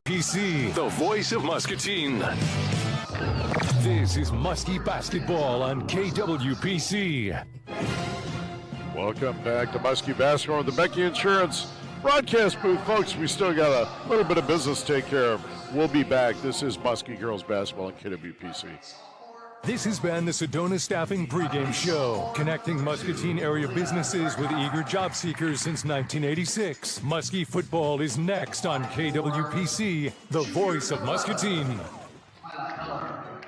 KWPC, the voice of Muscatine. This is Muskie Basketball on KWPC. Welcome back to Muskie Basketball with the Becky Insurance broadcast booth. Folks, we still got a little bit of business to take care of. We'll be back. This is Muskie Girls Basketball on KWPC. This has been the Sedona Staffing pregame show, connecting Muscatine area businesses with eager job seekers since 1986. Muskie football is next on KWPC, the voice of Muscatine.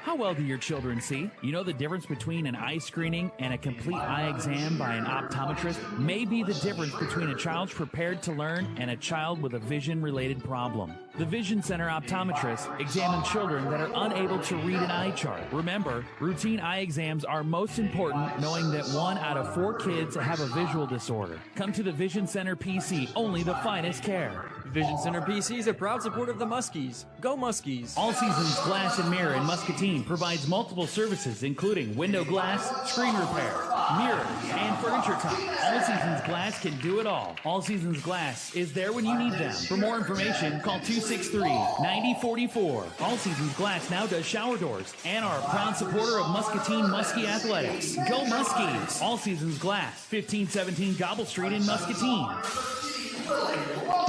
How well do your children see? You know the difference between an eye screening and a complete eye exam by an optometrist may be the difference between a child prepared to learn and a child with a vision-related problem. The Vision Center optometrists examine children that are unable to read an eye chart. Remember, routine eye exams are most important, knowing that 1 out of 4 kids have a visual disorder. Come to the Vision Center PC, only the finest care. Vision Center PC is a proud supporter of the Muskies. Go Muskies! All Seasons Glass and Mirror in Muscatine provides multiple services, including window glass, screen repair, mirrors, and furniture top. All Seasons Glass can do it all. All Seasons Glass is there when you need them. For more information, call 263-9044. All Seasons Glass now does shower doors and are a proud supporter of Muscatine Muskie Athletics. Go Muskies! All Seasons Glass, 1517 Gobble Street in Muscatine.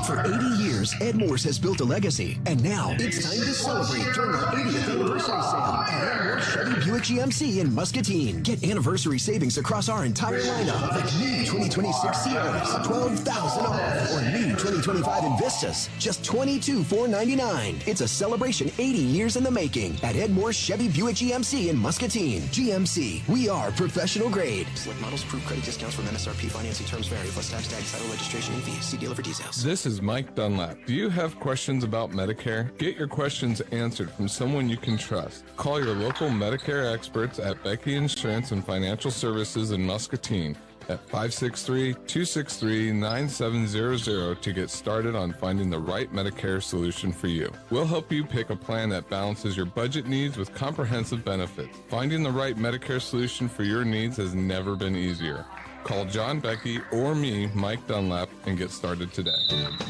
For 80 years, Ed Morse has built a legacy, and now it's time to celebrate during our 80th anniversary sale at Ed Morse Chevy Buick GMC in Muscatine. Get anniversary savings across our entire lineup, like new 2026 Sierras, $12,000 off, or new 2025 Invistas, just $22,499. It's a celebration 80 years in the making at Ed Morse Chevy Buick GMC in Muscatine. GMC, we are professional grade. Select models, proof credit discounts from MSRP. Financing terms vary, plus tax, title, registration, and fees. See dealer for details. This is Mike Dunlap. Do you have questions about Medicare? Get your questions answered from someone you can trust. Call your local Medicare experts at Becky Insurance and Financial Services in Muscatine at 563-263-9700 to get started on finding the right Medicare solution for you. We'll help you pick a plan that balances your budget needs with comprehensive benefits. Finding the right Medicare solution for your needs has never been easier. Call John, Becky, or me, Mike Dunlap, and get started today.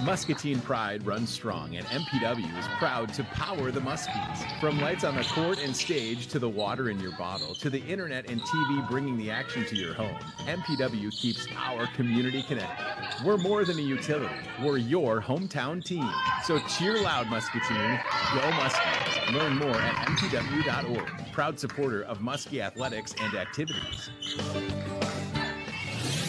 Muscatine pride runs strong, and MPW is proud to power the Muskies. From lights on the court and stage to the water in your bottle to the internet and TV bringing the action to your home, MPW keeps our community connected. We're more than a utility. We're your hometown team. So cheer loud, Muscatine. Go Muskies. Learn more at mpw.org. Proud supporter of Muskie athletics and activities.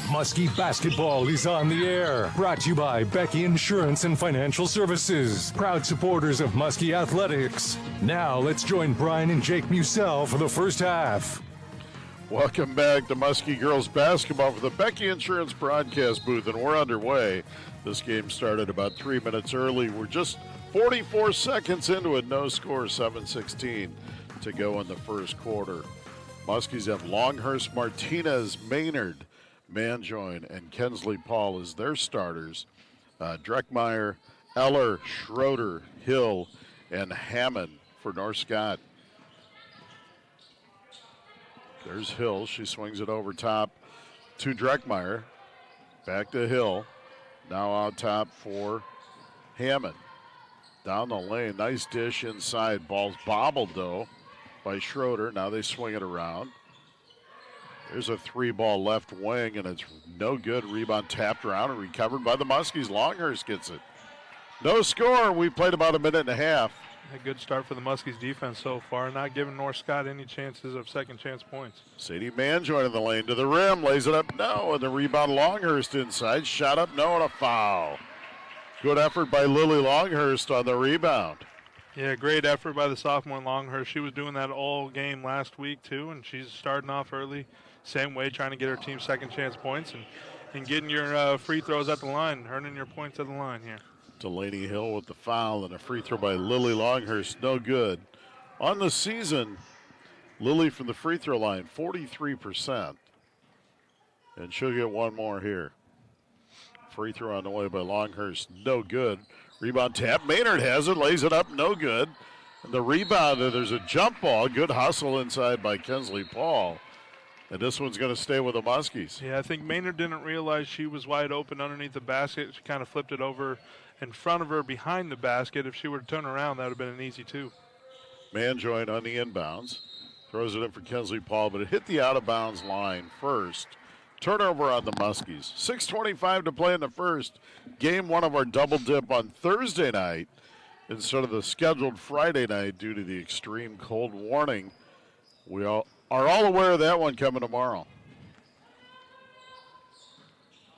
Muskie Basketball is on the air. Brought to you by Becky Insurance and Financial Services. Proud supporters of Muskie Athletics. Now let's join Brian and Jake Musell for the first half. Welcome back to Muskie Girls Basketball for the Becky Insurance broadcast booth, and we're underway. This game started about 3 minutes early. We're just 44 seconds into it. No score, 7:16 to go in the first quarter. Muskies have Longhurst, Martinez, Maynard, Manjoin, and Kensley Paul as their starters. Dreckmeyer, Eller, Schroeder, Hill, and Hammond for North Scott. There's Hill. She swings it over top to Dreckmeyer. Back to Hill. Now out top for Hammond. Down the lane. Nice dish inside. Ball's bobbled, though, by Schroeder. Now they swing it around. There's a 3-ball left wing, and it's no good. Rebound tapped around and recovered by the Muskies. Longhurst gets it. No score. We played about a minute and a half. A good start for the Muskies defense so far, not giving North Scott any chances of second chance points. Sadie Manjoin in the lane to the rim, lays it up, no, and the rebound Longhurst inside, shot up, no, and a foul. Good effort by Lily Longhurst on the rebound. Yeah, great effort by the sophomore Longhurst. She was doing that all game last week too, and she's starting off early, same way, trying to get her team second chance points and getting your free throws at the line, earning your points at the line here. Delaney Hill with the foul and a free throw by Lily Longhurst, no good. On the season, Lily from the free throw line, 43%. And she'll get one more here. Free throw on the way by Longhurst, no good. Rebound tap, Maynard has it, lays it up, no good. And the rebound, there's a jump ball, good hustle inside by Kensley Paul. And this one's going to stay with the Muskies. Yeah, I think Maynard didn't realize she was wide open underneath the basket. She kind of flipped it over in front of her behind the basket. If she were to turn around, that would have been an easy 2. Manjoin on the inbounds. Throws it in for Kinsley Paul, but it hit the out-of-bounds line first. Turnover on the Muskies. 6:25 to play in the first. Game 1 of our double dip on Thursday night instead of the scheduled Friday night due to the extreme cold warning. We are all aware of that one coming tomorrow.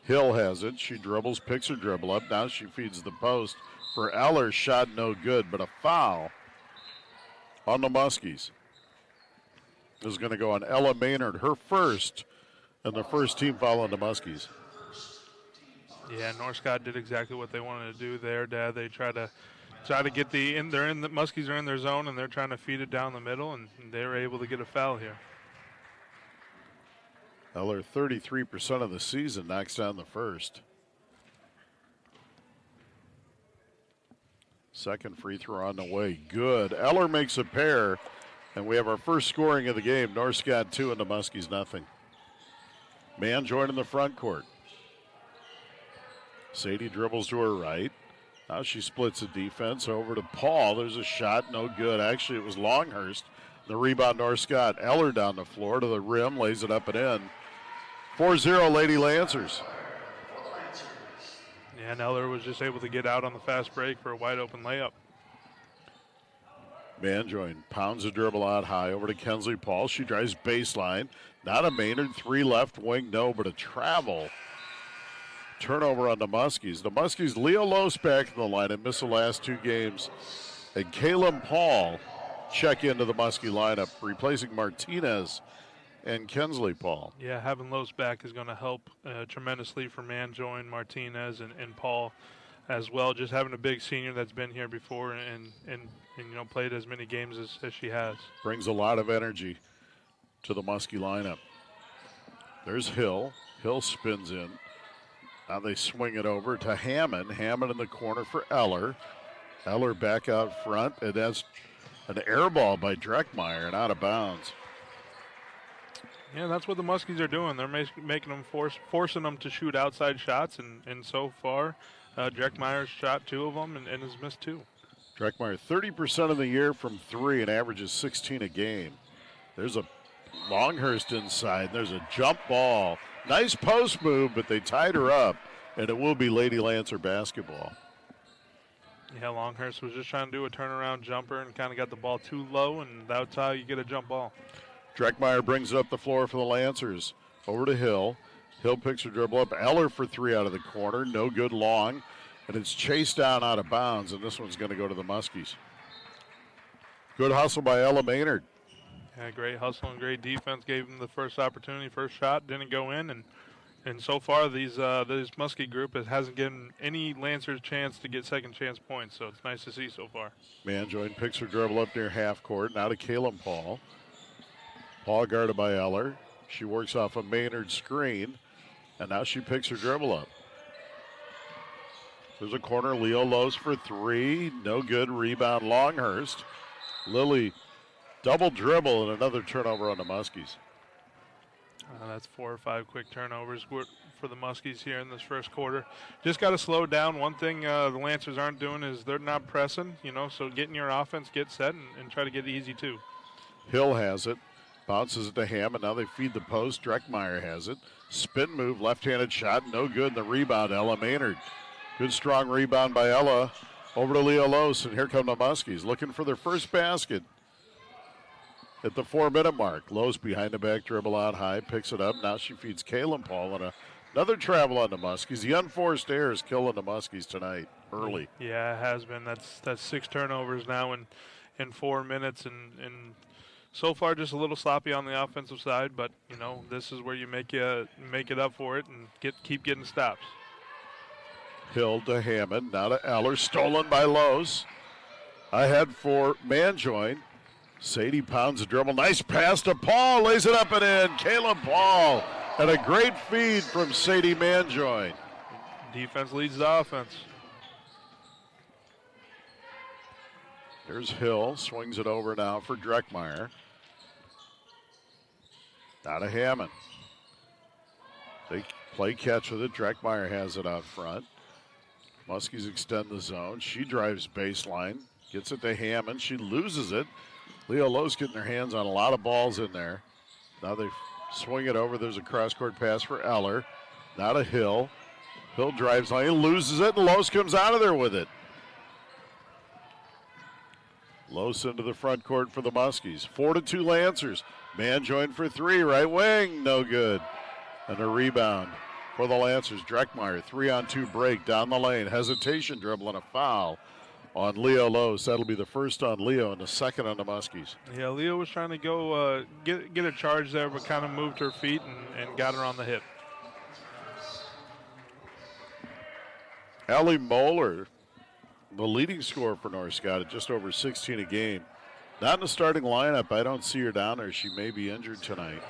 Hill has it. She dribbles, picks her dribble up. Now she feeds the post for Eller. Shot no good, but a foul on the Muskies is going to go on Ella Maynard, her first, and the first team foul on the Muskies. Yeah, Northcott did exactly what they wanted to do there, Dad. They try to get the Muskies are in their zone, and they're trying to feed it down the middle, and they were able to get a foul here. Eller, 33% of the season, knocks down the first. Second free throw on the way. Good. Eller makes a pair, and we have our first scoring of the game. Northcott 2 and the Muskies nothing. Manjoin in the front court. Sadie dribbles to her right. Now she splits the defense over to Paul. There's a shot, no good. Actually, it was Longhurst. The rebound, Northcott. Eller down the floor to the rim, lays it up and in. 4-0 Lady Lancers. Yeah, and Eller was just able to get out on the fast break for a wide open layup. Manjoin pounds the dribble out high over to Kinsley Paul. She drives baseline. Not a Maynard, 3 left wing, no, but a travel. Turnover on the Muskies. The Muskies, Leo Lose back in the line and missed the last 2 games. And Caleb Paul check into the Muskie lineup, replacing Martinez and Kinsley Paul. Yeah, having Lose back is going to help tremendously for Manjoin, Martinez, and Paul as well. Just having a big senior that's been here before and played as many games as she has. Brings a lot of energy to the Muskie lineup. There's Hill. Hill spins in. Now they swing it over to Hammond. Hammond in the corner for Eller. Eller back out front, and that's an air ball by Dreckmeyer and out of bounds. Yeah, that's what the Muskies are doing. They're making them forcing them to shoot outside shots, and so far, Dreckmeyer's shot 2 of them and has missed 2. Dreckmeyer 30% of the year from 3 and averages 16 a game. There's a Longhurst inside. There's a jump ball. Nice post move, but they tied her up, and it will be Lady Lancer basketball. Yeah, Longhurst was just trying to do a turnaround jumper and kind of got the ball too low, and that's how you get a jump ball. Dreckmeyer brings it up the floor for the Lancers. Over to Hill. Hill picks her dribble up. Eller for 3 out of the corner. No good long. And it's chased down out of bounds, and this one's going to go to the Muskies. Good hustle by Ella Maynard. Yeah, great hustle and great defense. Gave them the first opportunity, first shot, didn't go in. And so far, this Muskie group hasn't given any Lancers chance to get second chance points, so it's nice to see so far. Manjoin picks her dribble up near half court. Now to Caleb Paul. Paul guarded by Eller. She works off a Maynard screen, and now she picks her dribble up. There's a corner. Leo Lose for 3. No good. Rebound Longhurst. Lily double dribble and another turnover on the Muskies. That's 4 or 5 quick turnovers for the Muskies here in this first quarter. Just got to slow down. One thing the Lancers aren't doing is they're not pressing, so getting your offense, get set, and try to get easy too. Hill has it. Bounces it to Hammond. Now they feed the post. Dreckmeyer has it. Spin move, left-handed shot, no good. And the rebound, Ella Maynard. Good strong rebound by Ella. Over to Leo Lose, and here come the Muskies looking for their first basket at the 4-minute mark. Lose behind the back dribble out high, picks it up. Now she feeds Caleb Paul, and another travel on the Muskies. The unforced error is killing the Muskies tonight early. Yeah, it has been. That's 6 turnovers now in 4 minutes, and so far just a little sloppy on the offensive side. But this is where you make it up for it and keep getting stops. Hill to Hammond, now to Eller, stolen by Lose. Ahead for Manjoin. Sadie pounds the dribble. Nice pass to Paul. Lays it up and in. Caleb Paul. And a great feed from Sadie Manjoin. Defense leads the offense. There's Hill. Swings it over now for Dreckmeyer. Now to Hammond. They play catch with it. Dreckmeyer has it out front. Muskies extend the zone. She drives baseline, gets it to Hammond. She loses it. Leo Lowe's getting their hands on a lot of balls in there. Now they swing it over. There's a cross-court pass for Eller. Now to Hill. Hill drives lane, loses it, and Lowe's comes out of there with it. Lowe's into the front court for the Muskies. 4-2 Lancers. Man joined for three, right wing, no good. And a rebound for the Lancers. Dreckmeyer, 3-on-2 break down the lane. Hesitation dribble and a foul on Leo Lowe's. That'll be the first on Leo and the second on the Muskies. Yeah, Leo was trying to go get a charge there, but kind of moved her feet and got her on the hip. Allie Moeller, the leading scorer for North Scott at just over 16 a game. Not in the starting lineup. I don't see her down there. She may be injured tonight.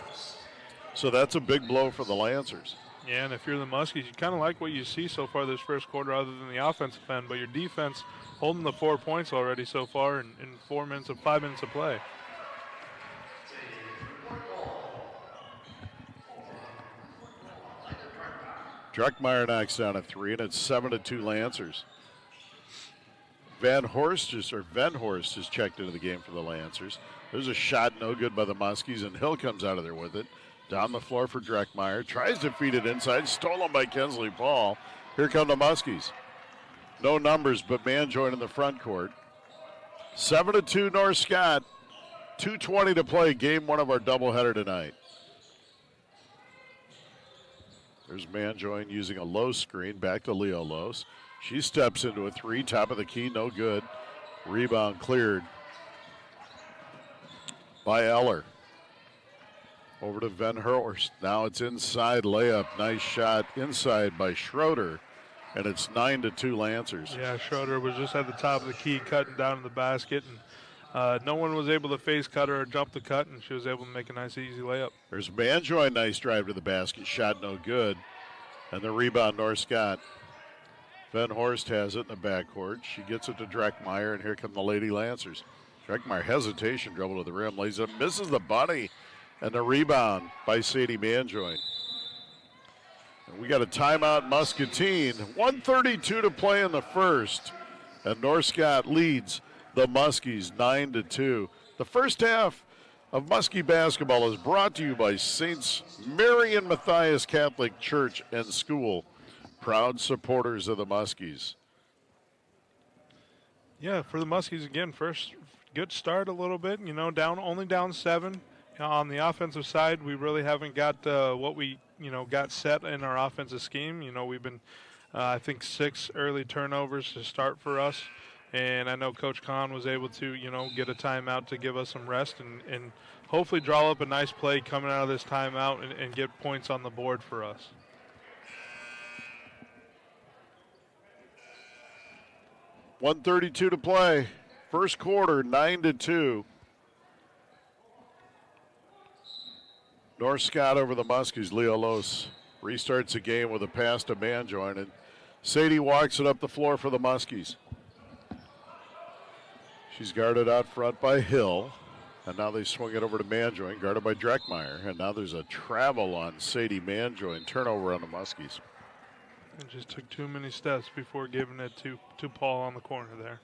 So that's a big blow for the Lancers. Yeah, and if you're the Muskies, you kind of like what you see so far this first quarter other than the offensive end, but your defense holding the 4 points already so far in 5 minutes of play. Dreckmeyer knocks down a three, and it's 7-2 Lancers. Van Horst is checked into the game for the Lancers. There's a shot, no good by the Muskies, and Hill comes out of there with it. Down the floor for Dreckmeyer. Tries to feed it inside, stolen by Kensley Paul. Here come the Muskies. No numbers, but man joined in the front court. 7-2 North Scott. 2:20 to play, game one of our doubleheader tonight. There's Manjoin using a low screen, back to Leo Lowe's. She steps into a three, top of the key, no good. Rebound cleared by Eller. Over to Van Horst. Now it's inside layup. Nice shot inside by Schroeder. And it's 9-2 Lancers. Yeah, Schroeder was just at the top of the key, cutting down in the basket. And no one was able to face cut her or jump the cut, and she was able to make a nice, easy layup. There's Manjoy, nice drive to the basket. Shot no good. And the rebound, North Scott. Van Horst has it in the backcourt. She gets it to Dreckmeyer, and here come the Lady Lancers. Dreckmeyer, hesitation, dribble to the rim, lays it, misses the bunny, and the rebound by Sadie Manjoy. And we got a timeout, Muscatine. 1:32 to play in the first, and North Scott leads the Muskies 9-2. The first half of Muskie basketball is brought to you by Saints Mary and Matthias Catholic Church and School, proud supporters of the Muskies. Yeah, for the Muskies again, first good start a little bit. Only down 7. On the offensive side, we really haven't got what we got set in our offensive scheme. We've been, I think, 6 early turnovers to start for us. And I know Coach Kahn was able to, get a timeout to give us some rest and hopefully draw up a nice play coming out of this timeout and get points on the board for us. $1:32 to play. First quarter, 9-2. North Scott over the Muskies. Leo Lowe's restarts the game with a pass to Manjoin, and Sadie walks it up the floor for the Muskies. She's guarded out front by Hill, and now they swing it over to Manjoin, guarded by Dreckmeyer, and now there's a travel on Sadie Manjoin, turnover on the Muskies. It just took too many steps before giving it to Paul on the corner there.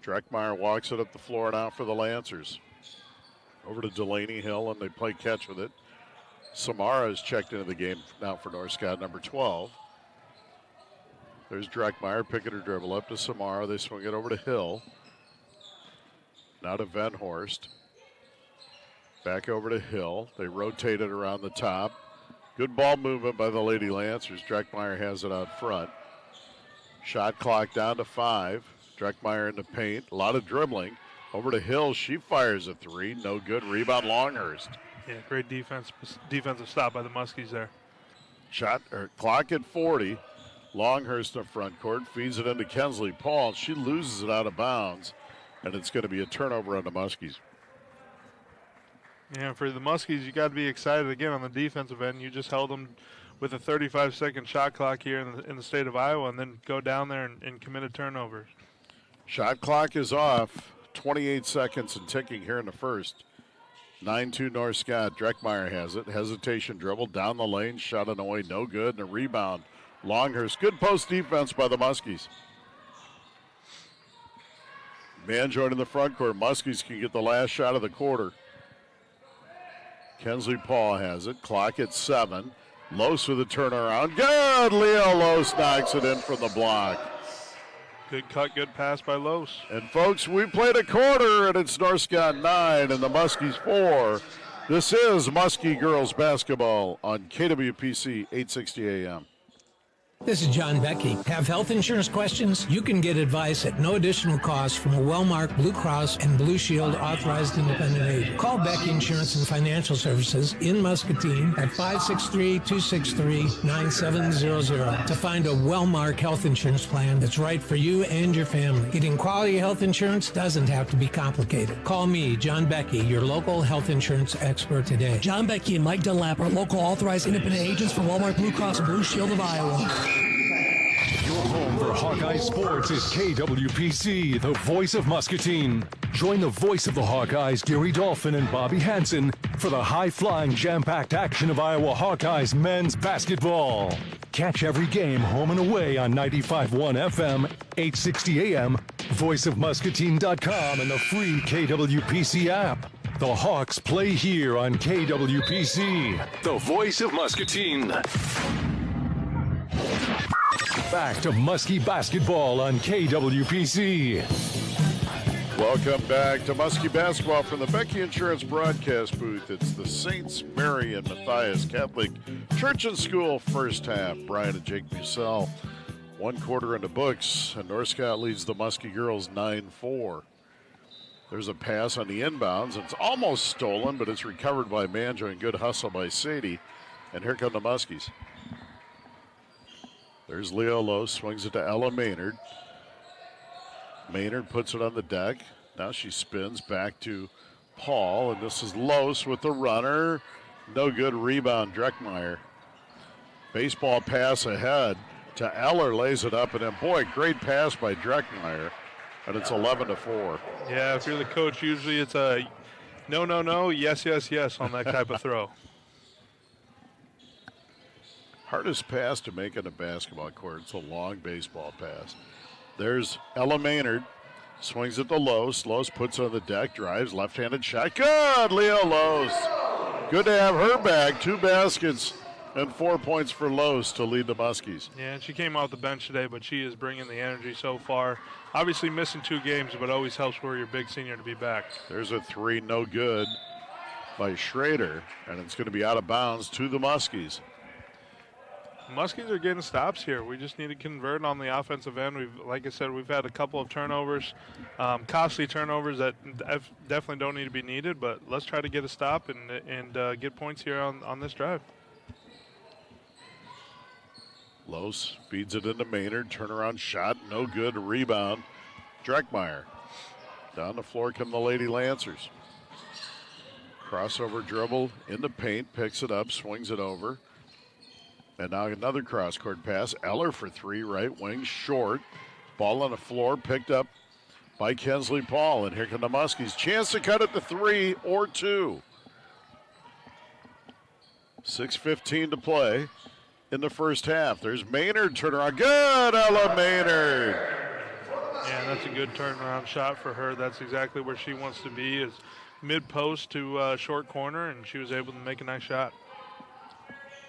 Dreckmeyer walks it up the floor now for the Lancers. Over to Delaney Hill, and they play catch with it. Samara is checked into the game now for North Scott, number 12. There's Dreckmeyer picking her dribble up to Samara. They swing it over to Hill. Now to Van Horst. Back over to Hill. They rotate it around the top. Good ball movement by the Lady Lancers. Dreckmeyer has it out front. Shot clock down to 5. Dreckmeyer in the paint. A lot of dribbling. Over to Hill. She fires a three. No good. Rebound Longhurst. Yeah, great defensive stop by the Muskies there. Clock at 40. Longhurst in the front court, feeds it into Kensley Paul. She loses it out of bounds, and it's going to be a turnover on the Muskies. Yeah, for the Muskies, you got to be excited again on the defensive end. You just held them with a 35-second shot clock here in the state of Iowa, and then go down there and commit a turnover. Shot clock is off. 28 seconds and ticking here in the first. 9-2 North Scott. Dreckmeyer has it. Hesitation dribble down the lane. Shot it away. No good. And a rebound. Longhurst. Good post defense by the Muskies. Manjoin in the front court. Muskies can get the last shot of the quarter. Kensley Paul has it. Clock at 7. Lose with a turnaround. Good. Leo Lose knocks it in from the block. Good cut, good pass by Los. And folks, we played a quarter, and it's North Scott 9 and the Muskies 4. This is Muskie girls basketball on KWPC 860 AM. This is John Becky. Have health insurance questions? You can get advice at no additional cost from a well-marked Blue Cross and Blue Shield authorized independent agent. Call Becky Insurance and Financial Services in Muscatine at 563-263-9700 to find a well-marked health insurance plan that's right for you and your family. Getting quality health insurance doesn't have to be complicated. Call me, John Becky, your local health insurance expert today. John Becky and Mike Dunlap are local authorized independent agents for Walmart Blue Cross and Blue Shield of Iowa. Your home for Hawkeye Sports is KWPC, the voice of Muscatine. Join the voice of the Hawkeyes, Gary Dolphin and Bobby Hansen, for the high-flying, jam-packed action of Iowa Hawkeyes men's basketball. Catch every game home and away on 95.1 FM, 860 AM, voiceofmuscatine.com, and the free KWPC app. The Hawks play here on KWPC, the voice of Muscatine. Back to Muskie basketball on KWPC. Welcome back to Muskie basketball from the Becky Insurance broadcast booth. It's the Saints Mary and Matthias Catholic Church and School first half. Brian and Jake Bussell, 1 quarter into books, and North Scott leads the Muskie girls 9-4. There's a pass on the inbounds. It's almost stolen, but it's recovered by Manjo and good hustle by Sadie. And here come the Muskies. There's Leo Lowe, swings it to Ella Maynard. Maynard puts it on the deck. Now she spins back to Paul, and this is Lose with the runner. No good rebound, Dreckmeyer. Baseball pass ahead to Eller, lays it up, and then, boy, great pass by Dreckmeyer, and it's 11-4. Yeah, if you're the coach, usually it's a no, yes on that type of throw. Hardest pass to make on a basketball court. It's a long baseball pass. There's Ella Maynard. Swings it to Lose. Lose puts it on the deck, drives, left-handed shot. Good, Leo Lose. Good to have her back. 2 baskets and 4 points for Lose to lead the Muskies. Yeah, and she came off the bench today, but she is bringing the energy so far. Obviously missing 2 games, but always helps for your big senior to be back. There's a 3, no good by Schrader, and it's going to be out of bounds to the Muskies. Muskies are getting stops here. We just need to convert on the offensive end. Like I said, we've had a couple of turnovers, costly turnovers that definitely don't need to be needed, but let's try to get a stop and get points here on this drive. Lose feeds it into Maynard. Turnaround shot, no good. Rebound, Dreckmeyer. Down the floor come the Lady Lancers. Crossover dribble in the paint, picks it up, swings it over. And now another cross-court pass. Eller for 3, right wing, short. Ball on the floor, picked up by Kensley Paul. And here come the Muskies. Chance to cut it to 3 or 2. 6:15 to play in the first half. There's Maynard, turnaround. Good, Ella Maynard. Yeah, that's a good turnaround shot for her. That's exactly where she wants to be, is mid-post to short corner, and she was able to make a nice shot.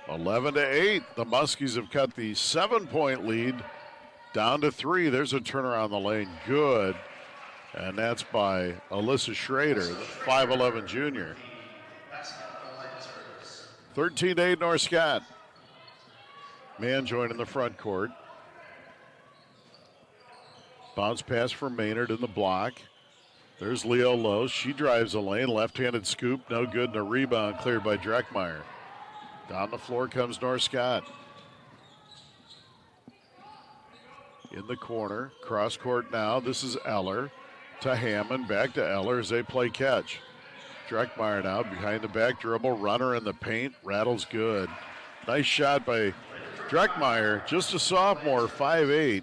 11-8. The Muskies have cut the 7-point lead down to 3. There's a turnaround in the lane. Good. And that's by Alyssa Schrader, the 5'11 junior. 13-8 North Scott. Manjoin in the front court. Bounce pass for Maynard in the block. There's Leo Lowe. She drives the lane. Left-handed scoop. No good. And a rebound cleared by Dreckmeyer. Down the floor comes North Scott. In the corner. Cross court now. This is Eller to Hammond. Back to Eller as they play catch. Dreckmeyer now behind the back dribble. Runner in the paint. Rattles good. Nice shot by Dreckmeyer. Just a sophomore. 5'8".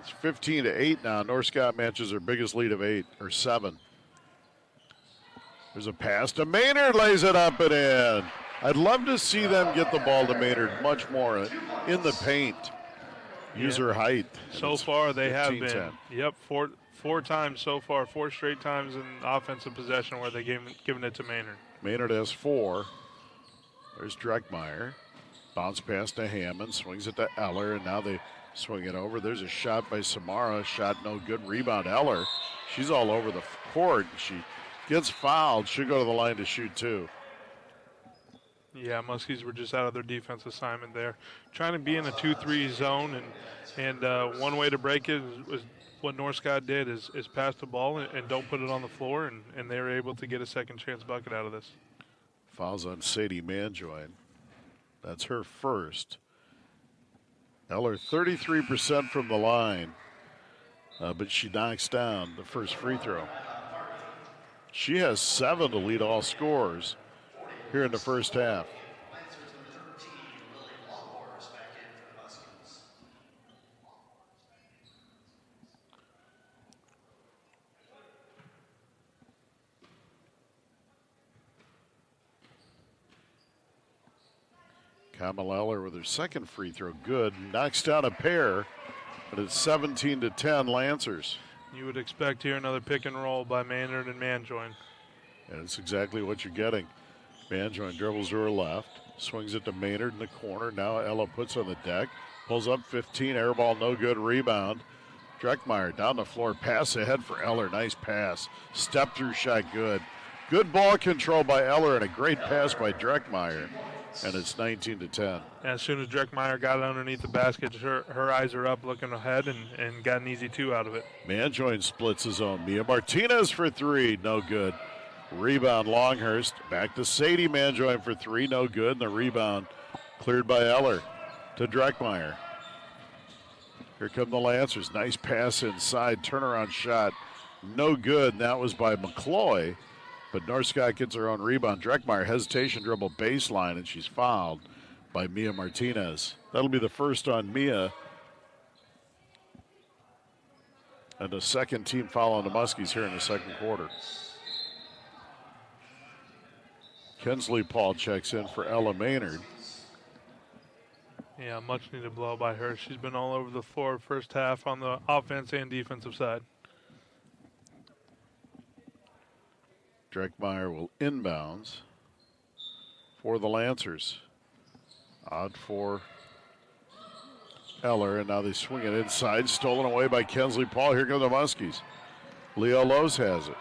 It's 15-8 now. North Scott matches their biggest lead of 7. There's a pass to Maynard, lays it up and in. I'd love to see them get the ball to Maynard much more in the paint. Use her height. So far they have been. 15-10. Yep, four times so far, 4 straight times in offensive possession where they've given it to Maynard. Maynard has 4. There's Dreckmeyer. Bounce pass to Hammond, swings it to Eller, and now they swing it over. There's a shot by Samara, shot no good. Rebound Eller. She's all over the court. She gets fouled. Should go to the line to shoot 2. Yeah, Muskies were just out of their defense assignment there. Trying to be in a 2-3 zone, and one way to break it was what North Scott did is pass the ball and don't put it on the floor, and they were able to get a second chance bucket out of this. Fouls on Sadie Manjoin. That's her first. Eller 33% from the line, but she knocks down the first free throw. She has 7 to lead all scorers here in the first half. Kamala Eller with her second free throw, good. Knocks down a pair, but it's 17-10 Lancers. You would expect here another pick and roll by Maynard and Manjoin. And it's exactly what you're getting. Manjoin dribbles to her left, swings it to Maynard in the corner. Now Ella puts on the deck, pulls up 15, air ball, no good, rebound. Dreckmeyer down the floor, pass ahead for Eller, nice pass. Step through shot, good. Good ball control by Eller and a great pass by Dreckmeyer. And it's 19-10. As soon as Dreckmeyer got underneath the basket, her eyes are up looking ahead and got an easy 2 out of it. Manjoin splits his own. Mia Martinez for 3, no good. Rebound Longhurst. Back to Sadie Manjoin for 3, no good. And the rebound cleared by Eller to Dreckmeyer. Here come the Lancers. Nice pass inside. Turnaround shot. No good. And that was by McCloy. But North Scott gets her own rebound. Dreckmeyer hesitation dribble baseline, and she's fouled by Mia Martinez. That'll be the first on Mia. And a second team foul on the Muskies here in the second quarter. Kinsley Paul checks in for Ella Maynard. Yeah, much needed blow by her. She's been all over the floor first half on the offense and defensive side. Dreckmeyer will inbounds for the Lancers. Odd for Eller, and now they swing it inside. Stolen away by Kinsley Paul. Here come the Muskies. Leo Lowe's has it.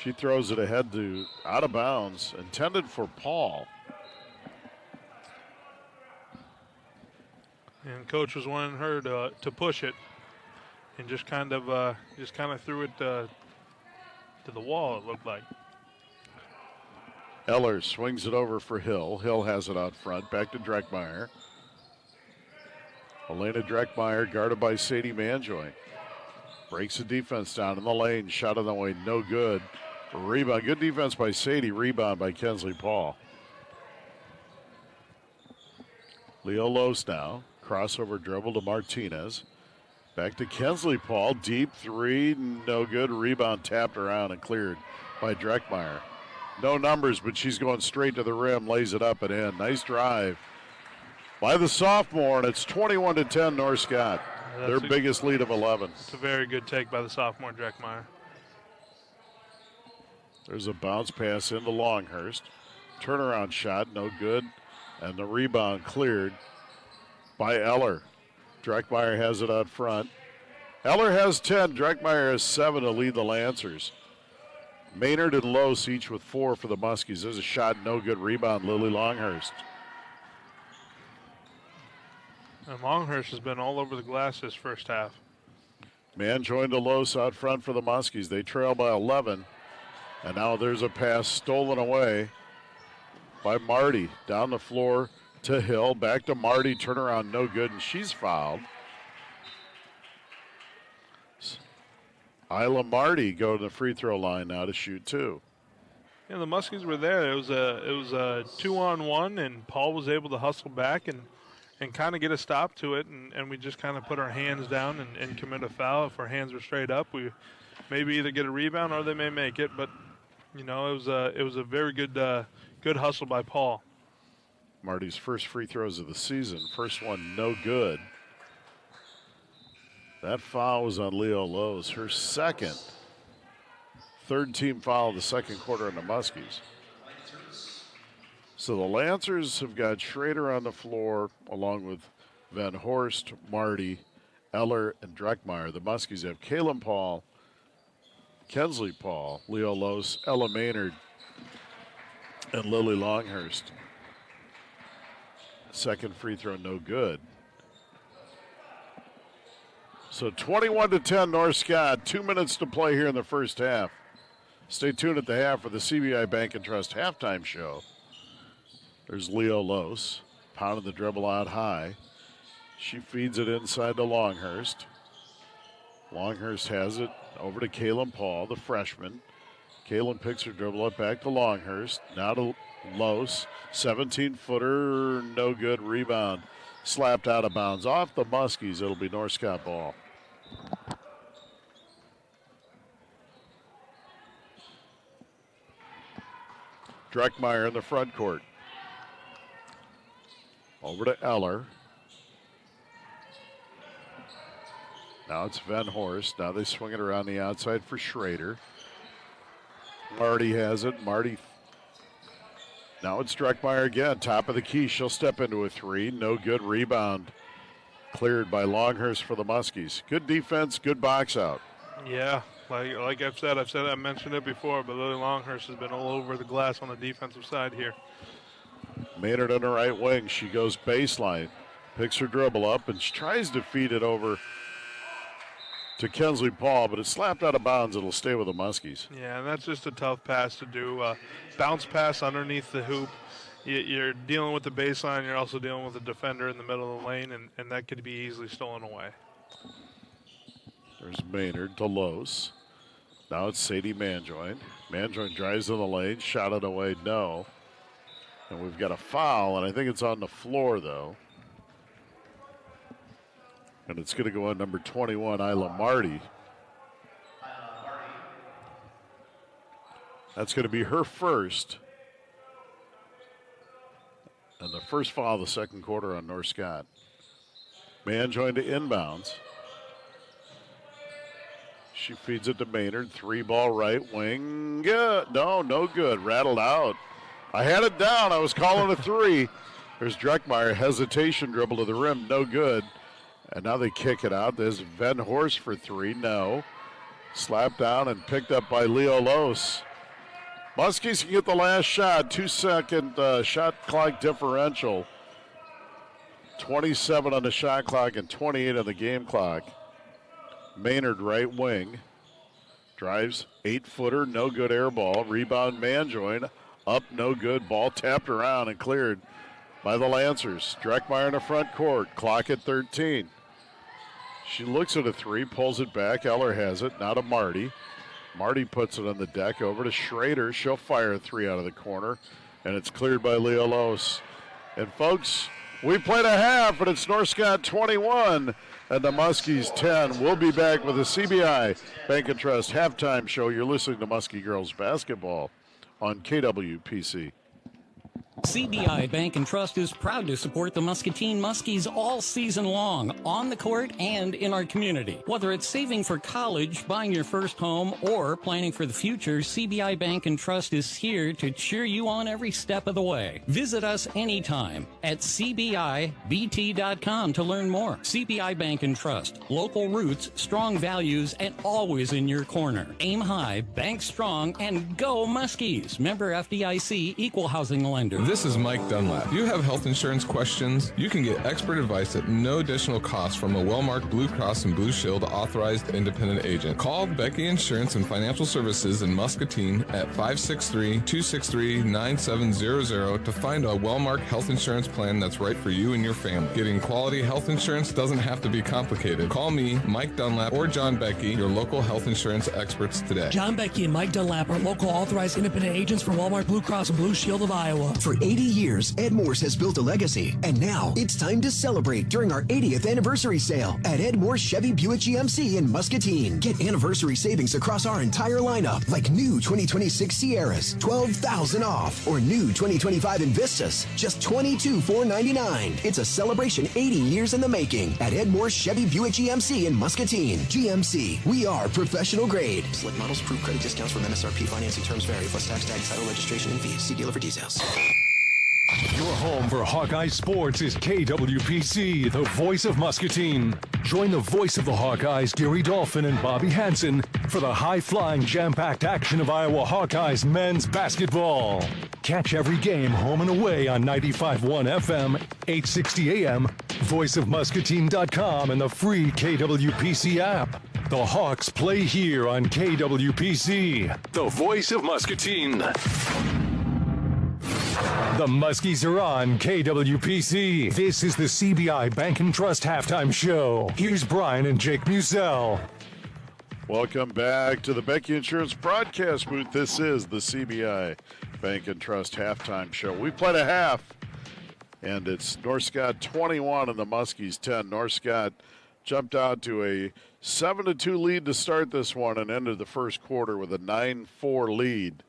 She throws it ahead to out of bounds, intended for Paul. And coach was wanting her to push it, and just kind of threw it to the wall, it looked like. Eller swings it over for Hill. Hill has it out front. Back to Dreckmeyer. Elena Dreckmeyer guarded by Sadie Manjoin. Breaks the defense down in the lane. Shot on the way, no good. Rebound, good defense by Sadie. Rebound by Kinsley Paul. Leo Lose now. Crossover dribble to Martinez. Back to Kinsley Paul. Deep 3, no good. Rebound tapped around and cleared by Dreckmeyer. No numbers, but she's going straight to the rim. Lays it up and in. Nice drive by the sophomore, and it's 21-10 North Scott. Their biggest lead of 11. It's a very good take by the sophomore Dreckmeyer. There's a bounce pass into Longhurst. Turnaround shot, no good. And the rebound cleared by Eller. Dreckmeyer has it out front. Eller has 10. Dreckmeyer has 7 to lead the Lancers. Maynard and Lose each with 4 for the Muskies. There's a shot, no good. Rebound, Lily Longhurst. And Longhurst has been all over the glass this first half. Manjoin to Lose out front for the Muskies. They trail by 11. And now there's a pass stolen away by Marty. Down the floor to Hill. Back to Marty. Turnaround, no good, and she's fouled. Isla Marty go to the free throw line now to shoot 2. Yeah, the Muskies were there. It was a 2-on-1, and Paul was able to hustle back and kind of get a stop to it, and we just kind of put our hands down and commit a foul. If our hands were straight up, we maybe either get a rebound or they may make it, but You know, it was a very good good hustle by Paul. Marty's first free throws of the season. First one, no good. That foul was on Leo Lowe's, her second. Third team foul of the second quarter on the Muskies. So the Lancers have got Schrader on the floor along with Van Horst, Marty, Eller, and Dreckmeyer. The Muskies have Kalen Paul, Kensley Paul, Leo Lowe's, Ella Maynard, and Lily Longhurst. Second free throw, no good. So 21-10 North Scott. 2 minutes to play here in the first half. Stay tuned at the half for the CBI Bank and Trust halftime show. There's Leo Lose, pounding the dribble out high. She feeds it inside to Longhurst. Longhurst has it over to Kalen Paul, the freshman. Kalen picks her dribble up back to Longhurst. Now to Lose. 17-footer, no good. Rebound slapped out of bounds. Off the Muskies, it'll be North Scott ball. Dreckmeyer in the front court. Over to Eller. Now it's Van Horst. Now they swing it around the outside for Schrader. Marty has it. Marty. Now it's Dreckmeyer again. Top of the key. She'll step into a three. No good. Rebound. Cleared by Longhurst for the Muskies. Good defense. Good box out. Yeah, like I mentioned it before, but Lily Longhurst has been all over the glass on the defensive side here. Maynard on the right wing. She goes baseline. Picks her dribble up and she tries to feed it over to Kensley Paul, but it's slapped out of bounds. It'll stay with the Muskies. Yeah, and that's just a tough pass to do. Bounce pass underneath the hoop. You're dealing with the baseline. You're also dealing with a defender in the middle of the lane, and that could be easily stolen away. There's Maynard to Lose. Now it's Sadie Manjoin. Manjoin drives in the lane. Shot it away. No. And we've got a foul, and I think it's on the floor, though. And it's going to go on number 21, Isla Marty. That's going to be her first. And the first foul of the second quarter on North Scott. Manjoin to inbounds. She feeds it to Maynard. Three ball right wing. Good. No good. Rattled out. I had it down. I was calling a three. There's Dreckmeyer. Hesitation dribble to the rim. No good. And now they kick it out. There's Van Horst for three. No. Slapped down and picked up by Leo Lose. Muskies can get the last shot. 2-second shot clock differential. 27 on the shot clock and 28 on the game clock. Maynard right wing. Drives 8-footer. No good air ball. Rebound Manjoin. Up, no good. Ball tapped around and cleared by the Lancers. Dreckmeyer in the front court. Clock at 13. She looks at a three, pulls it back. Eller has it. Now to Marty. Marty puts it on the deck over to Schrader. She'll fire a three out of the corner, and it's cleared by Leo Lose. And folks, we played a half, but it's North Scott 21 and the Muskies 10. We'll be back with the CBI Bank and Trust halftime show. You're listening to Muskie Girls Basketball on KWPC. CBI Bank and Trust is proud to support the Muscatine Muskies all season long, on the court and in our community. Whether it's saving for college, buying your first home, or planning for the future, CBI Bank and Trust is here to cheer you on every step of the way. Visit us anytime at CBIBT.com to learn more. CBI Bank and Trust, local roots, strong values, and always in your corner. Aim high, bank strong, and go Muskies. Member FDIC, equal housing lender. This is Mike Dunlap. You have health insurance questions? You can get expert advice at no additional cost from a well-marked Blue Cross and Blue Shield authorized independent agent. Call Becky Insurance and Financial Services in Muscatine at 563-263-9700 to find a well-marked health insurance plan that's right for you and your family. Getting quality health insurance doesn't have to be complicated. Call me, Mike Dunlap, or John Becky, your local health insurance experts today. John Becky and Mike Dunlap are local authorized independent agents for Walmart Blue Cross and Blue Shield of Iowa. For For 80 years, Ed Morse has built a legacy, and now it's time to celebrate during our 80th anniversary sale at Ed Morse Chevy Buick GMC in Muscatine. Get anniversary savings across our entire lineup, like new 2026 Sierras, $12,000 off, or new 2025 Invistas, just $22,499. It's a celebration 80 years in the making at Ed Morse Chevy Buick GMC in Muscatine. GMC, we are professional grade. Select models, approved credit discounts from MSRP. Financing terms vary. Plus tax, title, registration, and fees. See dealer for details. Your home for Hawkeye Sports is KWPC, the voice of Muscatine. Join the voice of the Hawkeyes, Gary Dolphin and Bobby Hansen, for the high-flying, jam-packed action of Iowa Hawkeyes men's basketball. Catch every game home and away on 95.1 FM, 860 AM, voiceofmuscatine.com, and the free KWPC app. The Hawks play here on KWPC, the voice of Muscatine. The Muskies are on KWPC. This is the CBI Bank and Trust halftime show. Here's Brian and Jake Musell. Welcome back to the Becky Insurance broadcast booth. This is the CBI Bank and Trust halftime show. We played a half, and it's North Scott 21 and the Muskies 10. North Scott jumped out to a 7-2 lead to start this one and ended the first quarter with a 9-4 lead.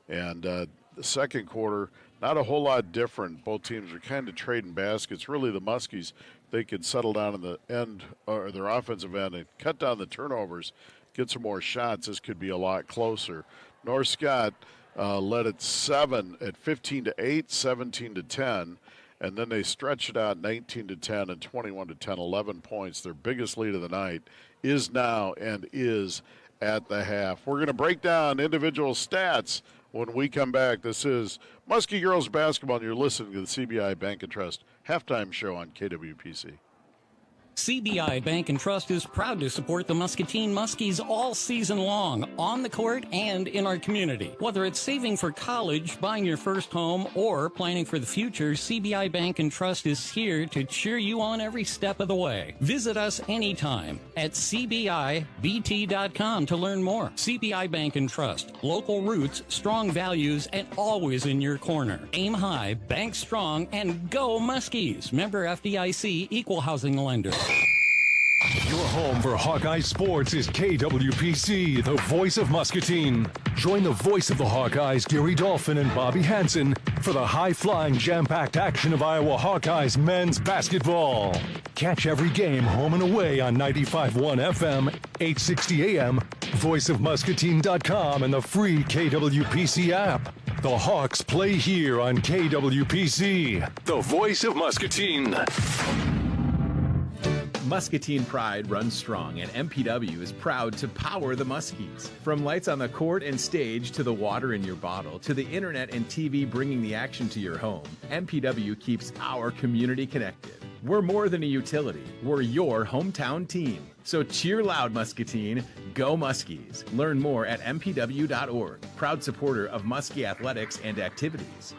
And the second quarter, not a whole lot different. Both teams are kind of trading baskets. Really, the Muskies, they could settle down in the end, or their offensive end, and cut down the turnovers, get some more shots. This could be a lot closer. North Scott led at 7 at 15-8, 17-10, and then they stretched it out 19-10 and 21-10, 11 points. Their biggest lead of the night is now and is at the half. We're going to break down individual stats when we come back. This is Muskie Girls Basketball, and you're listening to the CBI Bank and Trust halftime show on KWPC. CBI Bank and Trust is proud to support the Muscatine Muskies all season long, on the court and in our community. Whether it's saving for college, buying your first home, or planning for the future, CBI Bank and Trust is here to cheer you on every step of the way. Visit us anytime at cbibt.com to learn more. CBI Bank and Trust, local roots, strong values, and always in your corner. Aim high, bank strong, and go Muskies. Member FDIC, equal housing lender. Your home for Hawkeye Sports is KWPC, the voice of Muscatine. Join the voice of the Hawkeyes, Gary Dolphin and Bobby Hansen, for the high-flying, jam-packed action of Iowa Hawkeyes men's basketball. Catch every game home and away on 95.1 FM, 860 AM, voiceofmuscatine.com, and the free KWPC app. The Hawks play here on KWPC, the voice of Muscatine. Muscatine pride runs strong, and MPW is proud to power the Muskies. From lights on the court and stage to the water in your bottle to the internet and TV bringing the action to your home, MPW keeps our community connected. We're more than a utility. We're your hometown team. So cheer loud, Muscatine. Go Muskies. Learn more at mpw.org. Proud supporter of Muskie athletics and activities.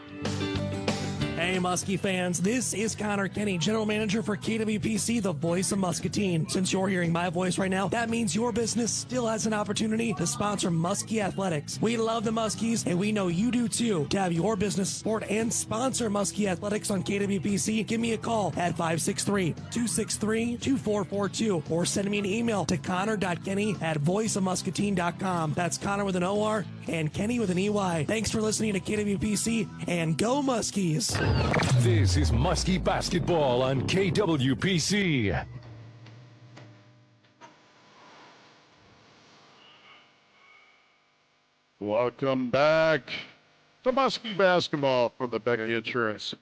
Hey, Muskie fans, this is Connor Kenny, General Manager for KWPC, the voice of Muscatine. Since you're hearing my voice right now, that means your business still has an opportunity to sponsor Muskie Athletics. We love the Muskies, and we know you do too. To have your business support and sponsor Muskie Athletics on KWPC, give me a call at 563-263-2442 or send me an email to connor.kenny@voiceofmuscatine.com. That's Connor with an O-R and Kenny with an E-Y. Thanks for listening to KWPC, and go Muskies! This is Muskie Basketball on KWPC. Welcome back to Muskie Basketball from the Becky Insurance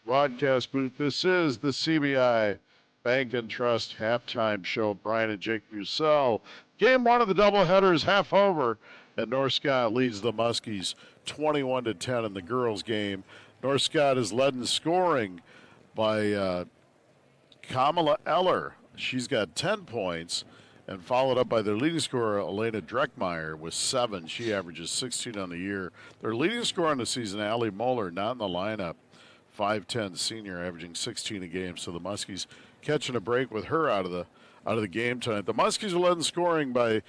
broadcast booth. This is the CBI Bank and Trust halftime show. Brian and Jake Musell. Game one of the doubleheader is half over, and North Scott leads the Muskies 21-10 in the girls' game. North Scott is led in scoring by Kamala Eller. She's got 10 points, and followed up by their leading scorer, Elena Dreckmeyer, with 7. She averages 16 on the year. Their leading scorer on the season, Allie Moeller, not in the lineup. 5'10" senior, averaging 16 a game. So the Muskies catching a break with her out of the game tonight. The Muskies are led in scoring by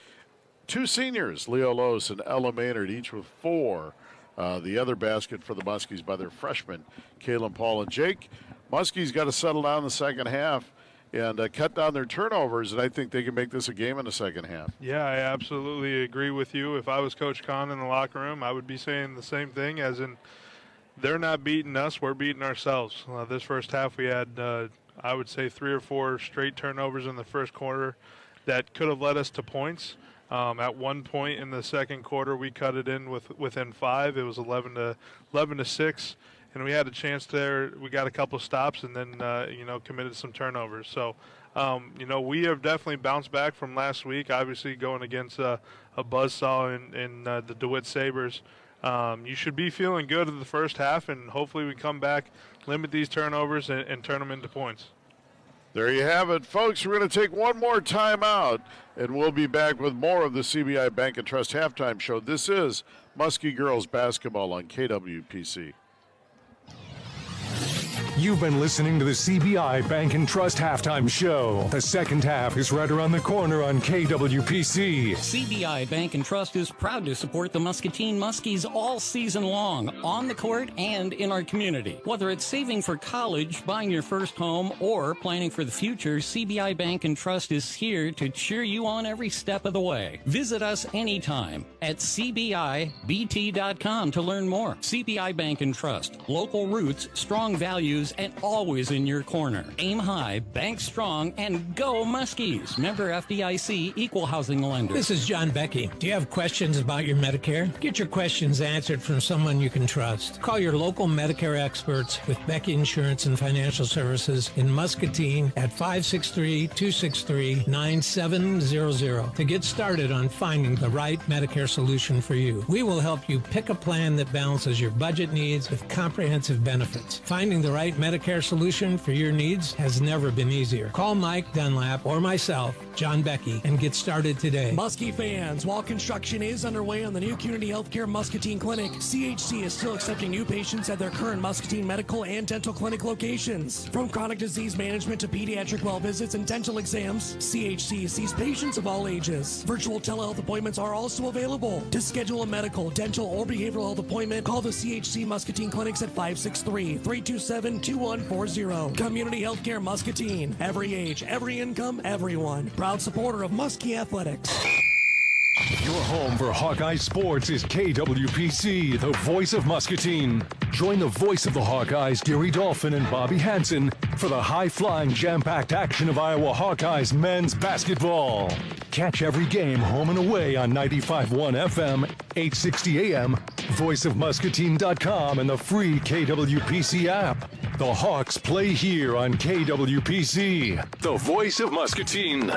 2 seniors, Leo Lose and Ella Maynard, each with 4. the other basket for the Muskies by their freshmen, Kalen Paul and Jake. Muskies got to settle down in the second half and cut down their turnovers, and I think they can make this a game in the second half. Yeah, I absolutely agree with you. If I was Coach Kahn in the locker room, I would be saying the same thing, as in they're not beating us, we're beating ourselves. This first half we had, I would say, 3 or 4 straight turnovers in the first quarter that could have led us to points. At one point in the second quarter, we cut it in within 5. It was 11-6. And we had a chance there. We got a couple of stops and then, committed some turnovers. So, we have definitely bounced back from last week, obviously going against a buzzsaw in the DeWitt Sabres. You should be feeling good in the first half, and hopefully we come back, limit these turnovers, and turn them into points. There you have it, folks. We're going to take one more time out, and we'll be back with more of the CBI Bank and Trust Halftime Show. This is Muskie Girls Basketball on KWPC. You've been listening to the CBI Bank and Trust Halftime Show. The second half is right around the corner on KWPC. CBI Bank and Trust is proud to support the Muscatine Muskies all season long, on the court and in our community. Whether it's saving for college, buying your first home, or planning for the future, CBI Bank and Trust is here to cheer you on every step of the way. Visit us anytime at cbibt.com to learn more. CBI Bank and Trust, local roots, strong values, and always in your corner. Aim high, bank strong, and go Muskies. Member FDIC, equal housing lender. This is John Becky. Do you have questions about your Medicare? Get your questions answered from someone you can trust. Call your local Medicare experts with Becky Insurance and Financial Services in Muscatine at 563-263-9700 to get started on finding the right Medicare solution for you. We will help you pick a plan that balances your budget needs with comprehensive benefits. Finding the right Medicare solution for your needs has never been easier. Call Mike Dunlap or myself, John Becky, and get started today. Muskie fans, while construction is underway on the new Community Healthcare Muscatine Clinic, CHC is still accepting new patients at their current Muscatine Medical and Dental Clinic locations. From chronic disease management to pediatric well visits and dental exams, CHC sees patients of all ages. Virtual telehealth appointments are also available. To schedule a medical, dental, or behavioral health appointment, call the CHC Muscatine Clinics at 563-327-2140. Community Healthcare Muscatine. Every age, every income, everyone. Proud supporter of Muskie Athletics. Your home for Hawkeye Sports is KWPC, the voice of Muscatine. Join the voice of the Hawkeyes, Gary Dolphin and Bobby Hansen, for the high-flying, jam-packed action of Iowa Hawkeyes men's basketball. Catch every game home and away on 95.1 FM, 860 AM, voiceofmuscatine.com, and the free KWPC app. The Hawks play here on KWPC, the voice of Muscatine.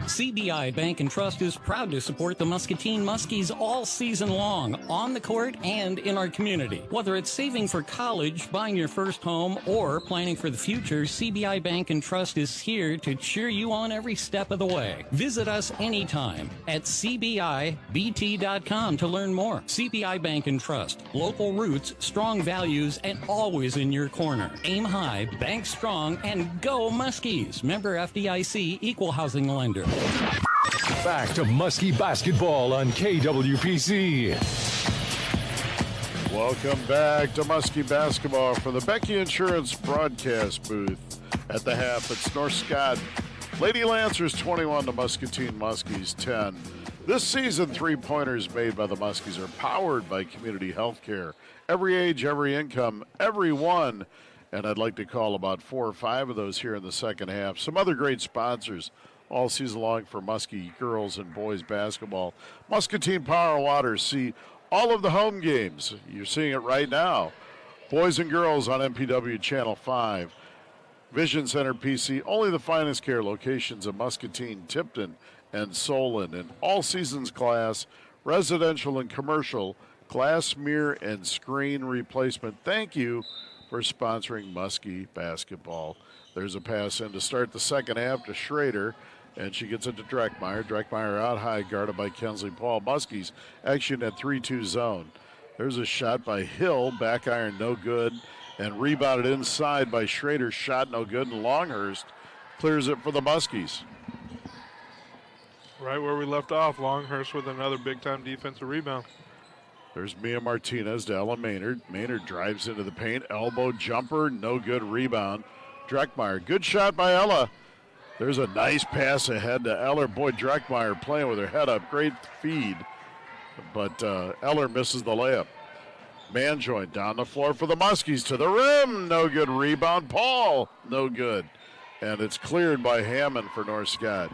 CBI Bank and Trust is proud to support the Muscatine Muskies all season long, on the court and in our community. Whether it's saving for college, buying your first home, or planning for the future, CBI Bank and Trust is here to cheer you on every step of the way. Visit us anytime at cbibt.com to learn more. CBI Bank and Trust, local roots, strong values, and always in your corner. Aim high, bank strong, and go Muskies. Member FDIC, equal housing lender. Back to Muskie basketball on KWPC. Welcome back to Muskie basketball from the Becky Insurance broadcast booth. At the half, it's North Scott. Lady Lancers 21 to Muscatine Muskies 10. This season, three-pointers made by the Muskies are powered by Community Healthcare. Every age, every income, everyone. And I'd like to call about 4 or 5 of those here in the second half. Some other great sponsors all season long for Muskie girls and boys basketball. Muscatine Power Water. See all of the home games. You're seeing it right now. Boys and girls on MPW Channel 5. Vision Center PC. Only the finest care locations in Muscatine, Tipton, and Solon. And all seasons glass, residential and commercial, glass, mirror, and screen replacement. Thank you for sponsoring Muskie basketball. There's a pass in to start the second half to Schrader, and she gets it to Dreckmeyer. Dreckmeyer out high, guarded by Kensley Paul. Muskies action at 3-2 zone. There's a shot by Hill, back iron no good, and rebounded inside by Schrader. Shot no good, and Longhurst clears it for the Muskies. Right where we left off, Longhurst with another big-time defensive rebound. There's Mia Martinez to Ella Maynard. Maynard drives into the paint. Elbow jumper, no good. Rebound. Dreckmeyer. Good shot by Ella. There's a nice pass ahead to Eller. Boy, Dreckmeyer playing with her head up. Great feed. But Eller misses the layup. Manjoin down the floor for the Muskies to the rim. No good. Rebound. Paul. No good. And it's cleared by Hammond for North Scott.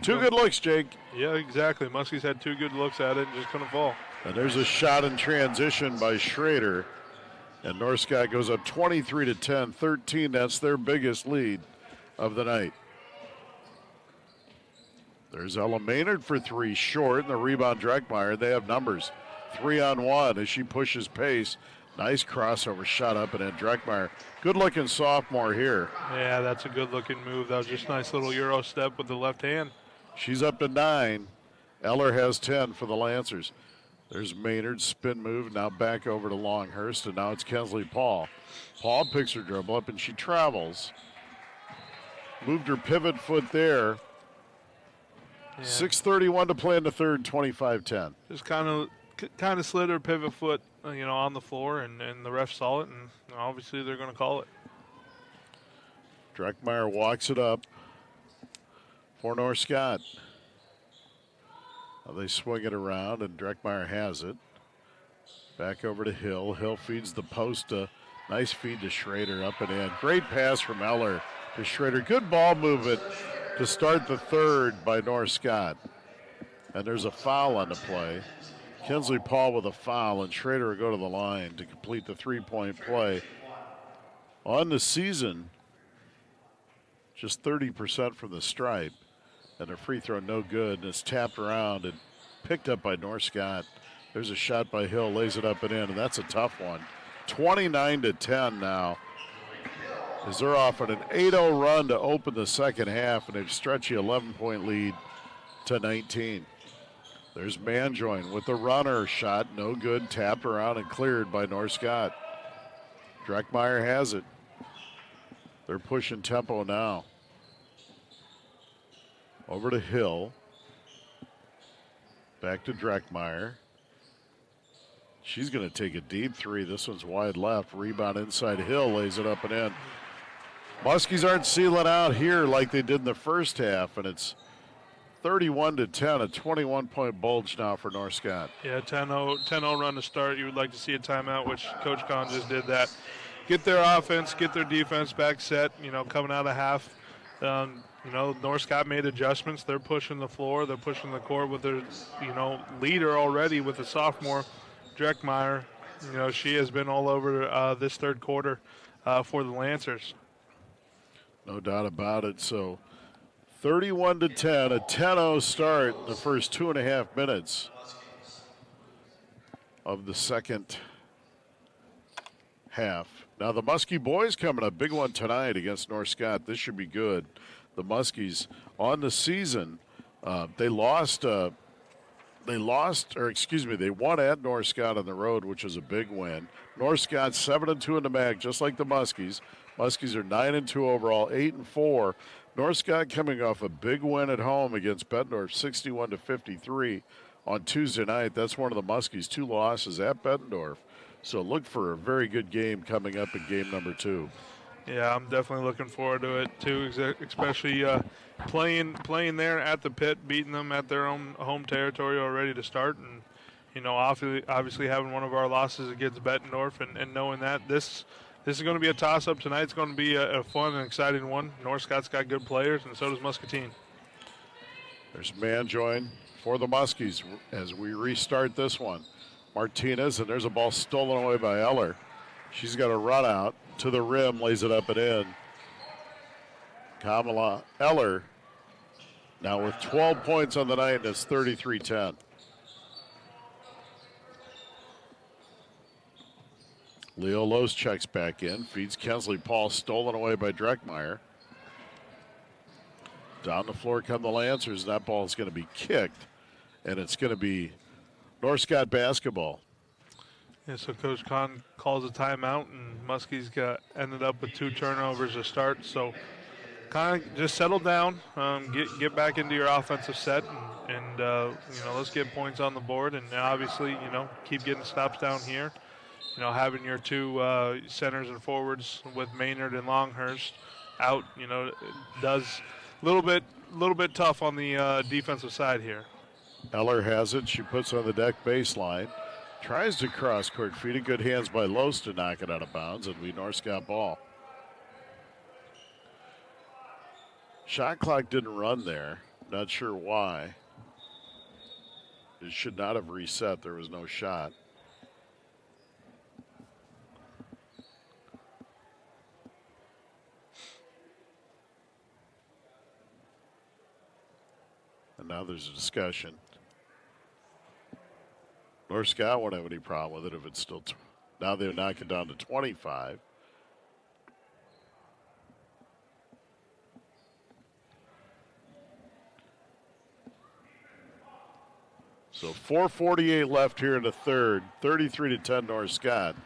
Two good looks, Jake. Yeah, exactly. Muskies had 2 good looks at it and just couldn't fall. And there's a shot in transition by Schrader. And North Scott goes up 23-10, 13. That's their biggest lead of the night. There's Ella Maynard for 3, short, and the rebound Dreckmeyer. They have numbers. 3-on-1 as she pushes pace. Nice crossover shot up and in. Dreckmeyer, good-looking sophomore here. Yeah, that's a good-looking move. That was just a nice little Euro step with the left hand. She's up to 9. Eller has 10 for the Lancers. There's Maynard's spin move, now back over to Longhurst, and now it's Kensley Paul. Paul picks her dribble up, and she travels. Moved her pivot foot there. Yeah. 6:31 to play in the third, 25-10. Just kind of slid her pivot foot, on the floor, and the ref saw it, and obviously they're going to call it. Dreckmeyer walks it up for North Scott. Now they swing it around, and Dreckmeyer has it. Back over to Hill. Hill feeds the post. Nice feed to Schrader, up and in. Great pass from Eller to Schrader. Good ball movement to start the third by North Scott. And there's a foul on the play. Kinsley Paul with a foul, and Schrader will go to the line to complete the three-point play. On the season, just 30% from the stripe, and a free throw no good, and it's tapped around and picked up by North Scott. There's a shot by Hill, lays it up and in, and that's a tough one. 29-10 now. As they're off on an 8-0 run to open the second half, and they've stretched the 11-point lead to 19. There's Manjoin with the runner shot, no good, tapped around and cleared by North Scott. Dreckmeyer has it. They're pushing tempo now. Over to Hill. Back to Dreckmeyer. She's going to take a deep three. This one's wide left. Rebound inside Hill, lays it up and in. Muskies aren't sealing out here like they did in the first half, and it's 31-10, a 21-point bulge now for North Scott. Yeah, 10-0 run to start. You would like to see a timeout, which Coach Kahn just did that. Get their offense, get their defense back set, coming out of half. North Scott made adjustments. They're pushing the floor. They're pushing the court with their, leader already with the sophomore, Dreckmeyer. She has been all over this third quarter for the Lancers. No doubt about it. So 31-10, a 10-0 start in the first 2.5 minutes of the second half. Now the Muskie boys coming up, big one tonight against North Scott. This should be good. The Muskies on the season, they won at North Scott on the road, which was a big win. North Scott 7-2 in the MAC, just like the Muskies. Muskies are 9-2 overall, 8-4. North Scott coming off a big win at home against Bettendorf, 61-53 on Tuesday night. That's one of the Muskies' 2 losses at Bettendorf. So look for a very good game coming up in game number 2. Yeah, I'm definitely looking forward to it too, especially playing there at the pit, beating them at their own home territory already to start, and obviously having one of our losses against Bettendorf, and knowing that this is going to be a toss-up tonight. It's going to be a fun and exciting one. North Scott's got good players, and so does Muscatine. There's Manjoin for the Muskies as we restart this one. Martinez, and there's a ball stolen away by Eller. She's got a run out to the rim, lays it up and in. Kamala Eller now with 12 points on the night, and it's 33-10. Leo Loos checks back in, feeds Kensley Paul, stolen away by Dreckmeyer. Down the floor come the Lancers, and that ball is going to be kicked, and it's going to be North Scott basketball. Yeah, so Coach Kahn calls a timeout, and Muskies ended up with 2 turnovers to start. So kind of just settle down, get back into your offensive set, and let's get points on the board, and obviously, keep getting stops down here. Having your two centers and forwards with Maynard and Longhurst out, does a little bit tough on the defensive side here. Eller has it. She puts it on the deck baseline. Tries to cross court feet. Good hands by Los to knock it out of bounds. It'll be Northcott ball. Shot clock didn't run there. Not sure why. It should not have reset. There was no shot. And now there's a discussion. Northcott won't have any problem with it if it's still. Now they'll knock it down to 25. So 4:48 left here in the third. 33-10 Northcott.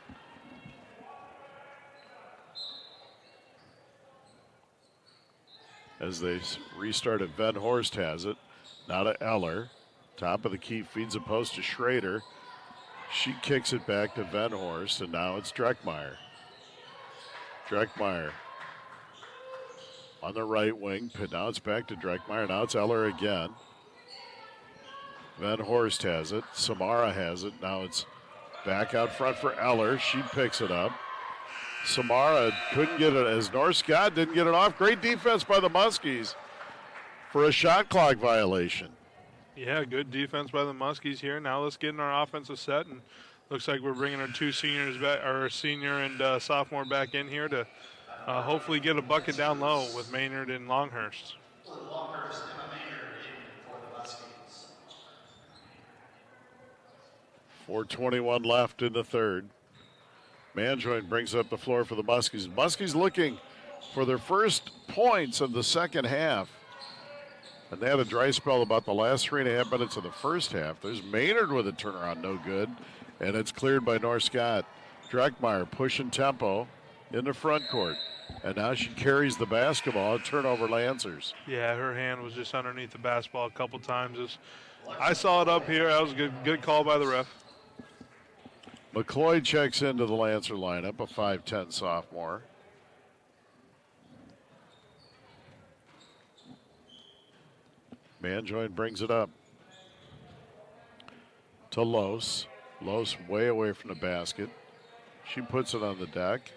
As they restarted, Van Horst has it. Now to Eller. Top of the key, feeds a post to Schrader. She kicks it back to Van Horst, and now it's Dreckmeyer. Dreckmeyer on the right wing. Now it's back to Dreckmeyer. Now it's Eller again. Van Horst has it. Samara has it. Now it's back out front for Eller. She picks it up. Samara couldn't get it as Northcott didn't get it off. Great defense by the Muskies for a shot clock violation. Yeah, good defense by the Muskies here. Now let's get in our offensive set, and looks like we're bringing our two seniors back, our senior and sophomore back in here to hopefully get a bucket down low with Maynard and Longhurst. 4:21 left in the third. Manjoin brings up the floor for the Muskies. Muskies looking for their first points of the second half. And they had a dry spell about the last 3.5 minutes of the first half. There's Maynard with a turnaround, no good. And it's cleared by Northcott. Dreckmeyer pushing tempo in the front court. And now she carries the basketball. A turnover Lancers. Yeah, her hand was just underneath the basketball a couple times. I saw it up here. That was a good call by the ref. McCloy checks into the Lancer lineup, a 5'10 sophomore. Manjoin brings it up to Los. Los way away from the basket. She puts it on the deck.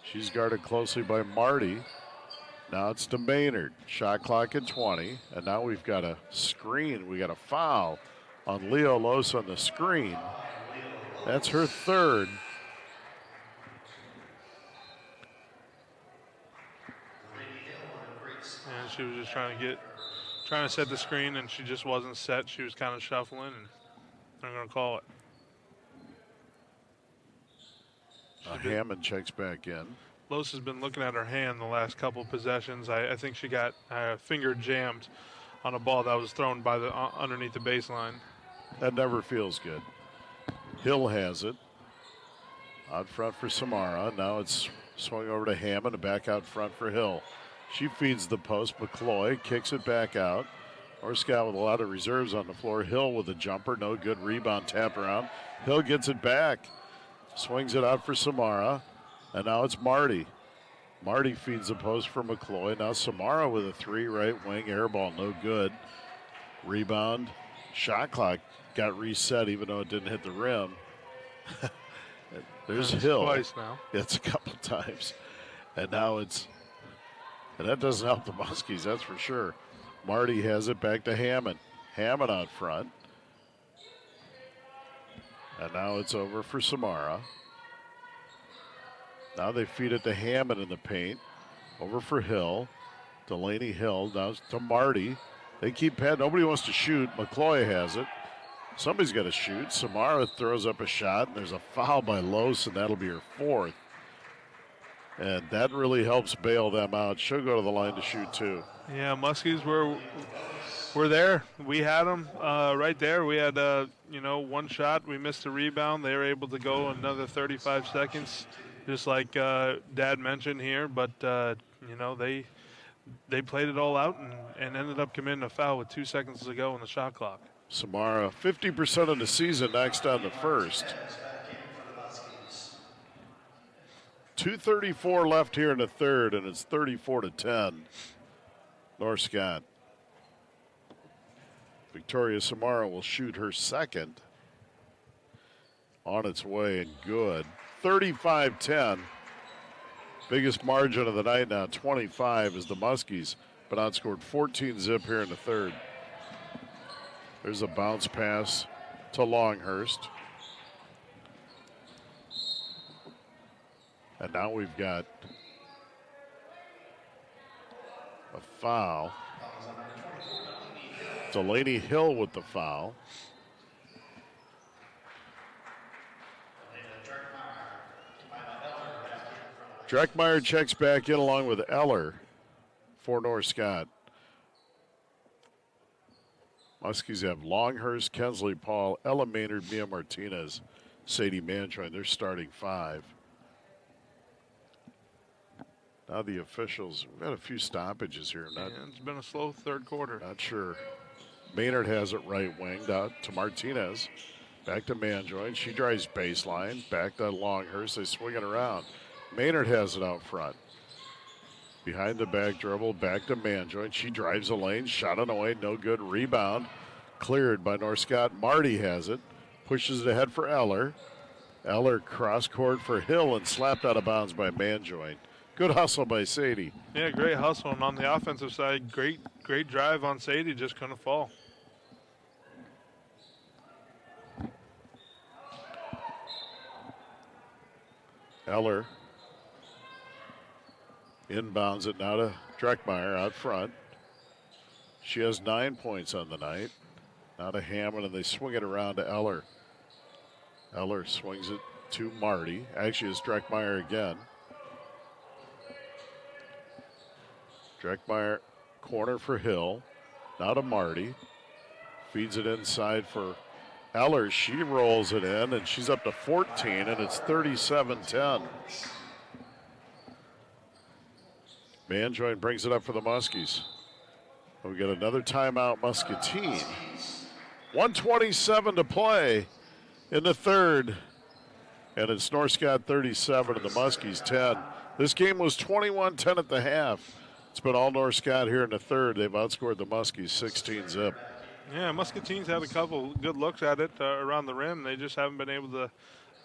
She's guarded closely by Marty. Now it's to Maynard. Shot clock at 20. And now we've got a screen. We got a foul on Leo Los on the screen. That's her third. And she was just trying to set the screen, and she just wasn't set. She was kind of shuffling, and they're going to call it. Hammond checks back in. Los has been looking at her hand the last couple possessions. I think she got finger jammed on a ball that was thrown by the underneath the baseline. That never feels good. Hill has it. Out front for Samara. Now it's swung over to Hammond and back out front for Hill. She feeds the post. McCloy kicks it back out. Northcott with a lot of reserves on the floor. Hill with a jumper. No good. Rebound tap around. Hill gets it back. Swings it out for Samara. And now it's Marty. Marty feeds the post for McCloy. Now Samara with a three, right wing. Air ball, no good. Rebound. Shot clock got reset even though it didn't hit the rim. There's Hill. Twice now. It's a couple times. And now and that doesn't help the Muskies, that's for sure. Marty has it back to Hammond. Hammond out front. And now it's over for Samara. Now they feed it to Hammond in the paint. Over for Hill. Delaney Hill. Now to Marty. They keep pad. Nobody wants to shoot. McCloy has it. Somebody's got to shoot. Samara throws up a shot, and there's a foul by Los, and that'll be her fourth. And that really helps bail them out. She'll go to the line to shoot, too. Yeah, Muskies were there. We had them right there. We had, one shot. We missed a rebound. They were able to go another 35 seconds, just like Dad mentioned here. But, they played it all out and ended up committing a foul with 2 seconds to go on the shot clock. Samara, 50% of the season next on the first. 2:34 left here in the third, and it's 34-10. North Scott. Victoria Samara will shoot her second. On its way and good. 35-10. Biggest margin of the night now, 25, as the Muskies been outscored 14 zip here in the third. There's a bounce pass to Longhurst. And now we've got a foul. Delaney Hill with the foul. Dreckmeyer checks back in along with Eller for North Scott. Muskies have Longhurst, Kensley Paul, Ella Maynard, Mia Martinez, Sadie Manjoin. They're starting five. Now the officials, we've had a few stoppages here. It's been a slow third quarter. Not sure. Maynard has it right winged out to Martinez. Back to Manjoin. She drives baseline. Back to Longhurst. They swing it around. Maynard has it out front. Behind the back dribble. Back to Manjoin. She drives the lane. Shot on the way. No good. Rebound. Cleared by North Scott. Marty has it. Pushes it ahead for Eller. Eller cross court for Hill and slapped out of bounds by Manjoin. Good hustle by Sadie. Yeah, great hustle. And on the offensive side, great drive on Sadie, just couldn't fall. Eller inbounds it now to Dreckmeyer out front. She has 9 points on the night. Now to Hammond, and they swing it around to Eller. Eller swings it to Marty. Actually, it's Dreckmeyer again. Dreckmeyer, corner for Hill. Now to Marty. Feeds it inside for Eller. She rolls it in, and she's up to 14, and it's 37-10. Manjoin brings it up for the Muskies. We get another timeout, Muscatine. 1:27 to play in the third. And it's North Scott 37 and the Muskies 10. This game was 21-10 at the half. It's been all North Scott here in the third. They've outscored the Muskies 16 zip. Yeah, Muscatine's had a couple good looks at it around the rim. They just haven't been able to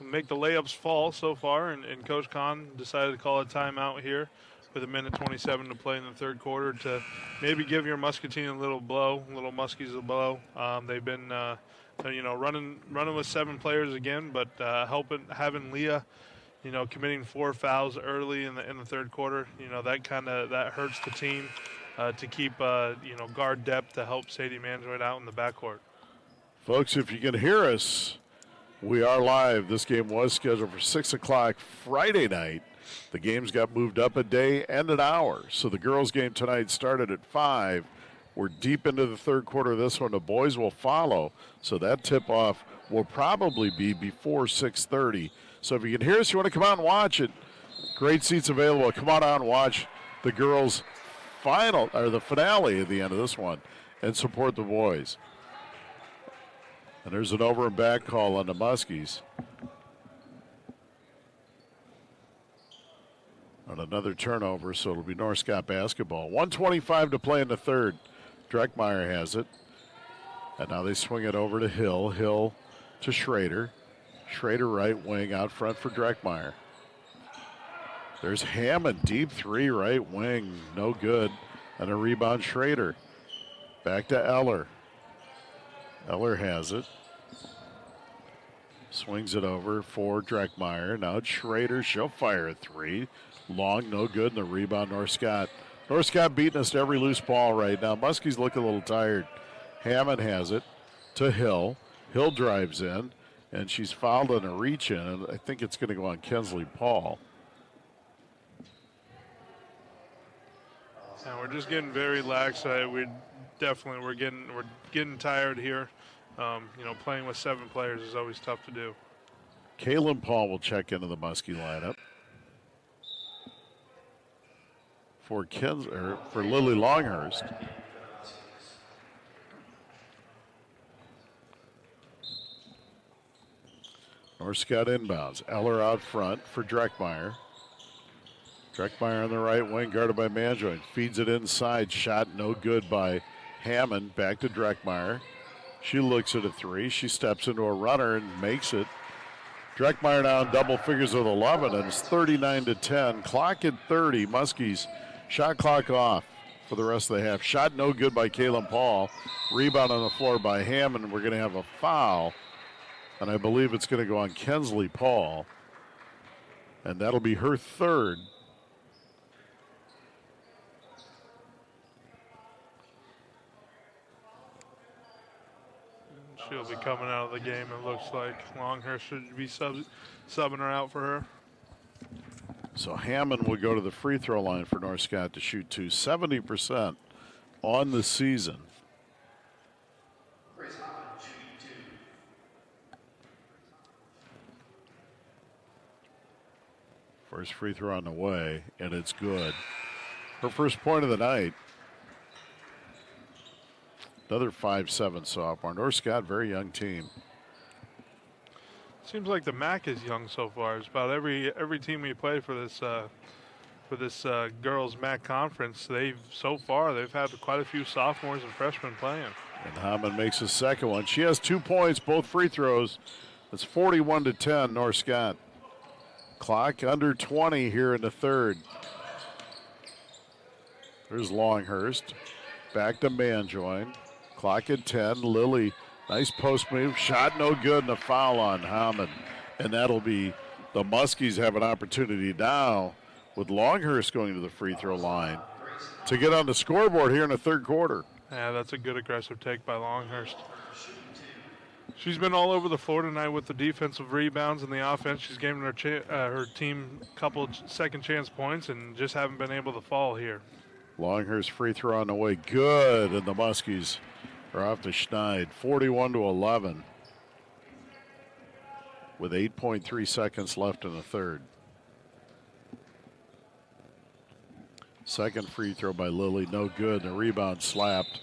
make the layups fall so far, and Coach Kahn decided to call a timeout here with 1:27 to play in the third quarter to maybe give your Muscatine a little Muskies a blow. They've been, running with 7 players again, but having Leah, committing 4 fouls early in the third quarter, that hurts the team to keep guard depth to help Sadie Manjoin out in the backcourt. Folks, if you can hear us, we are live. This game was scheduled for 6 o'clock Friday night. The games got moved up a day and an hour. So the girls' game tonight started at 5. We're deep into the third quarter of this one. The boys will follow. So that tip-off will probably be before 6:30. So if you can hear us, you want to come out and watch it, great seats available. Come on out and watch the girls' the finale at the end of this one and support the boys. And there's an over and back call on the Muskies. On another turnover, so it'll be North Scott basketball. 1:25 to play in the third. Dreckmeyer has it. And now they swing it over to Hill. Hill to Schrader. Schrader right wing out front for Dreckmeyer. There's Hammond, deep 3 right wing, no good. And a rebound, Schrader. Back to Eller. Eller has it. Swings it over for Dreckmeyer. Now it's Schrader, she'll fire a 3. Long, no good, and the rebound, North Scott. North Scott beating us to every loose ball right now. Muskies look a little tired. Hammond has it to Hill. Hill drives in, and she's fouled on a reach in, and I think it's going to go on Kensley Paul. And we're just getting very lax. We're getting tired here. Playing with 7 players is always tough to do. Kaylin Paul will check into the Muskie lineup. for Lily Longhurst. Norskott inbounds. Eller out front for Dreckmeyer. Dreckmeyer on the right wing, guarded by Manjoin. Feeds it inside. Shot no good by Hammond. Back to Dreckmeyer. She looks at a three. She steps into a runner and makes it. Dreckmeyer now in double figures with 11, and it's 39-10. Clock at 30. Muskies shot clock off for the rest of the half. Shot no good by Kaylin Paul. Rebound on the floor by Hammond. We're going to have a foul, and I believe it's going to go on Kensley Paul, and that'll be her third. She'll be coming out of the game, it looks like. Longhurst should be subbing her out for her. So Hammond will go to the free throw line for Norskott to shoot 70% on the season. First free throw on the way, and it's good. Her first point of the night. Another 5'7" sophomore. Norskott, very young team. Seems like the MAC is young so far. It's about every team we play for this girls MAC conference. They've had quite a few sophomores and freshmen playing. And Hammond makes a second one. She has 2 points, both free throws. It's 41-10, Norskott. Clock under 20 here in the third. There's Longhurst. Back to Manjoin. Clock at 10. Lily, nice post move. Shot no good, and a foul on Hammond. And that'll be the Muskies have an opportunity now with Longhurst going to the free throw line to get on the scoreboard here in the third quarter. Yeah, that's a good aggressive take by Longhurst. She's been all over the floor tonight with the defensive rebounds and the offense. She's given her team a couple second chance points and just haven't been able to fall here. Longhurst free throw on the way, good, and the Muskies are off to Schneid, 41-11, with 8.3 seconds left in the third. Second free throw by Lily, no good, and the rebound slapped.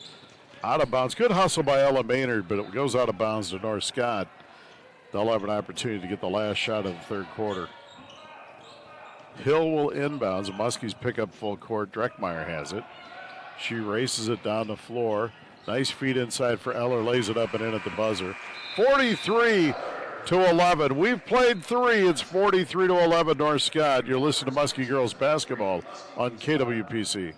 Out of bounds, good hustle by Ella Maynard, but it goes out of bounds to Norskott. They'll have an opportunity to get the last shot of the third quarter. Hill will inbounds. The Muskies pick up full court. Dreckmeyer has it. She races it down the floor. Nice feed inside for Eller. Lays it up and in at the buzzer. 43-11. We've played three. It's 43-11 Norskott. You're listening to Muskie Girls Basketball on KWPC.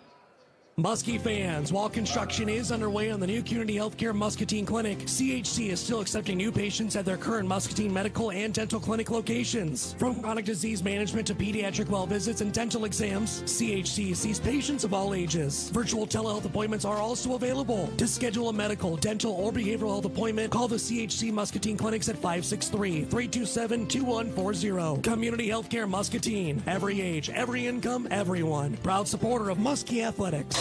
Muskie fans, while construction is underway on the new Community Healthcare Muscatine Clinic, CHC is still accepting new patients at their current Muscatine medical and dental clinic locations. From chronic disease management to pediatric well visits and dental exams, CHC sees patients of all ages. Virtual telehealth appointments are also available. To schedule a medical, dental, or behavioral health appointment, call the CHC Muscatine Clinics at 563-327-2140. Community Healthcare Muscatine. Every age, every income, everyone. Proud supporter of Muskie Athletics.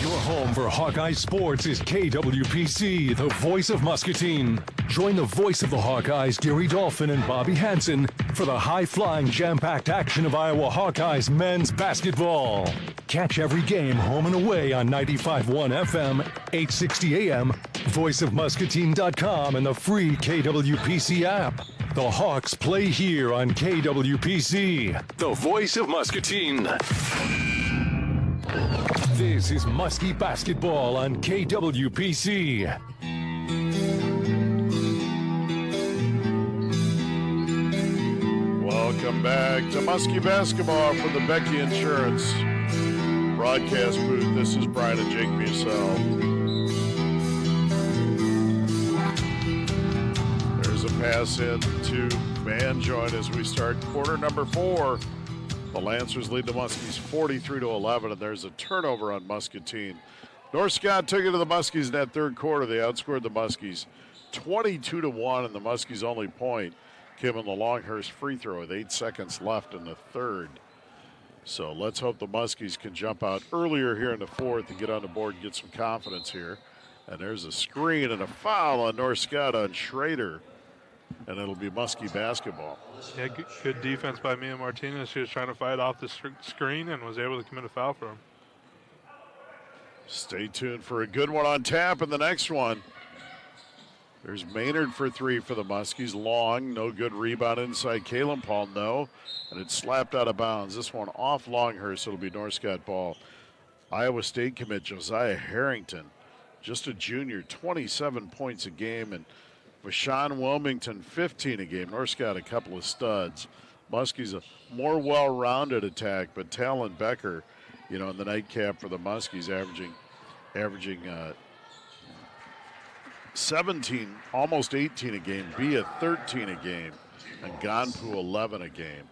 Your home for Hawkeye Sports is KWPC, the voice of Muscatine. Join the voice of the Hawkeyes, Gary Dolphin and Bobby Hansen, for the high-flying, jam-packed action of Iowa Hawkeyes men's basketball. Catch every game home and away on 95.1 FM, 860 AM, voiceofmuscatine.com, and the free KWPC app. The Hawks play here on KWPC, the voice of Muscatine. This is Muskie Basketball on KWPC. Welcome back to Muskie Basketball from the Becky Insurance broadcast booth. This is Brian and Jake Musel. There's a pass in to Manjoin as we start quarter number 4. The Lancers lead the Muskies 43-11, and there's a turnover on Muscatine. Norskott took it to the Muskies in that third quarter. They outscored the Muskies 22-1, and the Muskies' only point came on the Longhurst free throw with 8 seconds left in the third. So let's hope the Muskies can jump out earlier here in the fourth and get on the board and get some confidence here. And there's a screen and a foul on Norskott on Schrader. and it'll be Muskie basketball. Yeah, good defense by Mia Martinez. She was trying to fight off the screen and was able to commit a foul for him. Stay tuned for a good one on tap in the next one. There's Maynard for three for the Muskies. Long, no good rebound inside. Kalen Paul, no. And it's slapped out of bounds. This one off Longhurst. It'll be Northcott ball. Iowa State commit Josiah Harrington, just a junior, 27 points a game. And Vashawn Wilmington, 15 a game. Northcott a couple of studs. Muskies a more well-rounded attack, but Talon Becker, in the nightcap for the Muskies, averaging 17, almost 18 a game, Bia 13 a game, and Gonpu 11 a game.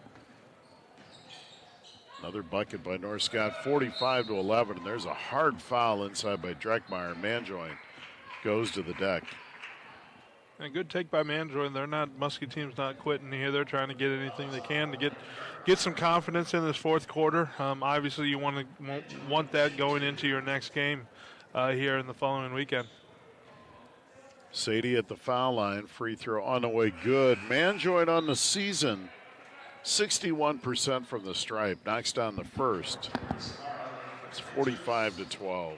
Another bucket by Northcott, 45-11, and there's a hard foul inside by Dreckmeyer. Manjoin goes to the deck. And a good take by Manjoin. Muskie team's not quitting here. They're trying to get anything they can to get some confidence in this fourth quarter. Obviously, you want that going into your next game here in the following weekend. Sadie at the foul line, free throw on the way, good. Manjoin on the season, 61% from the stripe, knocks down the first. It's 45-12.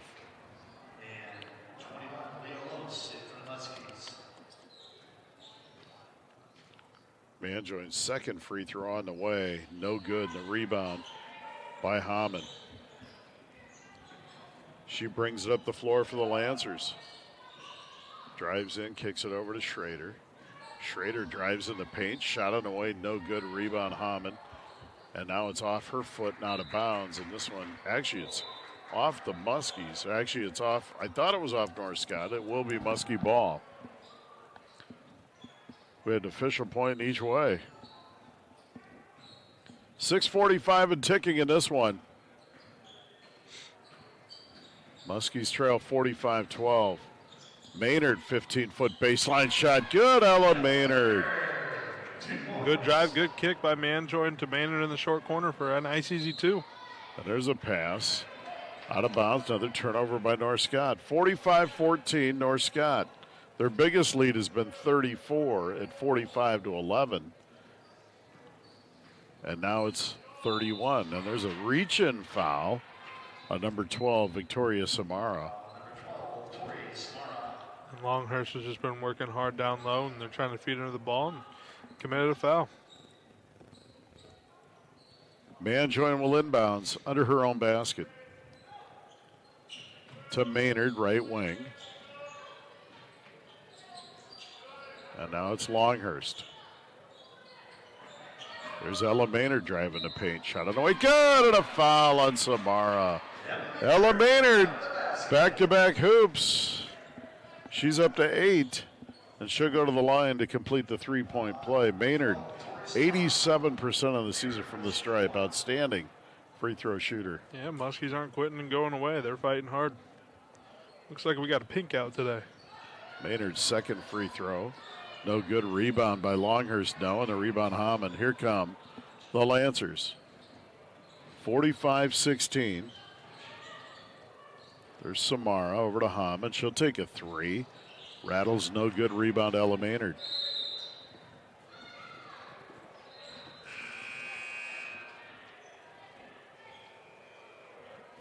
Manjoin's second free throw on the way, no good. The rebound by Hamann. She brings it up the floor for the Lancers. Drives in, kicks it over to Schrader. Schrader drives in the paint, shot on the way, no good. Rebound Hamann. And now it's off her foot and out of bounds. And this one, actually, it's off the Muskies. Actually, it's off. I thought it was off Northcott. It will be Muskie ball. We had an official point each way. 6:45 and ticking in this one. Muskies trail 45-12. Maynard, 15-foot baseline shot. Good, Ella Maynard. Good drive, good kick by Manjoin to Maynard in the short corner for a nice easy two. And there's a pass. Out of bounds, another turnover by Northcott. 45-14, Northcott. Their biggest lead has been 34 at 45-11. And now it's 31. And there's a reach-in foul on number 12, Victoria Samara. And Longhurst has just been working hard down low, and they're trying to feed into the ball and committed a foul. Manjoin will inbounds under her own basket. To Maynard, right wing. And now it's Longhurst. There's Ella Maynard driving the paint. Shot on the way. Good, and a foul on Samara. Ella Maynard, back-to-back hoops. She's up to 8, and she'll go to the line to complete the three-point play. Maynard, 87% of the season from the stripe. Outstanding free throw shooter. Yeah, Muskies aren't quitting and going away. They're fighting hard. Looks like we got a pink out today. Maynard's second free throw. No good. Rebound by Longhurst, no, and the rebound Hamann. Here come the Lancers. 45-16. There's Samara over to Hamann. She'll take a three. Rattles, no good. Rebound Ella Maynard.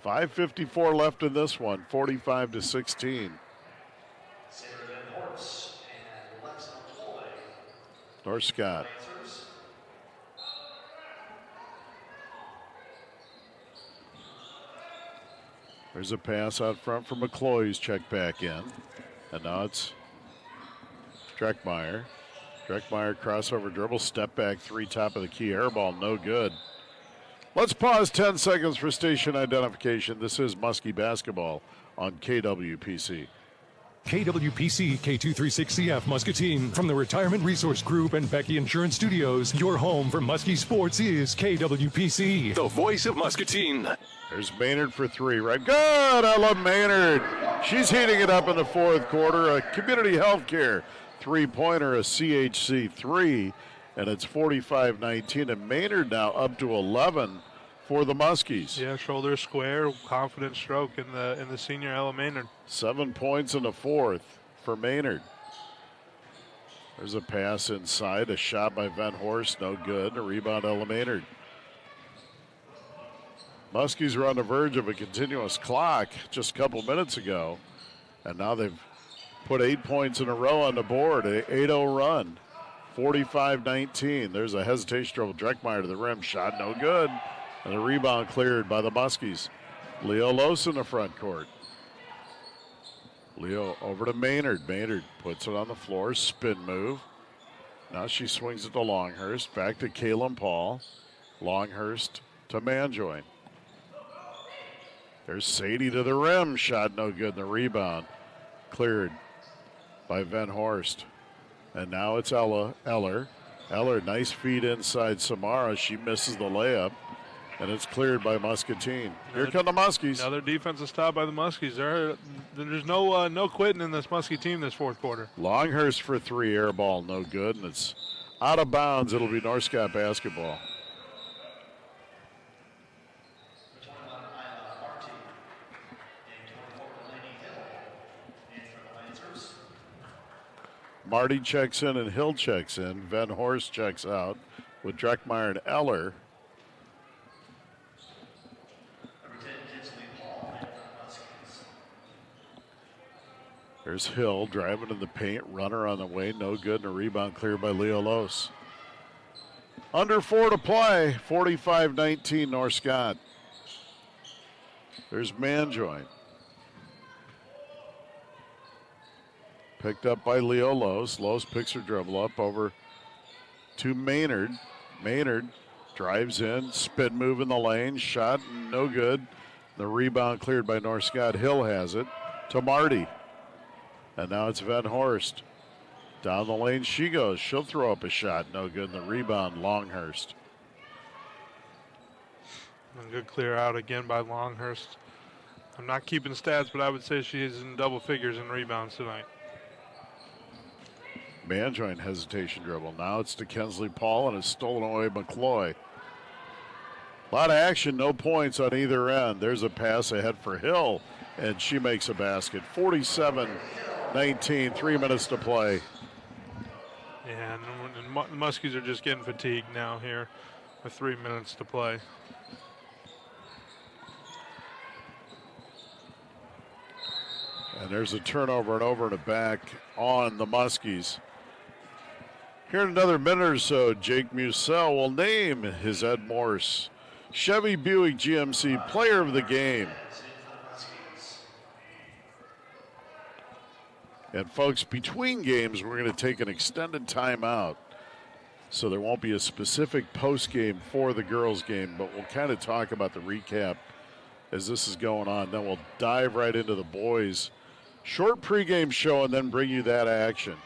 $5:54 left in this one. 45-16. Northcott. There's a pass out front for McCloy, who's checked back in. And now it's Dreckmeyer. Dreckmeyer crossover dribble, step back three, top of the key, air ball, no good. Let's pause 10 seconds for station identification. This is Muskie basketball on KWPC. KWPC K236CF Muscatine. From the Retirement Resource Group and Becky Insurance Studios, your home for Muskie sports is KWPC, the voice of Muscatine. There's Maynard for three, right? Good, Ella Maynard. She's heating it up in the fourth quarter. A community health care three-pointer, a CHC 3, and it's 45-19. And Maynard now up to 11 for the Muskies. Yeah, shoulder square, confident stroke in the senior Ella Maynard. 7 points in the fourth for Maynard. There's a pass inside, a shot by Van Horst, no good. A rebound, Ella Maynard. Muskies were on the verge of a continuous clock just a couple minutes ago, and now they've put 8 points in a row on the board, a 8-0 run, 45-19. There's a hesitation trouble. Dreckmeyer to the rim, shot no good, and the rebound cleared by the Muskies. Leo Los in the front court. Leo over to Maynard. Maynard puts it on the floor, spin move. Now she swings it to Longhurst, back to Kaylin Paul. Longhurst to Manjoin. There's Sadie to the rim, shot no good, and the rebound cleared by Van Horst. And now it's Eller. Eller, nice feed inside Samara. She misses the layup, and it's cleared by Muscatine. Here come the Muskies. Another defensive stop by the Muskies. There's no quitting in this Muskie team this fourth quarter. Longhurst for three, air ball, no good, and it's out of bounds. It'll be North Scott basketball. Marty checks in and Hill checks in. Van Horst checks out with Dreckmeyer and Eller. There's Hill driving in the paint, runner on the way, no good, and a rebound cleared by Leo Los. Under 4 to play, 45-19 North Scott. There's Manjoin. Picked up by Leo Los. Los picks her dribble up over to Maynard. Maynard drives in, spin move in the lane, shot no good. The rebound cleared by North Scott. Hill has it to Marty. And now it's Van Horst. Down the lane she goes. She'll throw up a shot, no good. And the rebound, Longhurst. A good clear out again by Longhurst. I'm not keeping stats, but I would say she is in double figures in rebounds tonight. Manjoin hesitation dribble. Now it's to Kensley Paul, and it's stolen away McCloy. A lot of action, no points on either end. There's a pass ahead for Hill, and she makes a basket. 47-19, 3 minutes to play. Yeah, and the Muskies are just getting fatigued now here with 3 minutes to play. And there's a turnover and over and a back on the Muskies. Here in another minute or so, Jake Musell will name his Ed Morse Chevy Buick GMC Player of the Game. And folks, between games, we're going to take an extended timeout. So there won't be a specific post game for the girls game, but we'll kind of talk about the recap as this is going on. Then we'll dive right into the boys' short pregame show and then bring you that action.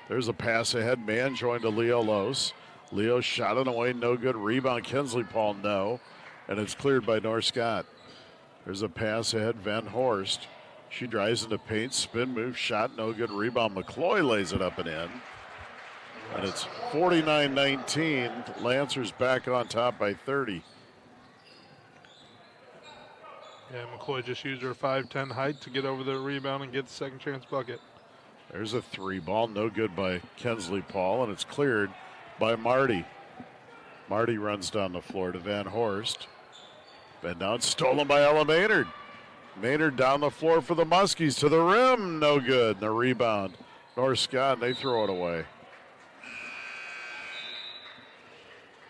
There's a pass ahead. Manjoin to Leo Los. Leo shot it away, no good. Rebound, Kensley Paul, no. And it's cleared by North Scott. There's a pass ahead. Van Horst. She drives into paint, spin move, shot, no good. Rebound, McCloy lays it up and in. And it's 49-19. Lancers back on top by 30. Yeah, McCloy just used her 5'10" height to get over the rebound and get the second chance bucket. There's a three ball, no good by Kensley Paul, and it's cleared by Marty. Marty runs down the floor to Van Horst. And now it's stolen by Ella Maynard. Maynard down the floor for the Muskies to the rim, no good. And the rebound, North Scott, they throw it away.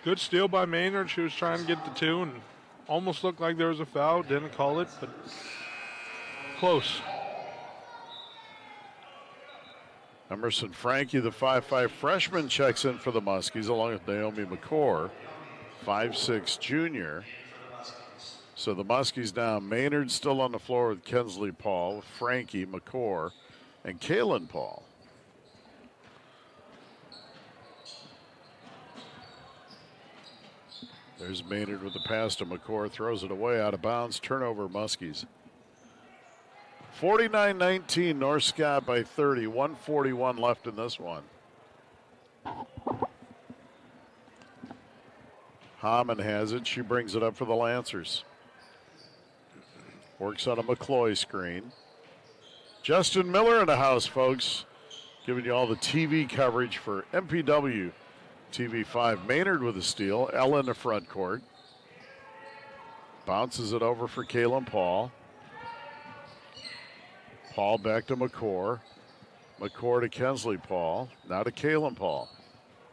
Good steal by Maynard. She was trying to get the two and almost looked like there was a foul. Didn't call it, but close. Emerson Frankie, the 5'5" freshman, checks in for the Muskies along with Naomi McCord, 5'6" junior. So the Muskies now, Maynard still on the floor with Kensley Paul, Frankie, McCord, and Kaylin Paul. There's Maynard with the pass to McCord, throws it away, out of bounds, turnover Muskies. 49-19, North Scott by 30, 1:41 left in this one. Hammond has it, she brings it up for the Lancers. Works on a McCloy screen. Justin Miller in the house, folks. Giving you all the TV coverage for MPW TV5. Maynard with a steal. Ella in the front court. Bounces it over for Kalen Paul. Paul back to McCord. McCord to Kensley Paul. Now to Kalen Paul.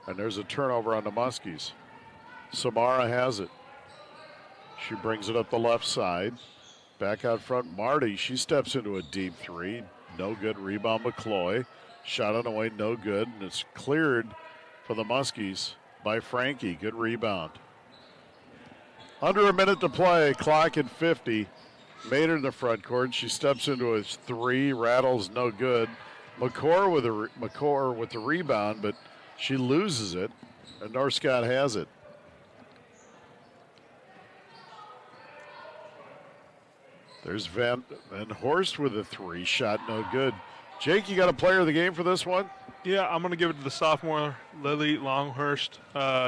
And there's a turnover on the Muskies. Samara has it. She brings it up the left side. Back out front, Marty. She steps into a deep three. No good. Rebound, McCloy. Shot on the way, no good. And it's cleared for the Muskies by Frankie. Good rebound. Under a minute to play. Clock at 50. Maynard in the front court. She steps into a three. Rattles, no good. McCord with the rebound, but she loses it. And Northcott has it. There's Van Horst with a three. Shot no good. Jake, you got a player of the game for this one? Yeah, I'm going to give it to the sophomore, Lily Longhurst.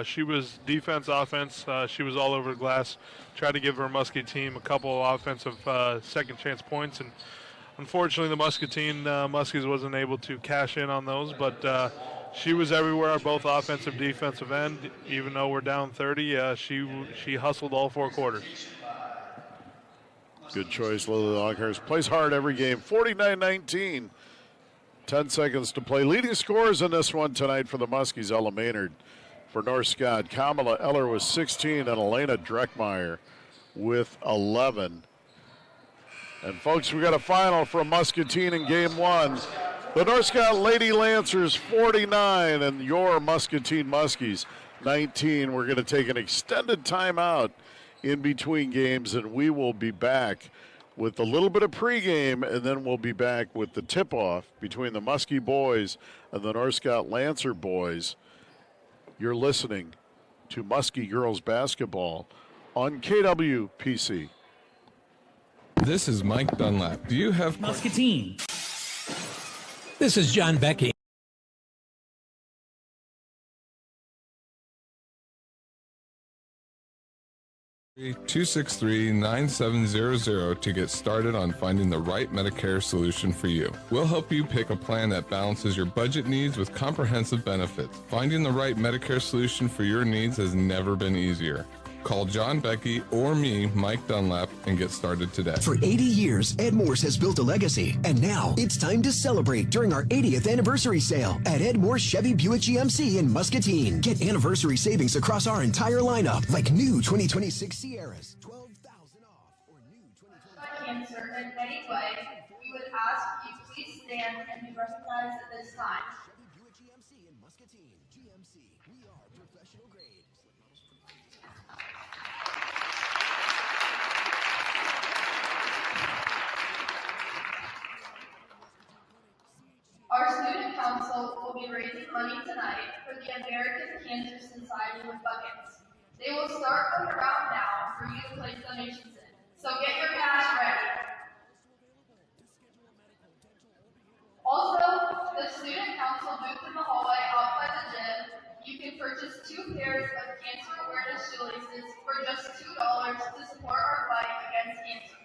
She was defense, offense. She was all over the glass. Tried to give her Muskie team a couple of offensive second chance points. And unfortunately, the Muskies wasn't able to cash in on those. But she was everywhere, both offensive, defensive end. Even though we're down 30, she hustled all 4 quarters. Good choice, Lily Longhurst. Plays hard every game. 49-19. 10 seconds to play. Leading scorers in this one tonight for the Muskies, Ella Maynard. For Northcott, Kamala Eller with 16 and Elena Dreckmeyer with 11. And folks, we got a final from Muscatine in game 1. The Northcott Lady Lancers 49 and your Muscatine Muskies 19. We're going to take an extended timeout in between games, and we will be back with a little bit of pregame, and then we'll be back with the tip-off between the Muskie boys and the Northcott Lancer boys. You're listening to Muskie Girls Basketball on KWPC. This is Mike Dunlap. Do you have Muscatine? This is John Becky. 263-9700 to get started on finding the right Medicare solution for you. We'll help you pick a plan that balances your budget needs with comprehensive benefits. Finding the right Medicare solution for your needs has never been easier. Call John Becky or me, Mike Dunlap, and get started today. For 80 years, Ed Morse has built a legacy, and now it's time to celebrate during our 80th anniversary sale at Ed Morse Chevy Buick GMC in Muscatine. Get anniversary savings across our entire lineup, like new 2026 Sierras, $12,000 off, or new 2020. Cancer in any way, we would ask you please stand and be recognized at this time. Chevy Buick GMC in Muscatine. GMC, we are professional grade. Our student council will be raising money tonight for the American Cancer Society with buckets. They will start around now for you to place donations in, so get your cash ready. Also, the student council booth in the hallway outside the gym, you can purchase 2 pairs of cancer awareness shoelaces for just $2 to support our fight against cancer.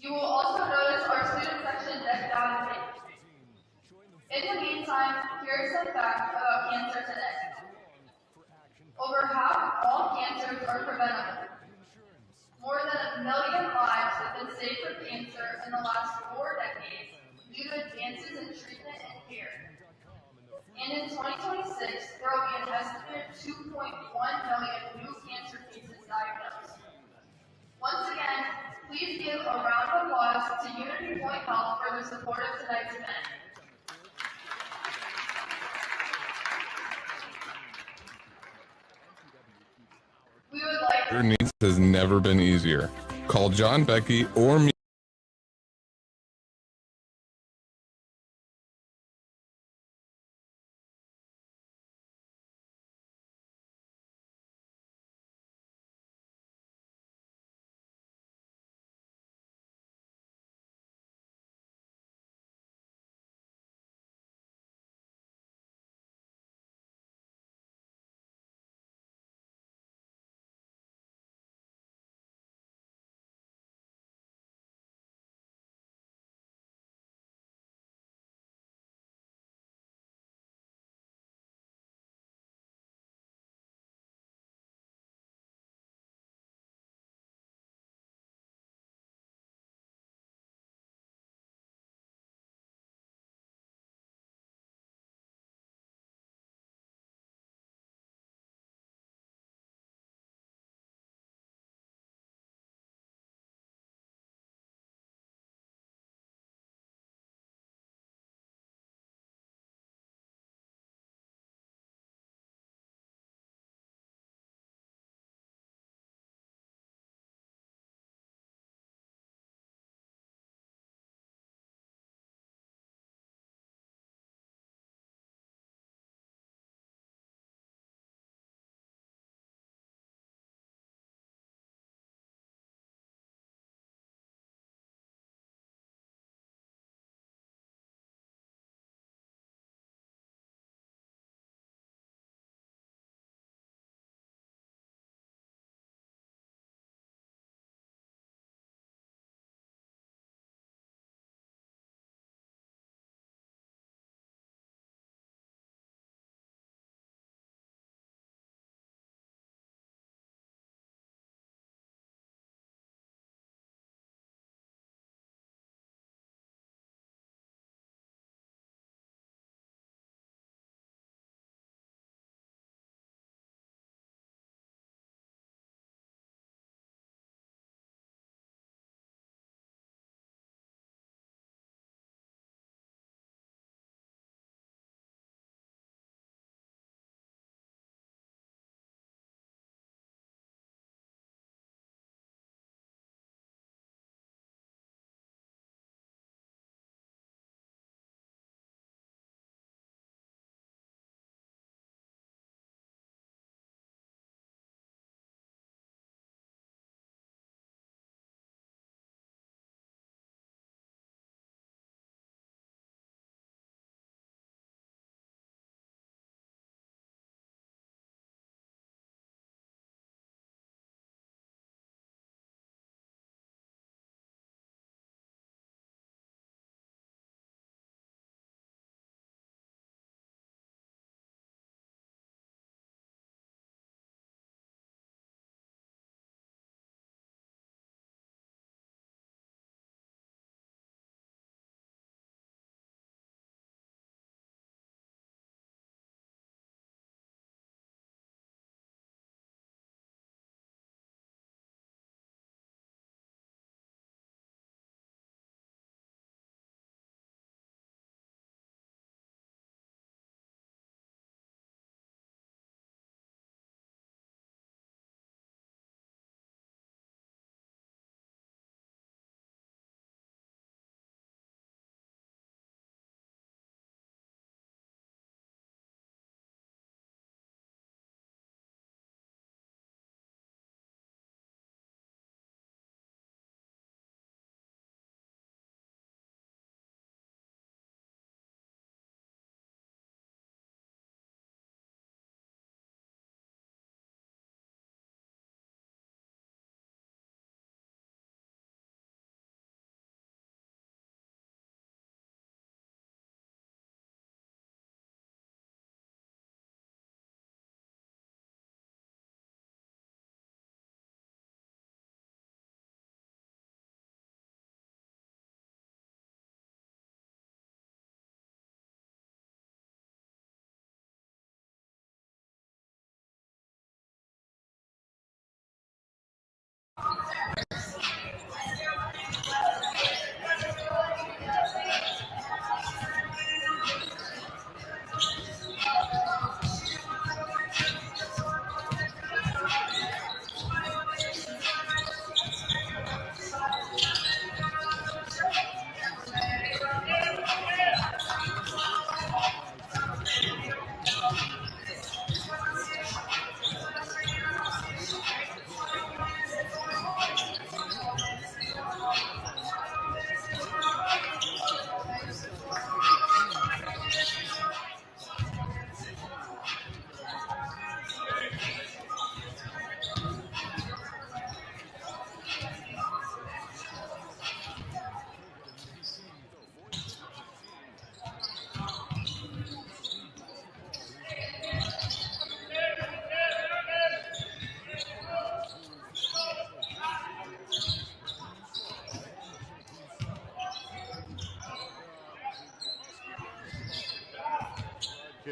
You will also notice our student section decked out in pink. In the meantime, here's some facts about cancer today. Over half all cancers are preventable. More than 1 million lives have been saved from cancer in the last 4 decades due to advances in treatment and care. And in 2026, there will be an estimated 2.1 million new cancer cases diagnosed. Once again, please give a round of applause to Unity Point Health for the support of tonight's event. Your needs has never been easier. Call John Becky or me.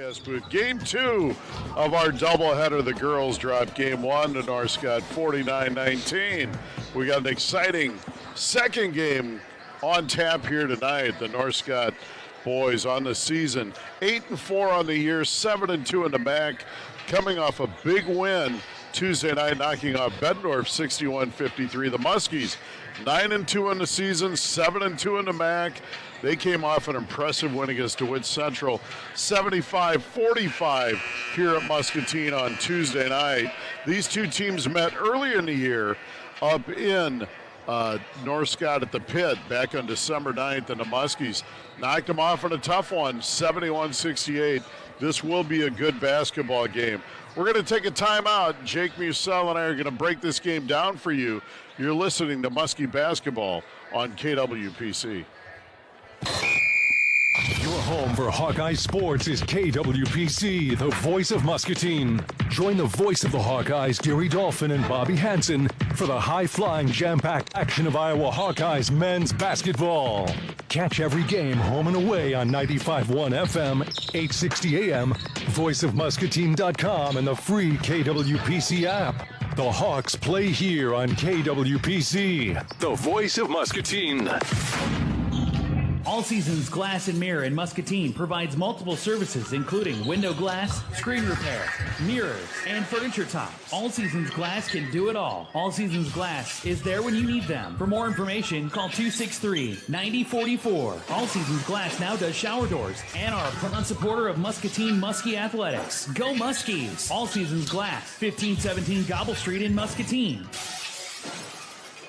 broadcast booth. Game 2 of our doubleheader. The girls dropped game 1 to Northcott 49-19. We got an exciting second game on tap here tonight. The Northcott boys on the season 8-4 on the year, 7-2 in the back, coming off a big win Tuesday night, knocking off Bettendorf 61-53. The Muskies 9-2 in the season, 7-2 in the MAC. They came off an impressive win against DeWitt Central, 75-45 here at Muscatine on Tuesday night. These two teams met earlier in the year up in Northcott at the Pit back on December 9th, and the Muskies knocked them off in a tough one, 71-68. This will be a good basketball game. We're going to take a timeout. Jake Musell and I are going to break this game down for you. You're listening to Muskie Basketball on KWPC. Your home for Hawkeye Sports is KWPC, the voice of Muscatine. Join the voice of the Hawkeyes, Gary Dolphin and Bobby Hansen, for the high-flying, jam-packed action of Iowa Hawkeyes men's basketball. Catch every game home and away on 95.1 FM, 860 AM, voiceofmuscatine.com, and the free KWPC app. The Hawks play here on KWPC, the voice of Muscatine. All Seasons Glass and Mirror in Muscatine provides multiple services, including window glass, screen repair, mirrors, and furniture tops. All Seasons Glass can do it all. All Seasons Glass is there when you need them. For more information, call 263-9044. All Seasons Glass now does shower doors and are a proud supporter of Muscatine Muskie Athletics. Go Muskies! All Seasons Glass, 1517 Gobble Street in Muscatine.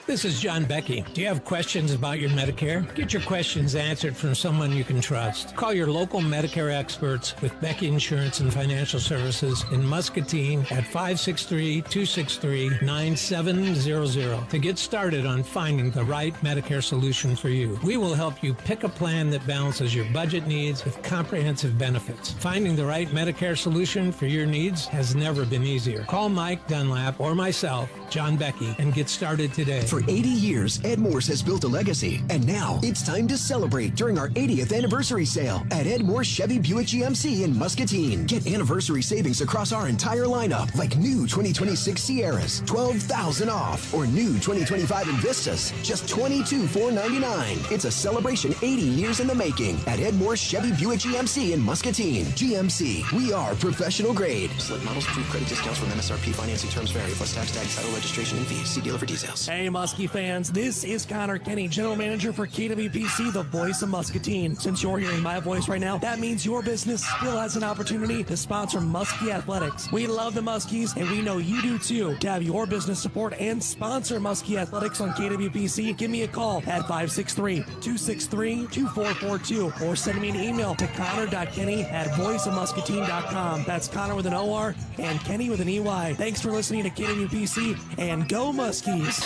This is John Becky. Do you have questions about your Medicare? Get your questions answered from someone you can trust. Call your local Medicare experts with Becky Insurance and Financial Services in Muscatine at 563-263-9700 to get started on finding the right Medicare solution for you. We will help you pick a plan that balances your budget needs with comprehensive benefits. Finding the right Medicare solution for your needs has never been easier. Call Mike Dunlap or myself, John Becky, and get started today. For 80 years, Ed Morse has built a legacy, and now it's time to celebrate during our 80th anniversary sale at Ed Morse Chevy Buick GMC in Muscatine. Get anniversary savings across our entire lineup, like new 2026 Sierras, $12,000 off, or new 2025 Invistas, just $22,499. It's a celebration 80 years in the making at Ed Morse Chevy Buick GMC in Muscatine. GMC, we are professional grade. Select models, approved credit discounts from MSRP. Financing terms vary. Plus tax, title, registration, and fees. See dealer for details. Hey, Muskie fans, this is Connor Kenny, General Manager for KWPC, the voice of Muscatine. Since you're hearing my voice right now, that means your business still has an opportunity to sponsor Muskie Athletics. We love the Muskies, and we know you do too. To have your business support and sponsor Muskie Athletics on KWPC, give me a call at 563-263-2442 or send me an email to connor.kenny@voiceofmuscatine.com. That's Connor with an O-R and Kenny with an E-Y. Thanks for listening to KWPC, and go Muskies!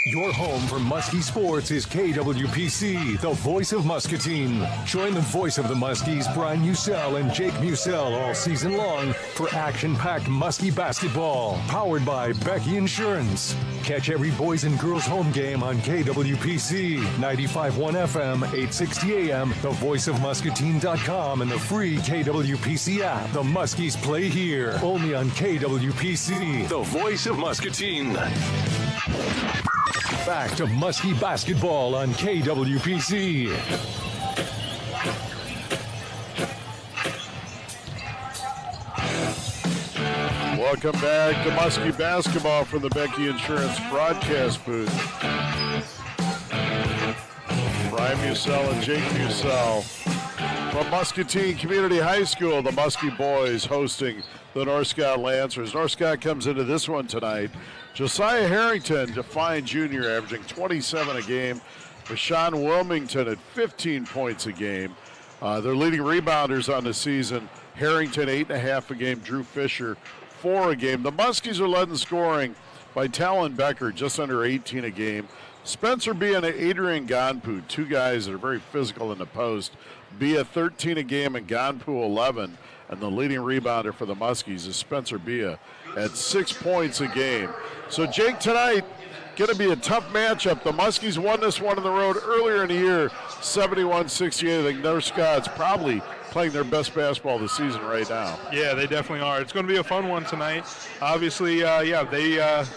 Your home for Muskie Sports is KWPC, the voice of Muscatine. Join the voice of the Muskies, Brian Musell and Jake Musell, all season long for action-packed Muskie basketball, powered by Becky Insurance. Catch every boys and girls home game on KWPC, 95.1 FM, 860 AM, thevoiceofmuscatine.com, and the free KWPC app. The Muskies play here, only on KWPC, the voice of Muscatine. Back to Muskie basketball on KWPC. Welcome back to Muskie basketball from the Becky Insurance broadcast booth. Brian Musell and Jake Musell from Muscatine Community High School. The Muskie boys hosting the Northcott Lancers. Northcott comes into this one tonight. Josiah Harrington, a fine junior, averaging 27 a game. Rashawn Wilmington at 15 points a game. Their leading rebounders on the season, Harrington 8.5 a game, Drew Fisher 4 a game. The Muskies are led in scoring by Talon Becker, just under 18 a game. Spencer Bia and Adrian Gonpu, two guys that are very physical in the post. Bia 13 a game and Gonpu 11. And the leading rebounder for the Muskies is Spencer Bia at 6 points a game. So, Jake, tonight, going to be a tough matchup. The Muskies won this one on the road earlier in the year, 71-68. I think Northscott's probably playing their best basketball this season right now. Yeah, they definitely are. It's going to be a fun one tonight. Obviously, they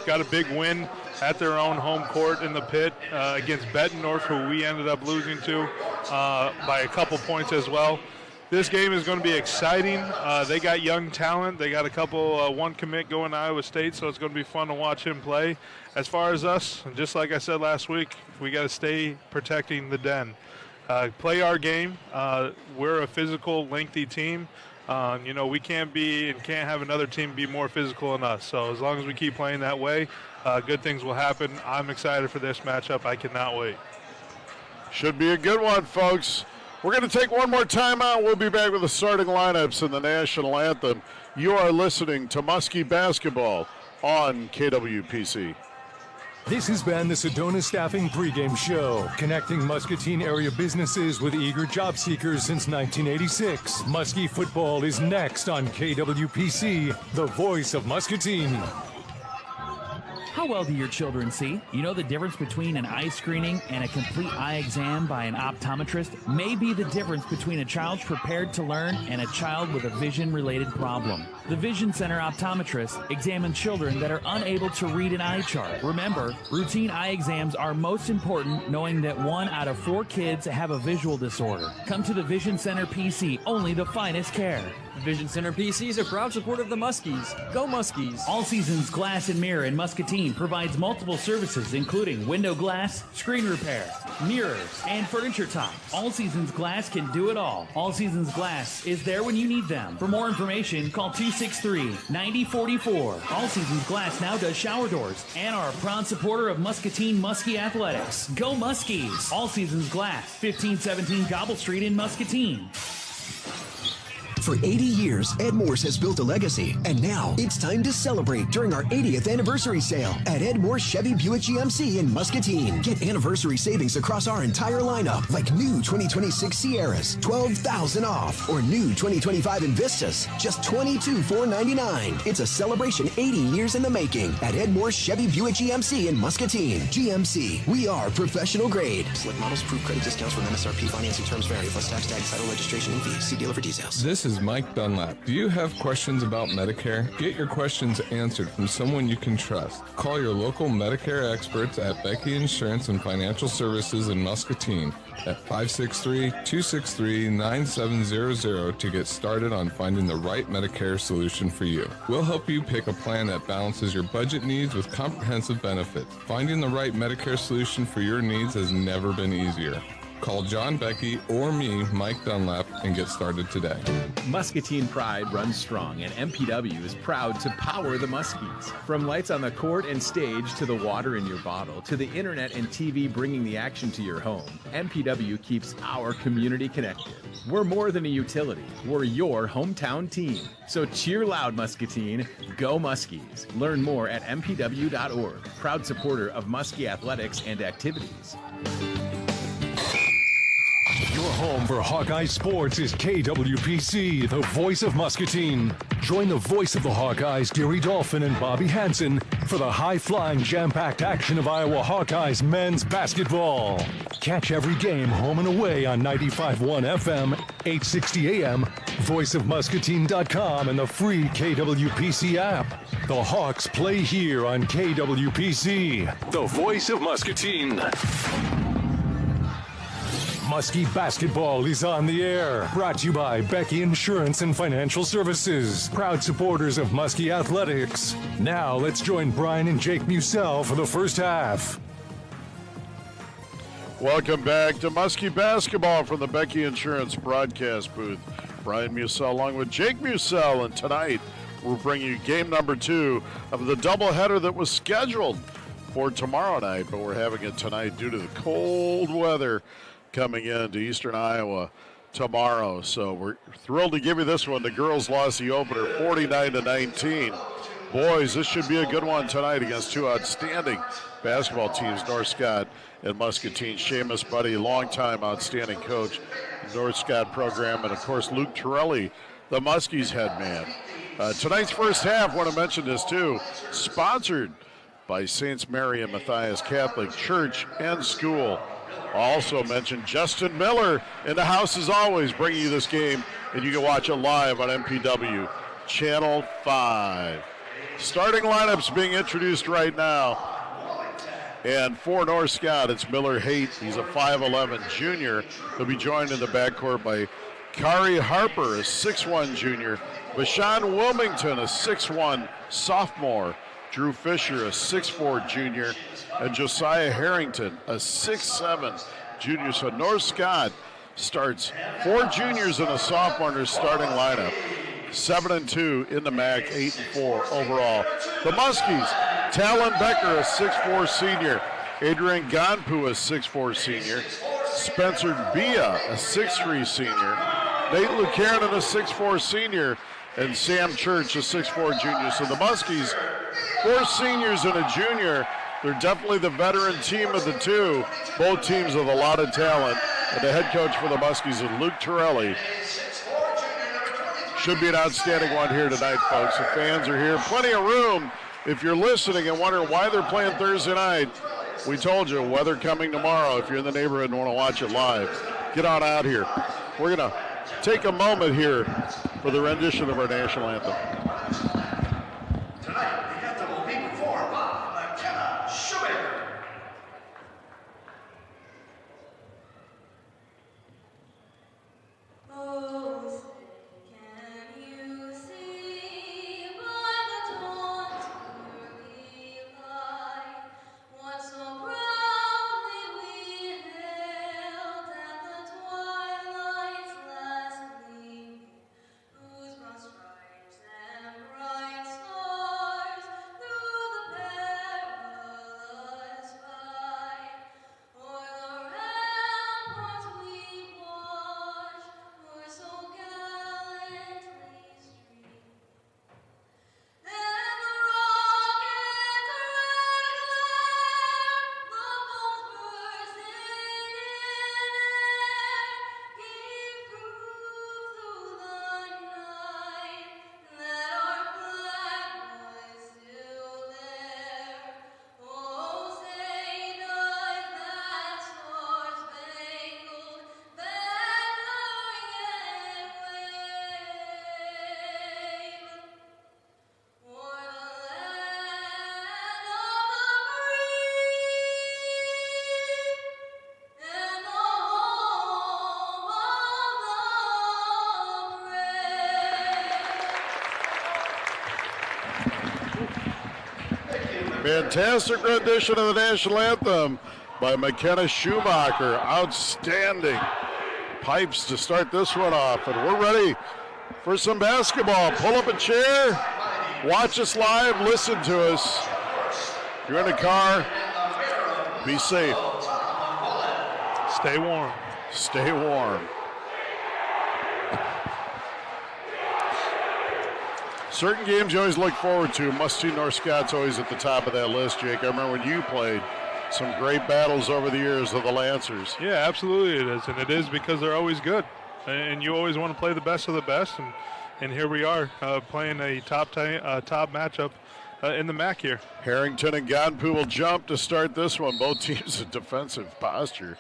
got a big win at their own home court in the pit against Bettendorf, who we ended up losing to by a couple points as well. This game is going to be exciting. They got young talent. They got a couple, one commit going to Iowa State, so it's going to be fun to watch him play. As far as us, just like I said last week, we got to stay protecting the den. Play our game. We're a physical, lengthy team. We can't have another team be more physical than us. So as long as we keep playing that way, good things will happen. I'm excited for this matchup. I cannot wait. Should be a good one, folks. We're going to take one more timeout. We'll be back with the starting lineups and the national anthem. You are listening to Muskie Basketball on KWPC. This has been the Sedona Staffing pregame show, connecting Muscatine area businesses with eager job seekers since 1986. Muskie football is next on KWPC, the voice of Muscatine. How well do your children see? You know the difference between an eye screening and a complete eye exam by an optometrist may be the difference between a child prepared to learn and a child with a vision-related problem. The Vision Center optometrists examine children that are unable to read an eye chart. Remember, routine eye exams are most important, knowing that 1 out of 4 kids have a visual disorder. Come to the Vision Center PC, only the finest care. Vision Center PC is a proud supporter of the Muskies. Go Muskies! All Seasons Glass and Mirror in Muscatine provides multiple services, including window glass, screen repair, mirrors, and furniture tops. All Seasons Glass can do it all. All Seasons Glass is there when you need them. For more information, call 263-9044. All Seasons Glass now does shower doors and are a proud supporter of Muscatine Muskie Athletics. Go Muskies! All Seasons Glass, 1517 Gobble Street in Muscatine. For 80 years, Ed Morse has built a legacy, and now it's time to celebrate during our 80th anniversary sale at Ed Morse Chevy Buick GMC in Muscatine. Get anniversary savings across our entire lineup, like new 2026 Sierras, $12,000 off, or new 2025 Invistas, just $22,499. It's a celebration 80 years in the making at Ed Morse Chevy Buick GMC in Muscatine. GMC, we are professional grade. Select models, proof credit discounts from MSRP. Financing terms vary. Plus tax, title, registration, and fees. See dealer for details. This is Mike Dunlap. Do you have questions about Medicare? Get your questions answered from someone you can trust. Call your local Medicare experts at Becky Insurance and Financial Services in Muscatine at 563-263-9700 to get started on finding the right Medicare solution for you. We'll help you pick a plan that balances your budget needs with comprehensive benefits. Finding the right Medicare solution for your needs has never been easier. Call John Becky or me, Mike Dunlap, and get started today. Muscatine pride runs strong, and MPW is proud to power the Muskies. From lights on the court and stage to the water in your bottle to the internet and TV bringing the action to your home, MPW keeps our community connected. We're more than a utility. We're your hometown team. So cheer loud, Muscatine. Go Muskies. Learn more at mpw.org. Proud supporter of Muskie athletics and activities. Your home for Hawkeye Sports is KWPC, the voice of Muscatine. Join the voice of the Hawkeyes, Gary Dolphin and Bobby Hansen, for the high-flying, jam-packed action of Iowa Hawkeyes men's basketball. Catch every game home and away on 95.1 FM, 860 AM, voiceofmuscatine.com, and the free KWPC app. The Hawks play here on KWPC, the voice of Muscatine. Muskie Basketball is on the air. Brought to you by Becky Insurance and Financial Services. Proud supporters of Muskie Athletics. Now let's join Brian and Jake Musell for the first half. Welcome back to Muskie Basketball from the Becky Insurance broadcast booth. Brian Musell along with Jake Musell, and tonight we're bringing you game number 2 of the doubleheader that was scheduled for tomorrow night, but we're having it tonight due to the cold weather coming into eastern Iowa tomorrow. So we're thrilled to give you this one. The girls lost the opener 49-19. Boys, this should be a good one tonight against two outstanding basketball teams, North Scott and Muscatine. Seamus Buddy, longtime outstanding coach, North Scott program, and of course Luke Torelli, the Muskies head man. Tonight's first half, I want to mention this too, sponsored by Saints Mary and Matthias Catholic Church and School. Also mentioned Justin Miller in the house as always, bringing you this game, and you can watch it live on MPW Channel 5. Starting lineups being introduced right now. And for North Scott, it's Miller Haight. He's a 5'11 junior. He'll be joined in the backcourt by Kari Harper, a 6'1 junior. Bashan Wilmington, a 6'1 sophomore. Drew Fisher, a 6'4 junior. And Josiah Harrington, a 6'7 junior. So North Scott starts 4 juniors and a sophomore in their starting lineup. 7-2 in the MAC, 8-4 overall. The Muskies, Talon Becker, a 6'4 senior. Adrian Ganpu, a 6'4 senior. Spencer Bia, a 6'3 senior. Nate Lucanen, a 6'4 senior. And Sam Church, a 6'4 junior. So the Muskies, 4 seniors and a junior. They're definitely the veteran team of the two. Both teams with a lot of talent. And the head coach for the Muskies is Luke Torelli. Should be an outstanding one here tonight, folks. The fans are here. Plenty of room. If you're listening and wondering why they're playing Thursday night, we told you, weather coming tomorrow. If you're in the neighborhood and want to watch it live, get on out here. We're going to take a moment here for the rendition of our national anthem. Tonight, the anthem will be performed by McKenna Shoemaker. Fantastic rendition of the national anthem by McKenna Schumacher. Outstanding pipes to start this one off. And we're ready for some basketball. Pull up a chair, watch us live, listen to us. If you're in a car, be safe. Stay warm. Stay warm. Certain games you always look forward to. Must-see North Scott's always at the top of that list, Jake. I remember when you played some great battles over the years of the Lancers. Yeah, absolutely it is, and it is because they're always good. And you always want to play the best of the best, and here we are playing a top matchup in the MAC here. Harrington and Ganpu will jump to start this one. Both teams in defensive posture,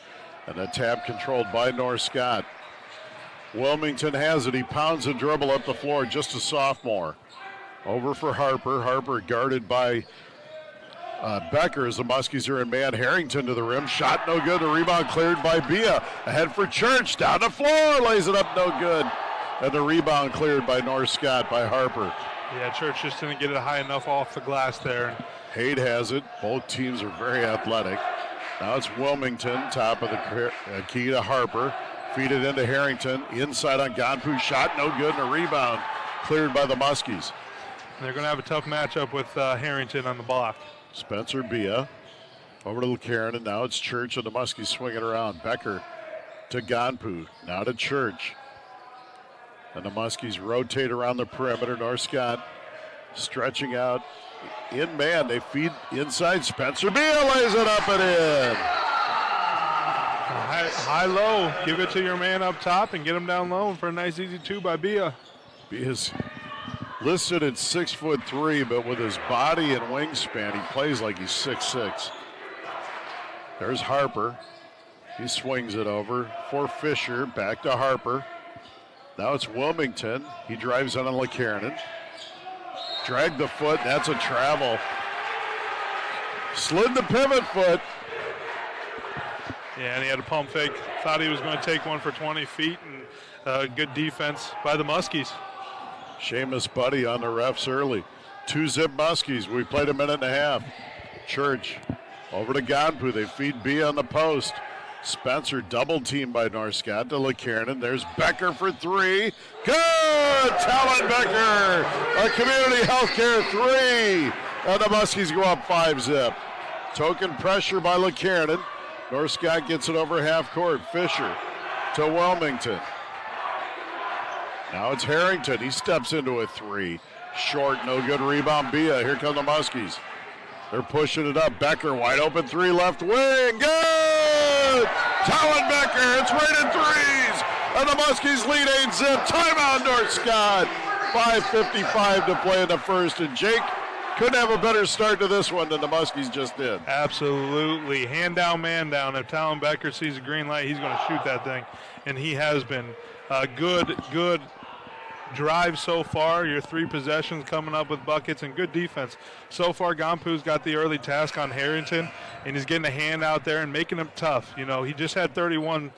and a tap controlled by North Scott. Wilmington has it. He pounds a dribble up the floor, just a sophomore. Over for Harper. Harper guarded by Becker as the Muskies are in man. Harrington to the rim. Shot no good. The rebound cleared by Bia. Ahead for Church. Down the floor. Lays it up no good. And the rebound cleared by North Scott by Harper. Yeah, Church just didn't get it high enough off the glass there. Haight has it. Both teams are very athletic. Now it's Wilmington. Top of the key to Harper. Feed it into Harrington. Inside on Ganpu. Shot no good. And a rebound cleared by the Muskies. They're going to have a tough matchup with Harrington on the block. Spencer Bia over to Lucanen, and now it's Church and the Muskies swinging around. Becker to Ganpu, now to Church. And the Muskies rotate around the perimeter. North Scott stretching out in man. They feed inside. Spencer Bia lays it up and in. High-low. Give it to your man up top and get him down low for a nice easy two by Bia. Bia's listed at 6'3", but with his body and wingspan, he plays like he's 6'6". There's Harper. He swings it over for Fisher, back to Harper. Now it's Wilmington. He drives on LeKiernan. Dragged the foot, that's a travel. Slid the pivot foot. Yeah, and he had a pump fake. Thought he was going to take one for 20 feet, and good defense by the Muskies. Seamus Buddy on the refs early. 2-zip Muskies. We played a minute and a half. Church over to Gonpu. They feed B on the post. Spencer double teamed by Northcott to LeKiernan. There's Becker for three. Good! Talon Becker! A community healthcare three. And the Muskies go up 5-zip. Token pressure by LeKiernan. Northcott gets it over half court. Fisher to Wilmington. Now it's Harrington. He steps into a three. Short, no good rebound. Bia. Here come the Muskies. They're pushing it up. Becker, wide open three, left wing. Good! Talon Becker, it's rated threes. And the Muskies lead 8-zip. Timeout, Northcott. 5:55 to play in the first. And Jake couldn't have a better start to this one than the Muskies just did. Absolutely. Hand down, man down. If Talon Becker sees a green light, he's going to shoot that thing. And he has been. Good drive so far. Your 3 possessions coming up with buckets and good defense. So far, Gonpu's got the early task on Harrington, and he's getting a hand out there and making him tough. You know, he just had 31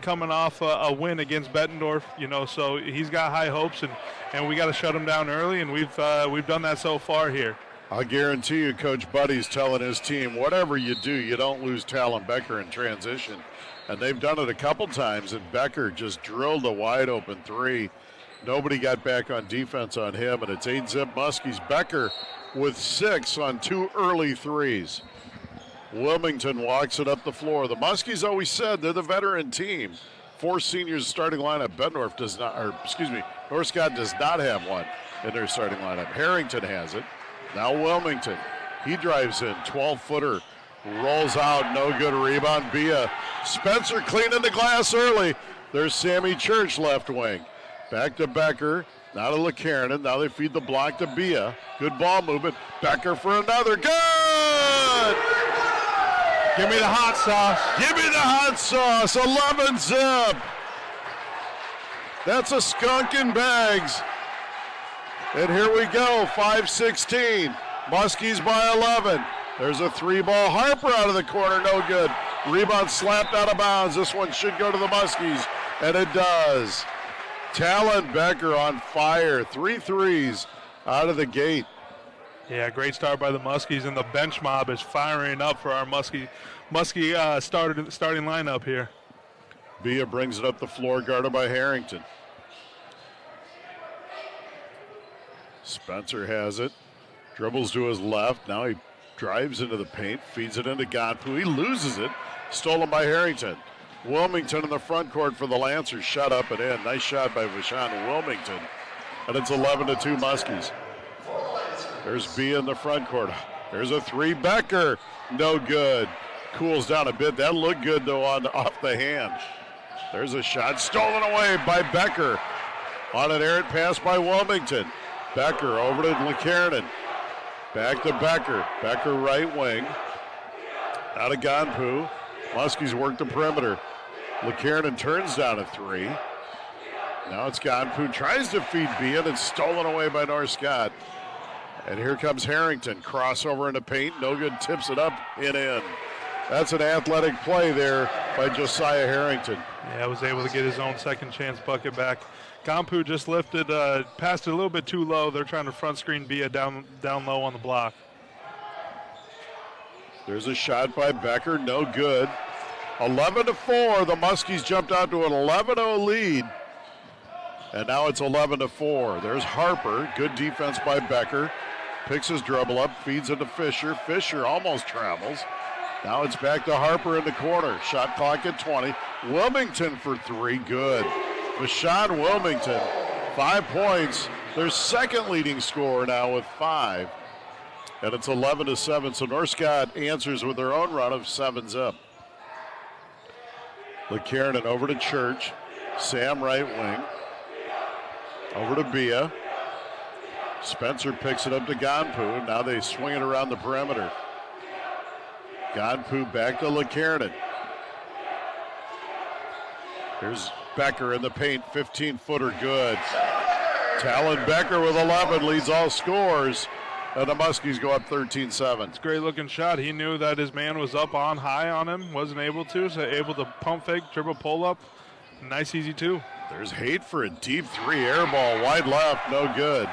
coming off a win against Bettendorf, you know, so he's got high hopes, and we got to shut him down early, and we've done that so far here. I'll guarantee you Coach Buddy's telling his team, whatever you do, you don't lose Talon Becker in transition. And they've done it a couple times, and Becker just drilled a wide open three. Nobody got back on defense on him, and it's 8-zip Muskies. Becker with 6 on 2 early threes. Wilmington walks it up the floor. The Muskies always said they're the veteran team. 4 seniors starting lineup. Bettendorf does not, Northcott does not have one in their starting lineup. Harrington has it. Now Wilmington. He drives in, 12-footer. Rolls out, no good rebound. Bia. Spencer cleaning the glass early. There's Sammy Church left wing. Back to Becker. Now to LeKiernan. Now they feed the block to Bia. Good ball movement. Becker for another. Good! Give me the hot sauce. Give me the hot sauce. 11-zip. That's a skunk in bags. And here we go. 5-16. Muskies by 11. There's a 3-ball. Harper out of the corner. No good. Rebound slapped out of bounds. This one should go to the Muskies. And it does. Talon Becker on fire. 3 threes out of the gate. Yeah, great start by the Muskies, and the bench mob is firing up for our Muskie starting lineup here. Bia brings it up the floor, guarded by Harrington. Spencer has it. Dribbles to his left. Now he drives into the paint, feeds it into Gonpu. He loses it. Stolen by Harrington. Wilmington in the front court for the Lancers. Shut up and in. Nice shot by Vashon Wilmington. And it's 11-2 Muskies. There's B in the front court. There's a 3. Becker. No good. Cools down a bit. That looked good, though, off the hand. There's a shot stolen away by Becker. On an errant pass by Wilmington. Becker over to LeKiernan. Back to Becker. Becker right wing. Out of Gonpu. Muskies work the perimeter. LeKiernan turns down a 3. Now it's Gonpu. Tries to feed B, and it's stolen away by Northcott. And here comes Harrington. Crossover into paint. No good. Tips it up and in. That's an athletic play there by Josiah Harrington. Yeah, was able to get his own second chance bucket back. Gonpu just lifted, passed it a little bit too low. They're trying to front screen Bia down low on the block. There's a shot by Becker, no good. 11-4, the Muskies jumped out to an 11-0 lead. And now it's 11-4. There's Harper, good defense by Becker. Picks his dribble up, feeds it to Fisher. Fisher almost travels. Now it's back to Harper in the corner. Shot clock at 20. Wilmington for 3, good. Vashon Wilmington, 5 points. Their second leading scorer now with 5. And it's 11-7, so Northcott answers with their own run of 7-zip. LeKiernan over to Church. Sam right wing. Over to Bia. Spencer picks it up to Gonpu. Now they swing it around the perimeter. Gonpu back to LeKiernan. Here's Becker in the paint, 15-footer good. Talon Becker with 11 leads all scores. And the Muskies go up 13-7. It's a great-looking shot. He knew that his man was up on high on him, wasn't able to, so able to pump fake, dribble, pull up. Nice, easy two. There's Haight for a deep three, air ball, wide left, no good.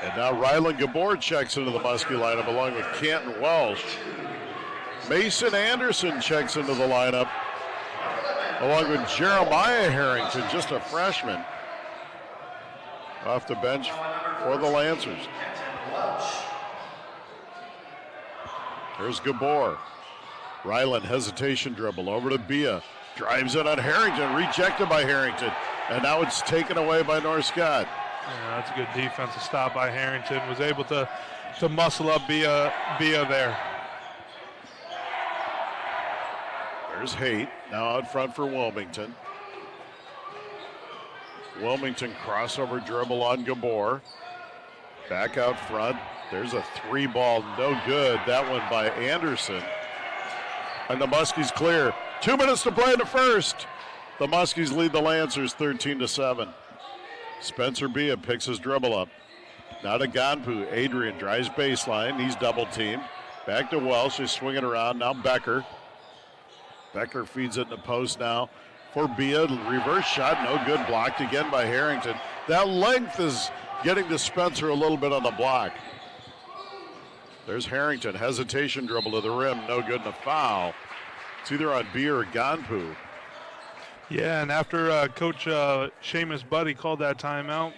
And now Rylan Gabor checks into the Muskie lineup along with Canton Welsh. Mason Anderson checks into the lineup along with Jeremiah Harrington, just a freshman. Off the bench for the Lancers. There's Gabor. Ryland, hesitation dribble over to Bia. Drives in on Harrington, rejected by Harrington. And now it's taken away by North Scott. Yeah, that's a good defensive stop by Harrington. Was able to muscle up Bia there. There's Haight, now out front for Wilmington. Wilmington crossover dribble on Gabor. Back out front. There's a three ball, no good. That one by Anderson. And the Muskies clear. 2 minutes to play in the first. The Muskies lead the Lancers 13-7. Spencer Bia picks his dribble up. Now to Ganpu. Adrian drives baseline. He's double teamed. Back to Welsh. He's swinging around. Now Becker. Becker feeds it in the post now. For Bia, reverse shot, no good, blocked again by Harrington. That length is getting to Spencer a little bit on the block. There's Harrington, hesitation dribble to the rim, no good, and a foul. It's either on Bia or Ganpu. Yeah, and after Coach Seamus Buddy called that timeout,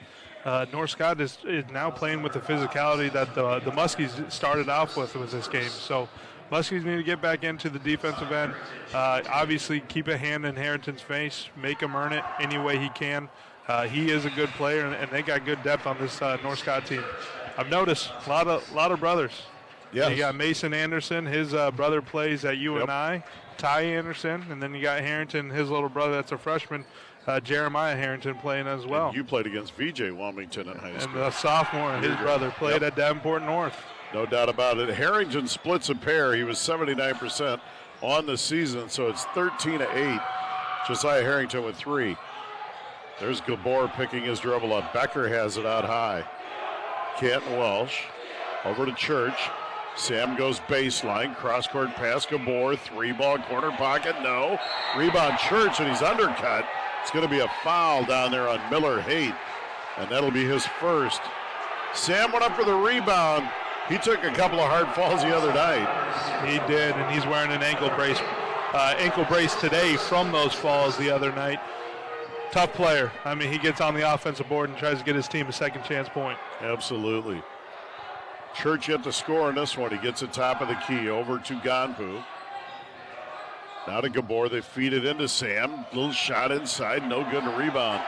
North Scott is now playing with the physicality that the Muskies started off with this game. So Muskies need to get back into the defensive end. Obviously, keep a hand in Harrington's face, make him earn it any way he can. He is a good player, and they got good depth on this North Scott team. I've noticed a lot of brothers. Yes. You got Mason Anderson, his brother plays at UNI. Ty Anderson, and then you got Harrington, his little brother that's a freshman, Jeremiah Harrington playing as well. And you played against VJ Wilmington in high school. And the sophomore, his brother, played at Davenport North. No doubt about it. Harrington splits a pair. He was 79% on the season, so it's 13-8. Josiah Harrington with 3. There's Gabor picking his dribble up. Becker has it out high. Canton Welsh over to Church. Sam goes baseline. Cross-court pass, Gabor. 3-ball corner pocket, no. Rebound Church, and he's undercut. It's going to be a foul down there on Miller Haight, and that'll be his first. Sam went up for the rebound. He took a couple of hard falls the other night. He did, and he's wearing an ankle brace today from those falls the other night. Tough player. I mean, he gets on the offensive board and tries to get his team a second chance point. Absolutely. Church yet to score in this one. He gets the top of the key over to Ganpu. Now to Gabor. They feed it into Sam. Little shot inside. No good to rebound.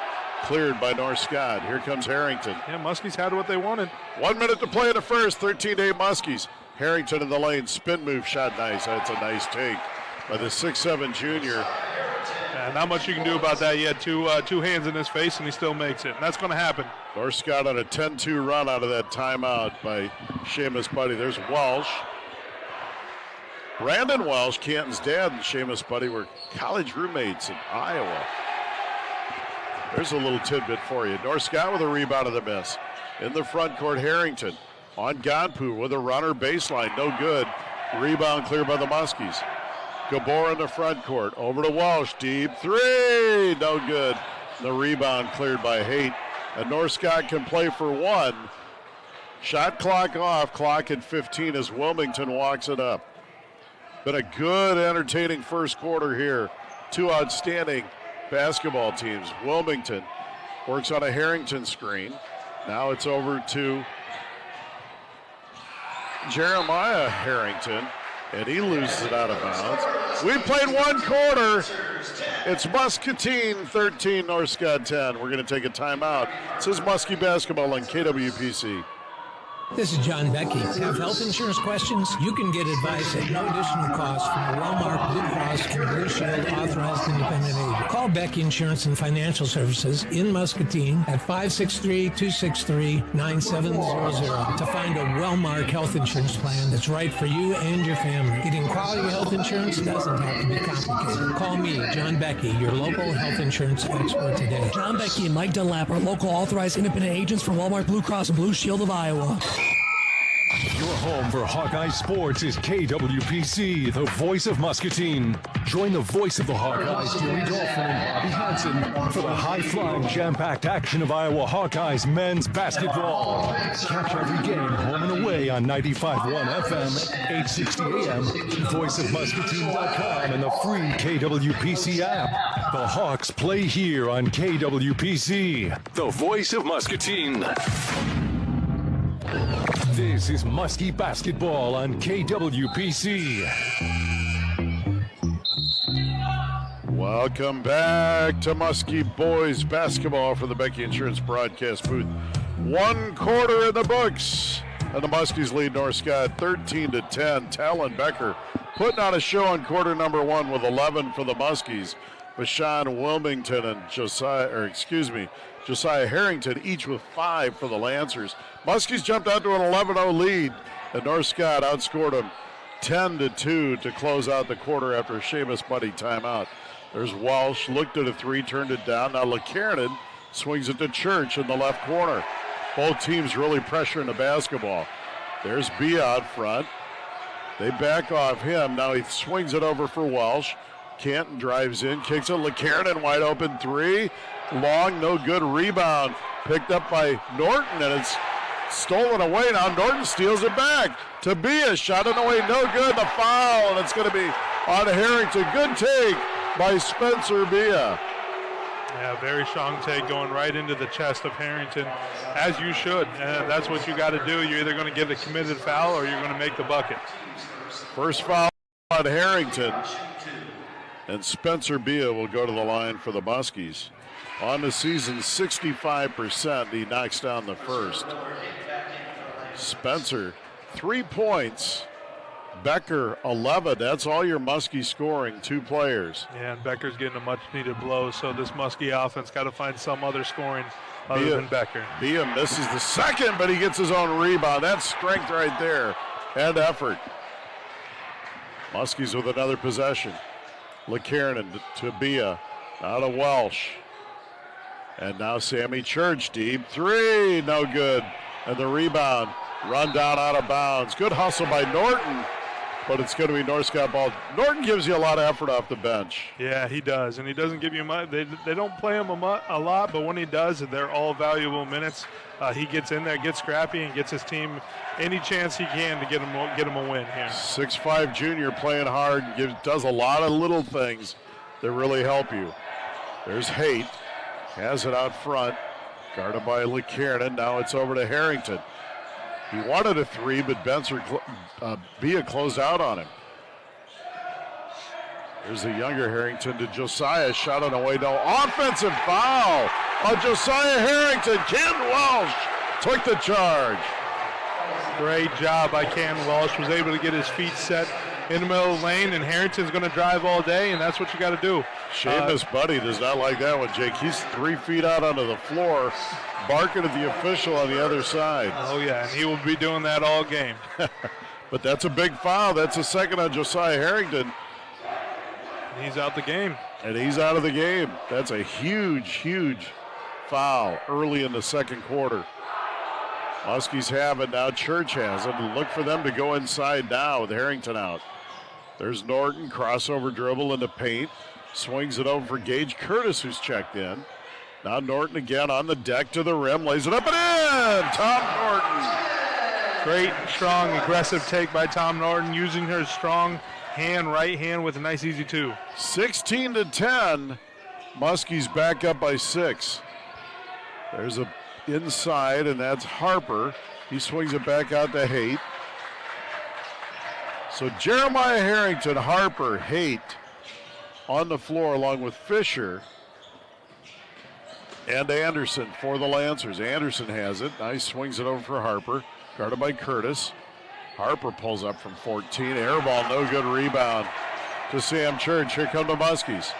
Cleared by North Scott. Here comes Harrington. Yeah, Muskies had what they wanted. 1 minute to play in the first. 13-8 Muskies. Harrington in the lane. Spin move shot nice. That's a nice take by the 6'7 junior. Yeah, not much you can do about that. He had two hands in his face, and he still makes it. And that's going to happen. North Scott on a 10-2 run out of that timeout by Seamus Buddy. There's Welsh. Brandon Welsh, Canton's dad, and Seamus Buddy were college roommates in Iowa. There's a little tidbit for you. North Scott with a rebound of the miss. In the front court, Harrington on Ganpu with a runner baseline. No good. Rebound cleared by the Muskies. Gabor in the front court. Over to Welsh. Deep three. No good. The rebound cleared by Haight. And North Scott can play for one. Shot clock off. Clock at 15 as Wilmington walks it up. Been a good, entertaining first quarter here. Two outstanding basketball teams. Wilmington works on a Harrington screen. Now it's over to Jeremiah Harrington, and he loses it out of bounds. We played one quarter. It's Muscatine 13, North Scott 10. We're going to take a timeout. This is Muskie basketball on KWPC. This is John Becky. Have health insurance questions? You can get advice at no additional cost from a Wellmark Blue Cross and Blue Shield authorized independent agent. Call Becky Insurance and Financial Services in Muscatine at 563-263-9700 to find a Wellmark health insurance plan that's right for you and your family. Getting quality health insurance doesn't have to be complicated. Call me, John Becky, your local health insurance expert today. John Becky and Mike Dunlap are local authorized independent agents for Wellmark Blue Cross and Blue Shield of Iowa. Your home for Hawkeye Sports is KWPC, the voice of Muscatine. Join the voice of the Hawkeyes, Jerry Dolphin and Bobby Hansen, for the high-flying, jam-packed action of Iowa Hawkeyes men's basketball. Catch every game home and away on 95.1 FM, 860 AM, voiceofmuscatine.com, and the free KWPC app. The Hawks play here on KWPC, the voice of Muscatine. This is Muskie Basketball on KWPC. Welcome back to Muskie Boys Basketball for the Becky Insurance broadcast booth. 1 quarter in the books, and the Muskies lead North Scott 13-10. Talon Becker putting on a show in quarter number 1 with 11 for the Muskies. Bashan Wilmington and Josiah Harrington each with 5 for the Lancers. Muskies jumped out to an 11-0 lead, and North Scott outscored them 10-2 to close out the quarter after a Seamus Muddy timeout. There's Walsh, looked at a 3, turned it down. Now LeKiernan swings it to Church in the left corner. Both teams really pressuring the basketball. There's Bia out front. They back off him. Now he swings it over for Walsh. Canton drives in, kicks it. LeKiernan, wide open 3. Long, no good. Rebound picked up by Norton, and it's stolen away. Now Norton steals it back to Bia. Shot it away, no good. The foul, and it's going to be on Harrington. Good take by Spencer Bia. Yeah, very strong take going right into the chest of Harrington, as you should. And that's what you got to do. You're either going to get a committed foul or you're going to make the bucket. First foul on Harrington. And Spencer Bia will go to the line for the Muskies. On the season, 65%. He knocks down the first. Spencer, 3 points. Becker, 11. That's all your Muskie scoring, 2 players. Yeah, and Becker's getting a much-needed blow, so this Muskie offense got to find some other scoring other than Becker. Bia misses the second, but he gets his own rebound. That's strength right there and effort. Muskies with another possession. LeKiernan to Bia, now to Welsh. And now Sammy Church, deep 3, no good. And the rebound, run down out of bounds. Good hustle by Norton, but it's going to be North Scott ball. Norton gives you a lot of effort off the bench. Yeah, he does, and he doesn't give you much. They don't play him a lot, but when he does, they're all valuable minutes. He gets in there, gets scrappy, and gets his team any chance he can to get him a win here. 6'5" junior playing hard, does a lot of little things that really help you. There's Haight, has it out front, guarded by LeKiernan. Now it's over to Harrington. He wanted a 3, but Bia closed out on him. There's the younger Harrington to Josiah, shot it away, no. Offensive foul on Josiah Harrington. Ken Welsh took the charge. Great job by Ken Welsh, was able to get his feet set in the middle of the lane, and Harrington's going to drive all day, and that's what you got to do. Seamus Buddy does not like that one, Jake. He's 3 feet out onto the floor, barking at the official on the other side. Oh, yeah, and he will be doing that all game. But that's a big foul. That's a second on Josiah Harrington. He's out the game. And he's out of the game. That's a huge, huge foul early in the second quarter. Muskies have it now. Church has it. Look for them to go inside now with Harrington out. There's Norton, crossover dribble into paint. Swings it over for Gage Curtis, who's checked in. Now Norton again on the deck to the rim. Lays it up and in! Tom Norton. Great, strong, aggressive take by Tom Norton, using her strong right hand with a nice easy 2. 16-10. Muskies back up by 6. There's a inside, and that's Harper. He swings it back out to Haight. So Jeremiah Harrington, Harper, Haight on the floor along with Fisher and Anderson for the Lancers. Anderson has it. Nice, swings it over for Harper. guarded by Curtis. Harper pulls up from 14. Air ball, no good. Rebound to Sam Church. Here come the Muskies.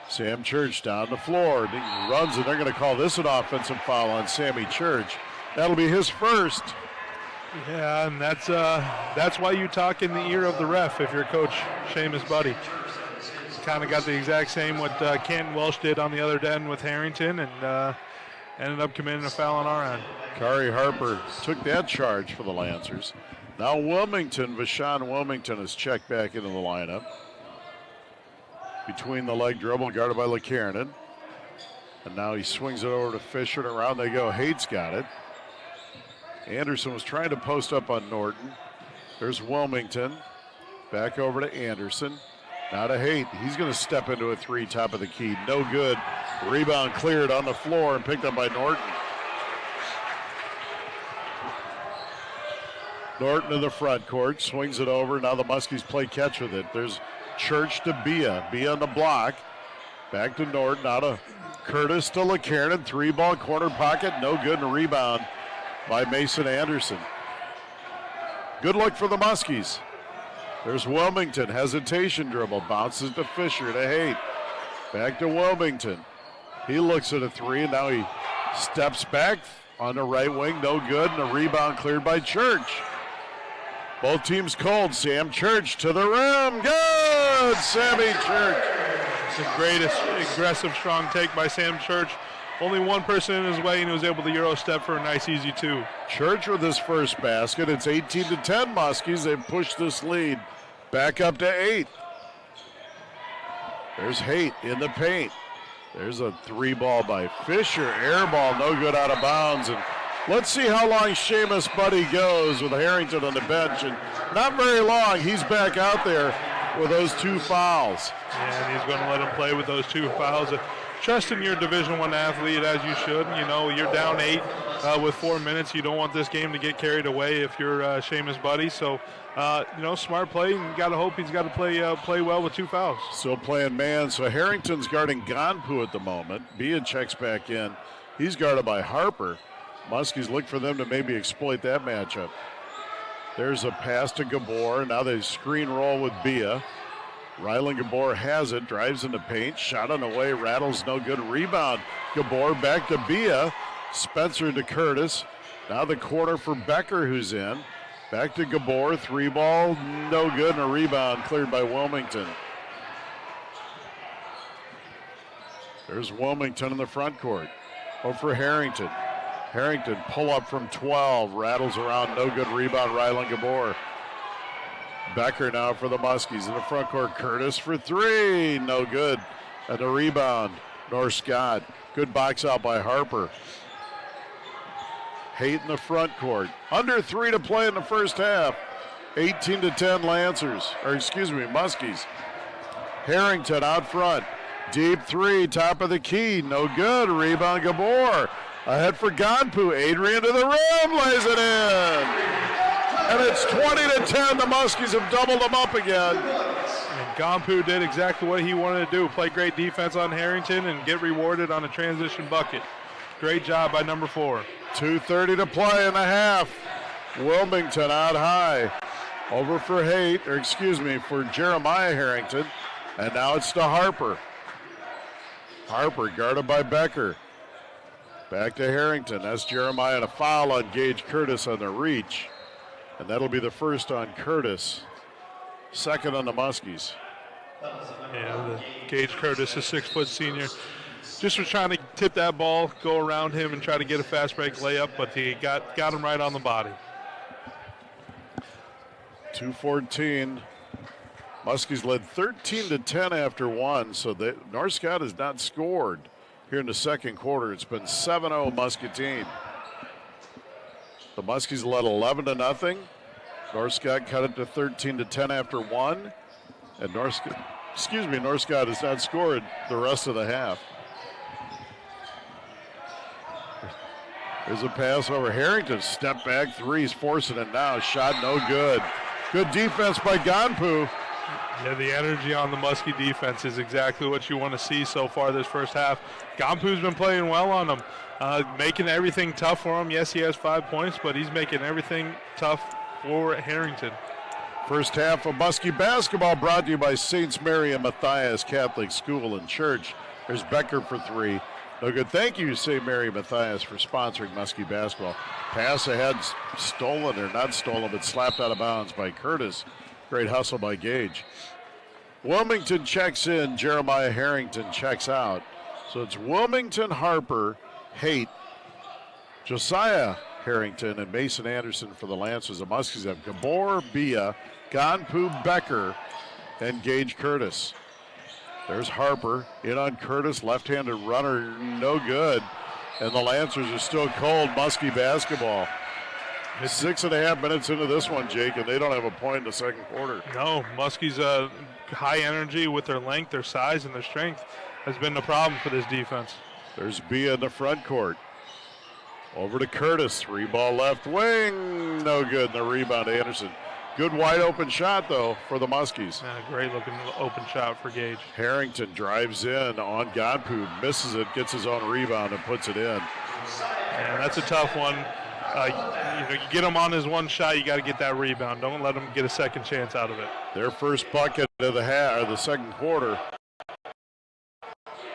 Sam Church down the floor. He runs, and they're going to call this an offensive foul on Sammy Church. That'll be his first. Yeah, and that's why you talk in the ear of the ref if you're Coach Seamus Buddy. Kind of got the exact same what Canton Welsh did on the other end with Harrington, and ended up committing a foul on our end. Kari Harper took that charge for the Lancers. Now Wilmington, Vashawn Wilmington is checked back into the lineup. Between the leg dribble, guarded by LeKiernan. And now he swings it over to Fisher, and around they go. Hate's got it. Anderson was trying to post up on Norton. There's Wilmington. Back over to Anderson. Now to Haight. He's going to step into a three, top of the key. No good. Rebound cleared on the floor and picked up by Norton. Norton to the front court, swings it over. Now the Muskies play catch with it. There's Church to Bia. Bia on the block. Back to Norton. Out of Curtis to LeKiernan. Three ball corner pocket. No good. And a rebound by Mason Anderson. Good look for the Muskies. There's Wilmington. Hesitation dribble. Bounces to Fisher to Haight. Back to Wilmington. He looks at a three, and now he steps back on the right wing. No good. And a rebound cleared by Church. Both teams cold. Sam Church to the rim. Good! Sammy Church. It's the greatest aggressive, strong take by Sam Church. Only one person in his way, and he was able to Euro step for a nice, easy two. Church with his first basket. It's 18-10 Muskies. They've pushed this lead back up to 8. There's Haight in the paint. There's a three ball by Fisher. Air ball, no good, out of bounds. And let's see how long Seamus Buddy goes with Harrington on the bench. And not very long. He's back out there with those 2 fouls. And he's going to let him play with those 2 fouls. Trust in your Division I athlete as you should. You know, you're down 8 with 4 minutes. You don't want this game to get carried away if you're Seamus Buddy. So, you know, smart play. You got to hope he's got to play well with 2 fouls. Still playing man. So Harrington's guarding Gonpu at the moment. Bia checks back in. He's guarded by Harper. Muskies look for them to maybe exploit that matchup. There's a pass to Gabor. Now they screen roll with Bia. Rylan Gabor has it, drives in the paint, shot on the way, rattles, no good. Rebound. Gabor back to Bia. Spencer to Curtis. Now the corner for Becker, who's in. Back to Gabor, 3 ball, no good, and a rebound cleared by Wilmington. There's Wilmington in the front court. Over for Harrington. Harrington pull up from 12, rattles around, no good. Rebound, Rylan Gabor. Becker now for the Muskies in the front court. Curtis for 3, no good. And a rebound, North Scott. Good box out by Harper. Haight in the front court. Under 3 to play in the first half. 18-10 Lancers, Muskies. Harrington out front. Deep 3, top of the key, no good. Rebound Gabor. Ahead for Gonpu. Adrian to the rim, lays it in. And it's 20-10. The Muskies have doubled them up again. And Gonpu did exactly what he wanted to do. Play great defense on Harrington and get rewarded on a transition bucket. Great job by number 4. 2:30 to play in the half. Wilmington out high. Over for for Jeremiah Harrington. And now it's to Harper. Harper guarded by Becker. Back to Harrington. That's Jeremiah, and a foul on Gage Curtis on the reach. And that'll be the first on Curtis. Second on the Muskies. Yeah, Gage Curtis, a 6-foot senior, just was trying to tip that ball, go around him, and try to get a fast break layup, but he got him right on the body. 2:14. Muskies led 13-10 after 1, so North Scott has not scored here in the second quarter. It's been 7-0 Muscatine. The Muskies led 11-0. North Scott cut it to 13-10 after 1. And North Scott has not scored the rest of the half. There's a pass over Harrington. Step back 3. He's forcing it now. Shot no good. Good defense by Gonpu. Yeah, the energy on the Muskie defense is exactly what you want to see so far this first half. Gampu's been playing well on them, making everything tough for him. Yes, he has 5 points, but he's making everything tough for Harrington. First half of Muskie basketball brought to you by Saints Mary and Matthias Catholic School and Church. There's Becker for three. No good. Thank you, St. Mary Matthias, for sponsoring Muskie basketball. Pass ahead, stolen, or not stolen, but slapped out of bounds by Curtis. Great hustle by Gage. Wilmington checks in. Jeremiah Harrington checks out. So it's Wilmington, Harper, Haight, Josiah Harrington, and Mason Anderson for the Lancers. The Muskies have Gabor, Bia, Ganpu, Becker, and Gage Curtis. There's Harper in on Curtis, left-handed runner, no good. And the Lancers are still cold. Muskie basketball. It's 6.5 minutes into this one, Jake, and they don't have a point in the second quarter. No, Muskie's high energy with their length, their size, and their strength has been the problem for this defense. There's Bia in the front court. Over to Curtis, 3-ball left wing, no good. And the rebound, Anderson. Good wide open shot, though, for the Muskies. Great looking open shot for Gage. Harrington drives in on Ganpu, misses it, gets his own rebound, and puts it in. And that's a tough one. You get him on his one shot, you got to get that rebound. Don't let him get a second chance out of it. Their first bucket of the second quarter.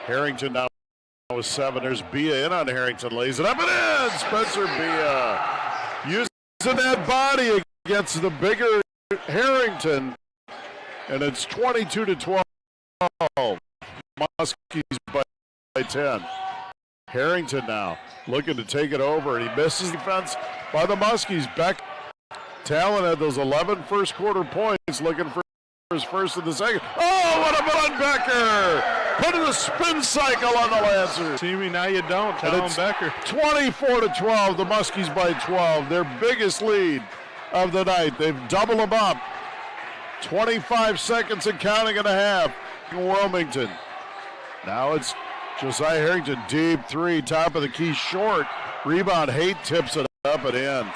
Harrington now with 7. There's Bia in on Harrington, lays it up and in. Spencer Bia using that body against the bigger Harrington, and it's 22-12. Muskies by 10. Harrington now looking to take it over, and he misses defense by the Muskies. Beck Talon had those 11 first quarter points, looking for his first in the second. Oh, what a run, Becker! Putting a spin cycle on the Lancers. See me now, you don't. Talon Becker. 24-12. The Muskies by 12. Their biggest lead of the night. They've doubled them up. 25 seconds and counting and a half in Wilmington. Now it's Josiah Harrington, deep three, top of the key, short. Rebound, Haight tips it up and in.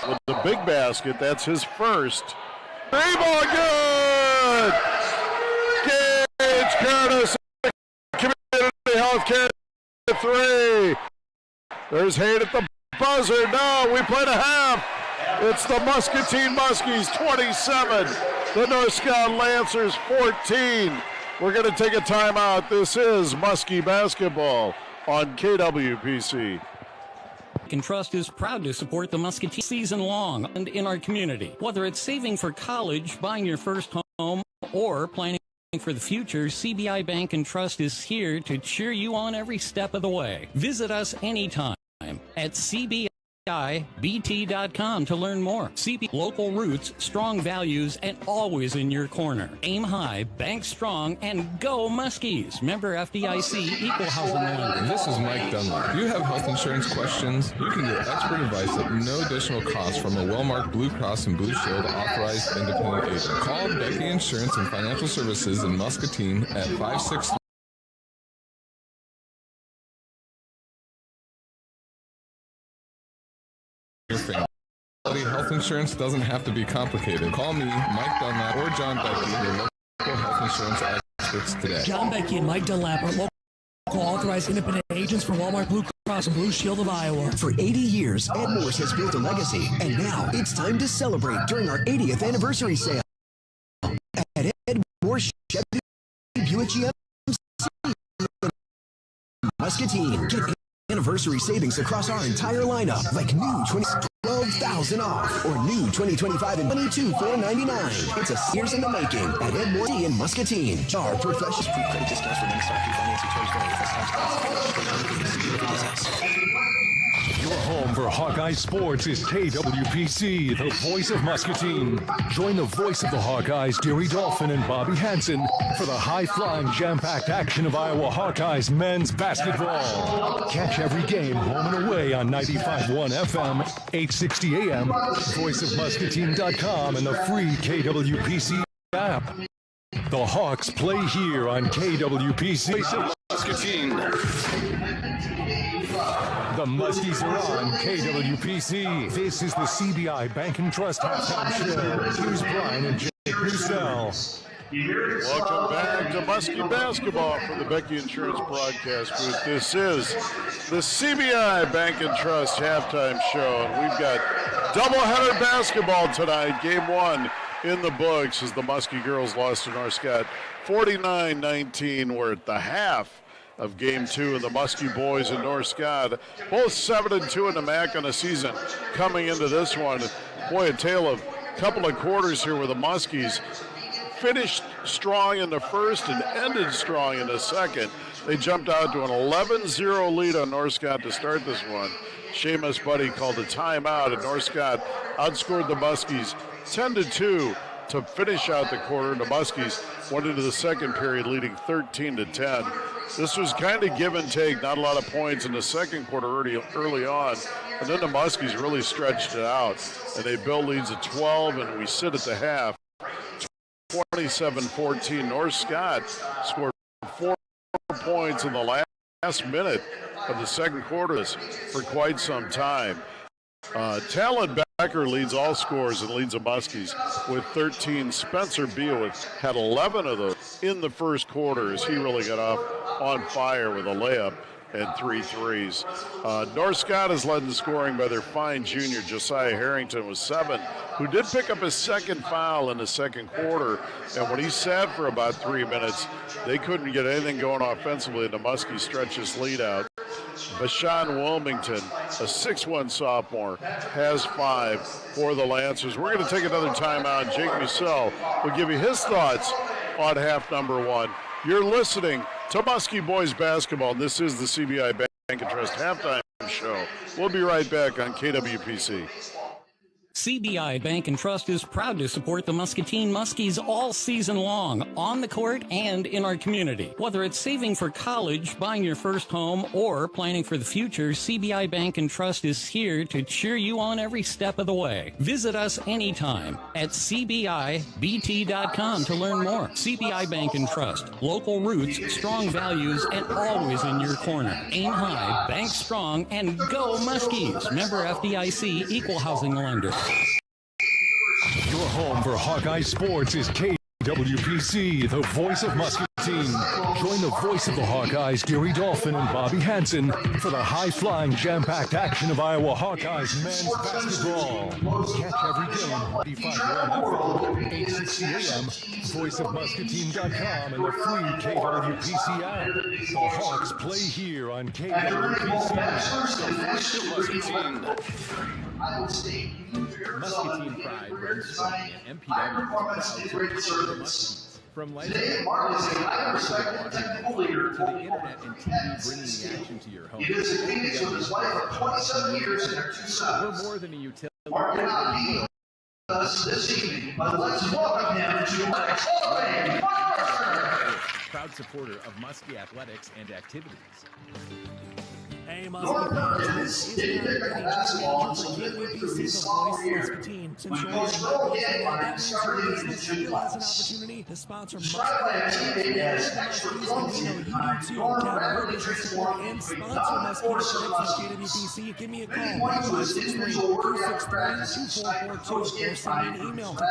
With the big basket, that's his first. Rebound, good! Gage Curtis, Community Healthcare, 3. There's Haight at the buzzer. No, we played a half. It's the Muscatine Muskies, 27. The North Scout Lancers, 14. We're going to take a timeout. This is Muskie basketball on KWPC. Bank and Trust is proud to support the Muscatine season long and in our community. Whether it's saving for college, buying your first home, or planning for the future, CBI Bank and Trust is here to cheer you on every step of the way. Visit us anytime at CBIBT.com to learn more. CB local roots, strong values, and always in your corner. Aim high, bank strong, and go Muskies. Member FDIC, equal housing lender. This is Mike Dunlap. You have health insurance questions? You can get expert advice at no additional cost from a well-marked Blue Cross and Blue Shield authorized independent agent. Call Becky Insurance and Financial Services in Muscatine at 563. Your family. Health insurance doesn't have to be complicated. Call me, Mike Dunlap, or John Becky, your local health insurance experts today. John Becky and Mike Dunlap are local authorized independent agents for Walmart Blue Cross and Blue Shield of Iowa. For 80 years, Ed Morse has built a legacy, and now it's time to celebrate during our 80th anniversary sale at Ed Morse Chevy Buick GMC Muscatine. Get anniversary savings across our entire lineup, like new 12,000 off, or new 2025 and 22,499. It's a years in the making at Ed Morse in Muscatine. Our professional Credit discounts for MSRP financing terms vary. Your home for Hawkeye Sports is KWPC, the voice of Muscatine. Join the voice of the Hawkeyes, Deary Dolphin and Bobby Hansen, for the high-flying, jam-packed action of Iowa Hawkeyes men's basketball. Catch every game home and away on 95.1 FM, 860 AM, voiceofmuscatine.com, and the free KWPC app. The Hawks play here on KWPC. Muscatine. The Muskies are on KWPC. This is the CBI Bank and Trust halftime show. Here's Brian and Jake. Mussel. Welcome back to Muskie Basketball from the Becky Insurance broadcast booth. This is the CBI Bank and Trust halftime show, and we've got doubleheader basketball tonight. Game one in the books as the Muskie girls lost to North Scott 49-19. We're at the half of game two, and the Muskie boys in North Scott, both 7-2 in the MAC on the season, coming into this one. Boy, a tale of a couple of quarters here where the Muskies finished strong in the first and ended strong in the second. They jumped out to an 11-0 lead on North Scott to start this one. Seamus Buddy called a timeout, and North Scott outscored the Muskies 10-2 to finish out the quarter. The Muskies went into the second period leading 13-10. This was kind of give and take, not a lot of points in the second quarter early on. And then the Muskies really stretched it out, and they built leads at 12, and we sit at the half. 27-14. North Scott scored 4 points in the last minute of the second quarter for quite some time. Talon Becker leads all scores and leads the Muskies with 13. Spencer Beowitz had 11 of those in the first quarter as he really got off on fire with a layup and 3 threes. North Scott is led in scoring by their fine junior Josiah Harrington with 7, who did pick up his second foul in the second quarter. And when he sat for about 3 minutes, they couldn't get anything going offensively, and the Muskies stretched this lead out. Bashan Wilmington, a 6'1 sophomore, has 5 for the Lancers. We're going to take another timeout. Jake Mussel will give you his thoughts on half number one. You're listening to Muskie Boys Basketball. This is the CBI Bank and Trust halftime show. We'll be right back on KWPC. CBI Bank and Trust is proud to support the Muscatine Muskies all season long, on the court and in our community. Whether it's saving for college, buying your first home, or planning for the future, CBI Bank and Trust is here to cheer you on every step of the way. Visit us anytime at CBIBT.com to learn more. CBI Bank and Trust, local roots, strong values, and always in your corner. Aim high, bank strong, and go Muskies. Member FDIC, equal housing lender. Your home for Hawkeye Sports is KWPC, the voice of Muscatine. Join the voice of the Hawkeyes, Gary Dolphin and Bobby Hansen, for the high-flying, jam-packed action of Iowa Hawkeyes men's basketball. Catch every game, 95 FM, 860 AM, voiceofmuscatine.com, and the free KWPC app. The Hawks play here on KWPC. Muscatine pride runs strong, and MPW is proud to support the Muskies. From lights to the water to the internet and TV, bringing the action to your home. He lives in Phoenix with his wife of 27 years and their 2 sons. We're more than a utility. Mark cannot be with us this evening, but let's welcome him to Colby Farmer. Proud supporter of Muskie athletics and activities. Hey, Muskie, this is basketball until midway through his sophomore year. When Coach Rowe again on starting in the gym class. Described by a teammate as expert clumsy behind Norm rapidly transformed into a top force of Muskies. Give me a Many call. points to his individual work ethic practice, and Coach gets by email to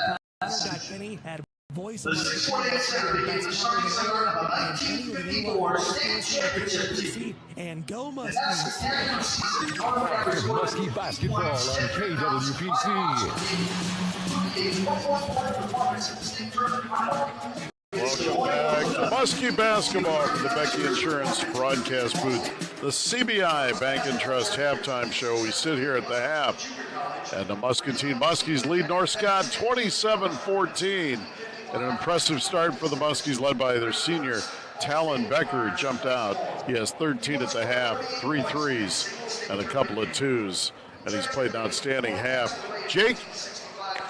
the 618 Center became the starting center of a 1950 War state championship team. And go And that's the Muskies. championship season. Norm Rapids Muskie basketball on KWPC. Welcome back to Muskie Basketball from the Becky Insurance broadcast booth. The CBI Bank and Trust halftime show. We sit here at the half, and the Muscatine Muskies lead North Scott 27-14. And an impressive start for the Muskies, led by their senior Talon Becker, who jumped out. He has 13 at the half, 3 threes, and a couple of 2s. And he's played an outstanding half. Jake,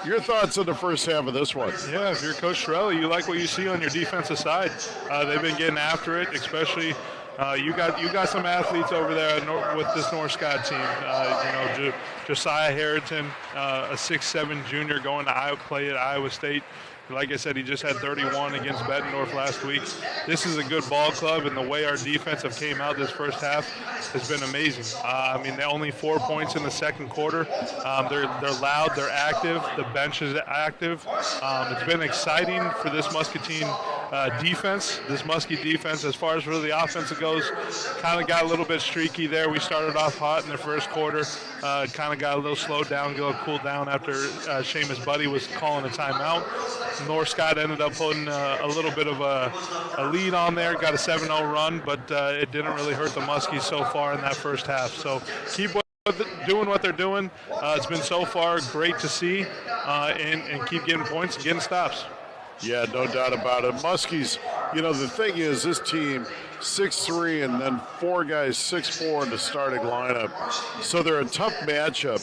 your thoughts on the first half of this one? Yeah, if you're Coach Torelli, you like what you see on your defensive side. They've been getting after it, especially You got some athletes over there with this North Scott team. Josiah Harrington, a 6'7" junior going to play at Iowa State. Like I said, he just had 31 against Bettendorf last week. This is a good ball club, and the way our defense have came out this first half has been amazing. They're only 4 points in the second quarter. They're loud, they're active. The bench is active. It's been exciting for this Muscatine defense. This Muskie defense, as far as for the offense goes, kind of got a little bit streaky there. We started off hot in the first quarter. Kind of got a little slowed down, cooled down after Seamus Buddy was calling a timeout. North Scott ended up putting a little bit of a lead on there, got a 7-0 run, but it didn't really hurt the Muskies so far in that first half. So keep doing what they're doing. It's been so far great to see, and keep getting points and getting stops. Yeah, no doubt about it. Muskies, the thing is, this team, 6'3", and then 4 guys 6'4" in the starting lineup. So they're a tough matchup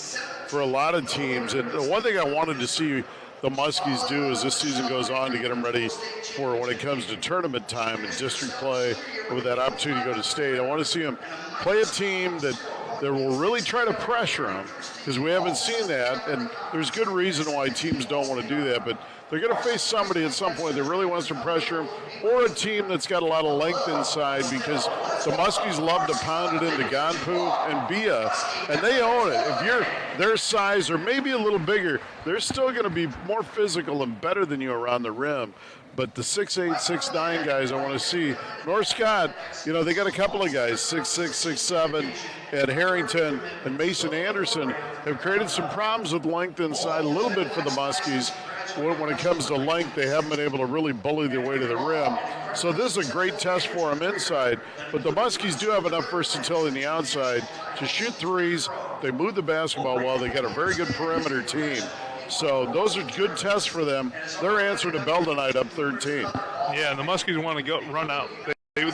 for a lot of teams. And the one thing I wanted to see the Muskies do as this season goes on to get them ready for when it comes to tournament time and district play with that opportunity to go to state. I want to see them play a team that will really try to pressure them, because we haven't seen that, and there's good reason why teams don't want to do that, but they're going to face somebody at some point that really wants to pressure them, or a team that's got a lot of length inside, because the Muskies love to pound it into Ganpu and Bia, and they own it. If you're their size or maybe a little bigger, they're still going to be more physical and better than you around the rim. But the 6'8", 6'9" guys I want to see. North Scott, they got a couple of guys, 6'6", 6'7", and Harrington and Mason Anderson have created some problems with length inside a little bit for the Muskies. When it comes to length, they haven't been able to really bully their way to the rim. So this is a great test for them inside. But the Muskies do have enough versatility on the outside to shoot threes. They move the basketball well. They got a very good perimeter team. So those are good tests for them. Their answer to Bell tonight, up 13. Yeah, and the Muskies want to go run out. They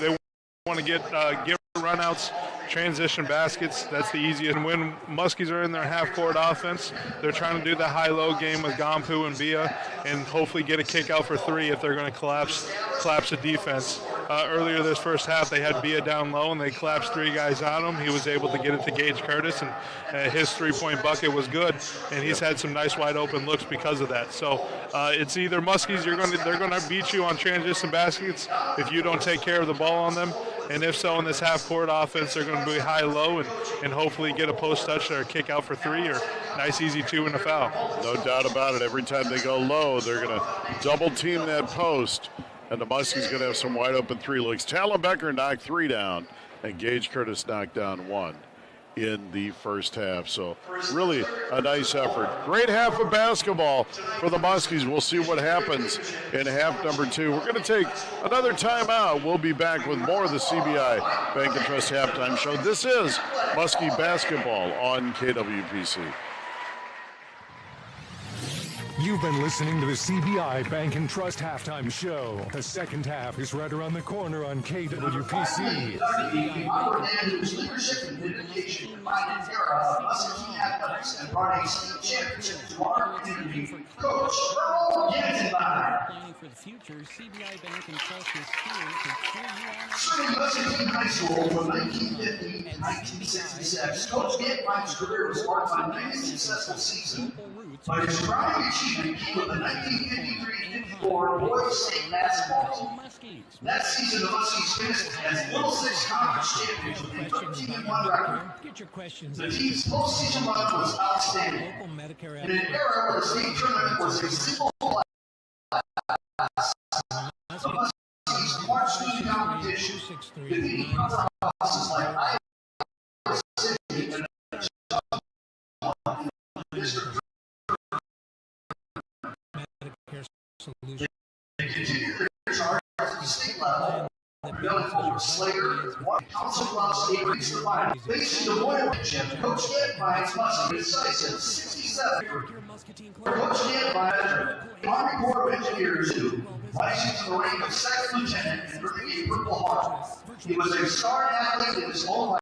want to get runouts, transition baskets. That's the easiest. And when Muskies are in their half-court offense, they're trying to do the high-low game with Ganpu and Bia and hopefully get a kick out for three if they're going to collapse the defense. Earlier this first half, they had Bia down low, and they collapsed 3 guys on him. He was able to get it to Gage Curtis, and his three-point bucket was good, and he's had some nice wide-open looks because of that. So it's either Muskies, they're going to beat you on transition baskets if you don't take care of the ball on them, and if so, in this half-court offense, they're going to be high-low and hopefully get a post touch or a kick out for 3 or nice easy 2 and a foul. No doubt about it. Every time they go low, they're going to double-team that post, and the Muskies going to have some wide-open 3 looks. Talon Becker knocked 3 down, and Gage Curtis knocked down 1 in the first half. So really a nice effort. Great half of basketball for the Muskies. We'll see what happens in half number 2. We're going to take another timeout. We'll be back with more of the CBI Bank and Trust Halftime Show. This is Muskie Basketball on KWPC. You've been listening to the CBI Bank and Trust Halftime Show. The second half is right around the corner on KWPC. Whose leadership and dedication defined an era of Muscatine athletics and brought a state championship to our community. Coach Earl Jensenbein. Planning for the future, CBI Bank and Trust is here to cheer you on. Serving Muscatine High School from 1950 to 1966, Coach Jensenbein's career was marked by many successful seasons. But his crowning achievement came with the 1953-54 boys state basketball team. That season, the Muskies finished as Little Six Conference champions with a 13-1 record. The team's postseason run was outstanding. In an era where the state tournament was a single class, the Muskies marched through the competition, defeating powerhouses like Iowa City and District. Solution. They continue their charge at the state level. Young Fulmer Slater, Council Bluffs State reached the final. Facing the Royal Championship, Coach Jensenbein's Muskie decisive 67. Coach Jensenbein, Army Corps of Engineers, who rising to the rank of second lieutenant and bringing a Purple Heart. He was a star athlete in his own life.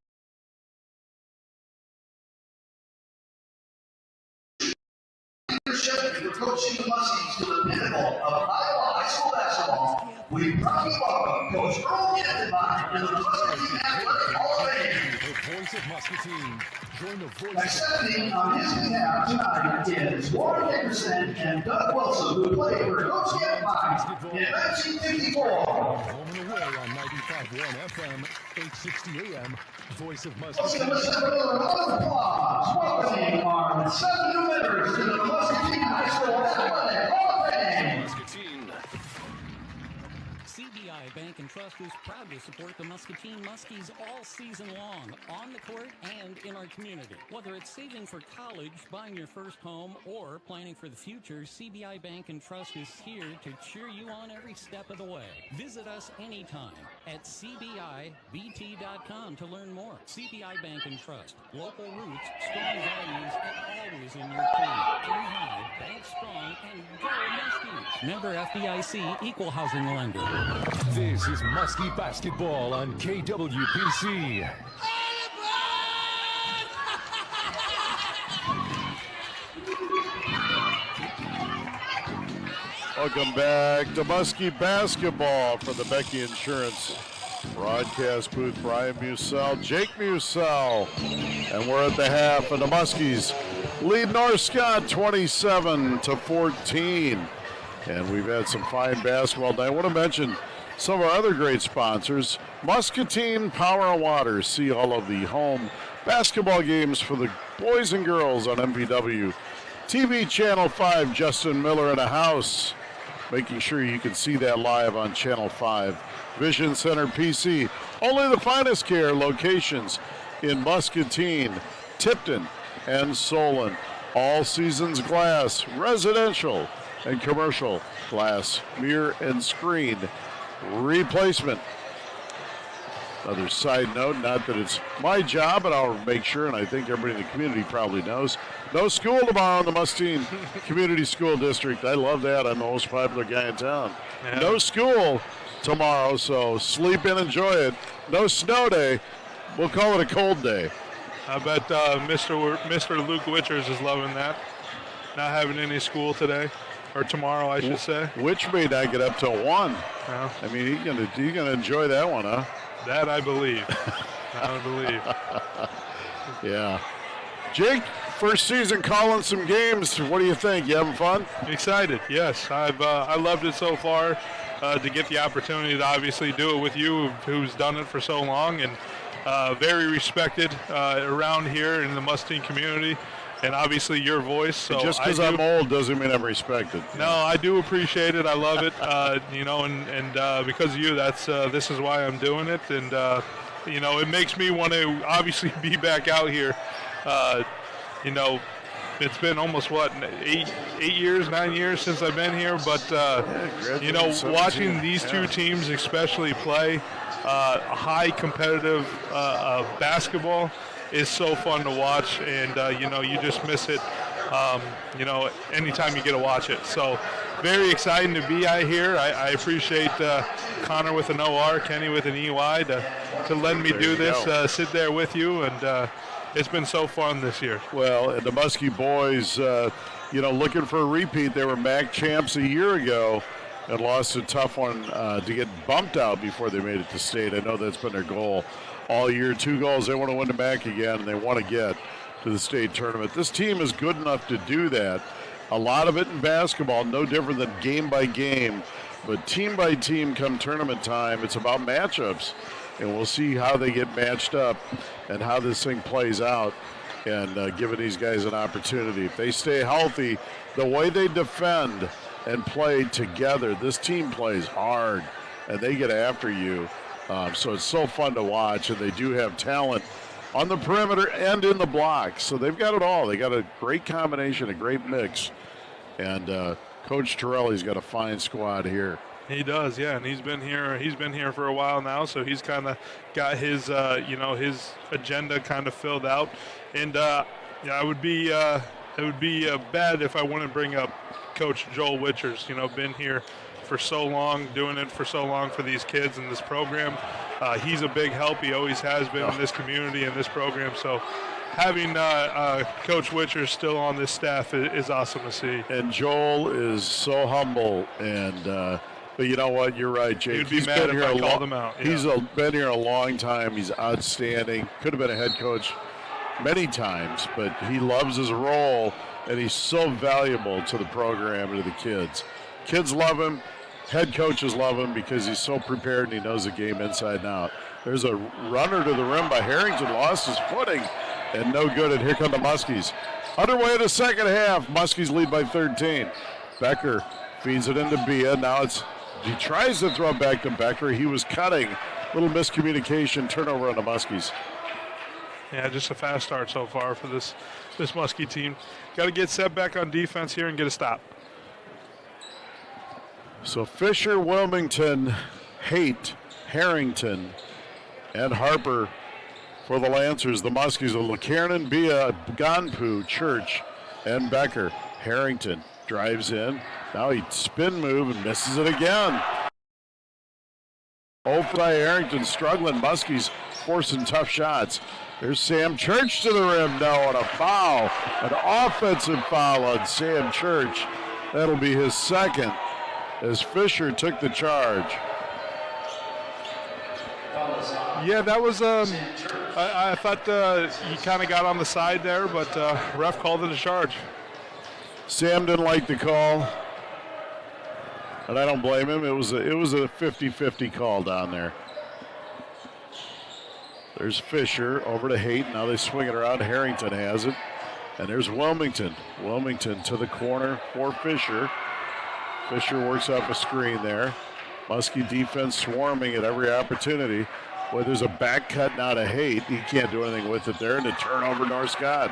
Leadership and for coaching the Muskies to the pinnacle of Iowa high school basketball, we proudly welcome Coach Earl Giftenbein into the Muscatine Athletic Hall of Fame. The voice of Muscatine. Join the voice Accepting on his behalf tonight is Warren Dickerson and Doug Wilson, who played for Coach Giftenbein in 1954. Home and away on 95.1 FM, 860 AM. Voice of Muscatine. Let's give a round of applause. Welcoming our 7 new members to the Muscatine High School Athletic Hall of Fame. Muscatine. CBI Bank and Trust is proud to support the Muscatine Muskies all season long, on the court and in our community. Whether it's saving for college, buying your first home, or planning for the future, CBI Bank and Trust is here to cheer you on every step of the way. Visit us anytime at cbibt.com to learn more. CBI Bank and Trust, local roots, strong values, and always in your corner. Aim high, bank strong, and go Muskies. Member FDIC, equal housing lender. This is Muskie Basketball on KWPC. Welcome back to Muskie Basketball for the Becky Insurance broadcast booth. Brian Musell, Jake Musell, and we're at the half, and the Muskies lead North Scott 27-14. And we've had some fine basketball tonight. I want to mention some of our other great sponsors. Muscatine Power and Water. See all of the home basketball games for the boys and girls on MPW. TV Channel 5, Justin Miller in a house. Making sure you can see that live on Channel 5. Vision Center PC. Only the finest care locations in Muscatine, Tipton, and Solon. All Seasons Glass, residential and commercial glass, mirror and screen replacement. Another side note, not that it's my job, but I'll make sure, and I think everybody in the community probably knows, no school tomorrow in the Muscatine Community School District. I love that. I'm the most popular guy in town. Yeah. No school tomorrow, so sleep in, enjoy it. No snow day. We'll call it a cold day. I bet Mr. Luke Witchers is loving that. Not having any school today. Or tomorrow, I should say. Which may not get up till 1. Yeah. I mean, he's gonna enjoy that one, huh? That I believe. I believe. Yeah. Jake, first season calling some games. What do you think? You having fun? Excited, yes. I loved it so far. To get the opportunity to obviously do it with you, who's done it for so long, and very respected around here in the Muscatine community. And obviously your voice. So just because I'm old doesn't mean I'm respected. No, I do appreciate it. I love it. And because of you, this is why I'm doing it. And it makes me want to obviously be back out here. It's been almost 9 years since I've been here. But watching these two teams especially play high competitive basketball is so fun to watch, and you just miss it anytime you get to watch it. So very exciting to be out here. I appreciate Connor with an OR, Kenny with an EY to let me do this, sit there with you, and it's been so fun this year. Well, and the Muskie boys, looking for a repeat. They were MAC champs a year ago and lost a tough one to get bumped out before they made it to state. I know that's been their goal all year. 2 goals. They want to win the MAC again, and they want to get to the state tournament. This team is good enough to do that. A lot of it in basketball, no different than game by game, but team by team come tournament time, it's about matchups, and we'll see how they get matched up and how this thing plays out, and giving these guys an opportunity. If they stay healthy, the way they defend and play together, this team plays hard, and they get after you. So it's so fun to watch, and they do have talent on the perimeter and in the block. So they've got it all. They got a great combination, a great mix. And Coach Torelli's got a fine squad here. He does, yeah, and he's been here for a while now, so he's kind of got his his agenda kind of filled out. And it would be bad if I wouldn't bring up Coach Joel Witchers. Been here for so long, doing it for so long for these kids in this program. He's a big help. He always has been in this community and this program. So having Coach Witchers still on this staff is awesome to see. And Joel is so humble, and But you know what? You're right, Jake. He'd be mad if I called him out. Yeah. He's been here a long time. He's outstanding. Could have been a head coach many times, but he loves his role, and he's so valuable to the program and to the kids. Kids love him. Head coaches love him because he's so prepared and he knows the game inside and out. There's a runner to the rim by Harrington. Lost his footing, and no good. And here come the Muskies. Underway in the second half. Muskies lead by 13. Becker feeds it into Bia. Now he tries to throw it back to Becker. He was cutting. Little miscommunication, turnover on the Muskies. Yeah, just a fast start so far for this Muskie team. Got to get set back on defense here and get a stop. So Fisher, Wilmington, Haight, Harrington, and Harper for the Lancers. The Muskies are LeKiernan, Bia, Ganpu, Church, and Becker. Harrington drives in. Now he spin move and misses it again. By Harrington struggling. Muskies forcing tough shots. There's Sam Church to the rim. No, and a foul. An offensive foul on Sam Church. That'll be his second as Fisher took the charge. Yeah, that was, I thought he kind of got on the side there, but ref called it a charge. Sam didn't like the call, and I don't blame him. It was a 50-50 call down there. There's Fisher over to Haight. Now they swing it around. Harrington has it. And there's Wilmington. Wilmington to the corner for Fisher. Fisher works off a screen there. Muskie defense swarming at every opportunity. Boy, there's a back cut now to Haight. He can't do anything with it there. And a turnover, North Scott.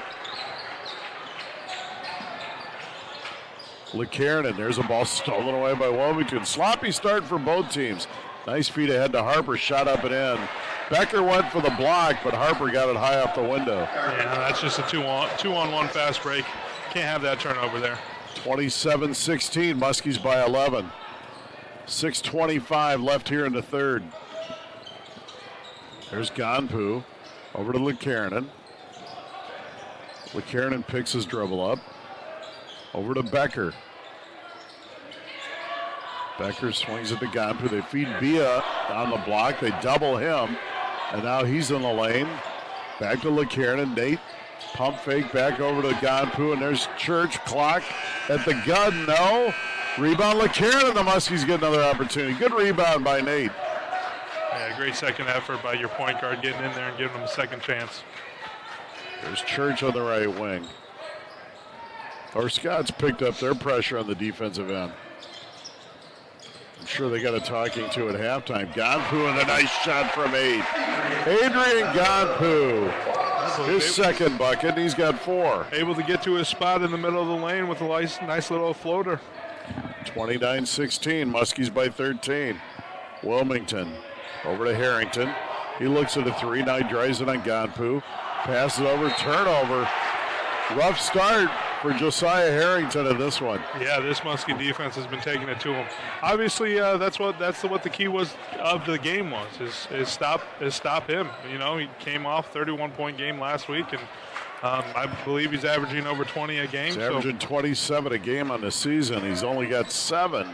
LeKiernan, there's a ball stolen away by Wilmington. Sloppy start for both teams. Nice feed ahead to Harper, shot up and in. Becker went for the block, but Harper got it high off the window. Yeah, that's just a two-on-one fast break. Can't have that turnover there. 27-16, Muskies by 11. 6:25 left here in the third. There's Ganpu over to LeKiernan. LeKiernan picks his dribble up. Over to Becker. Becker swings it to Ganpu. They feed Bia on the block. They double him. And now he's in the lane. Back to LeKiernan. Nate, pump fake back over to Ganpu. And there's Church. Clock at the gun. No. Rebound LeKiernan. The Muskies get another opportunity. Good rebound by Nate. Yeah, great second effort by your point guard getting in there and giving them a second chance. There's Church on the right wing. Or Scott's picked up their pressure on the defensive end. I'm sure they got a talking to at halftime. Ganpu and a nice shot from 8. Adrian Ganpu, his second bucket. He's got 4. Able to get to his spot in the middle of the lane with a nice little floater. 29-16, Muskies by 13. Wilmington over to Harrington. He looks at a 3, now he drives it on Ganpu. Passes over, turnover. Rough start for Josiah Harrington in this one. Yeah, this Muskie defense has been taking it to him. Obviously, that's what the key was of the game was is stop him. You know, he came off 31-point game last week, and I believe he's averaging over 20 a game. He's averaging 27 a game on the season. He's only got 7,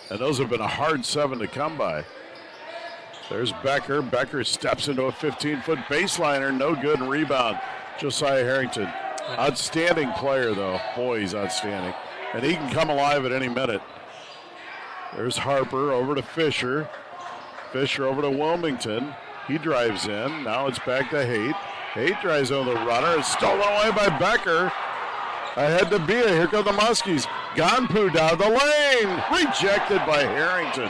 and those have been a hard 7 to come by. There's Becker. Becker steps into a 15-foot baseliner. No good, and rebound. Josiah Harrington. Outstanding player, though. Boy, he's outstanding. And he can come alive at any minute. There's Harper over to Fisher. Fisher over to Wilmington. He drives in. Now it's back to Haight. Haight drives over the runner. It's stolen away by Becker. Ahead to Bia. Here come the Muskies. Ganpu down the lane. Rejected by Harrington.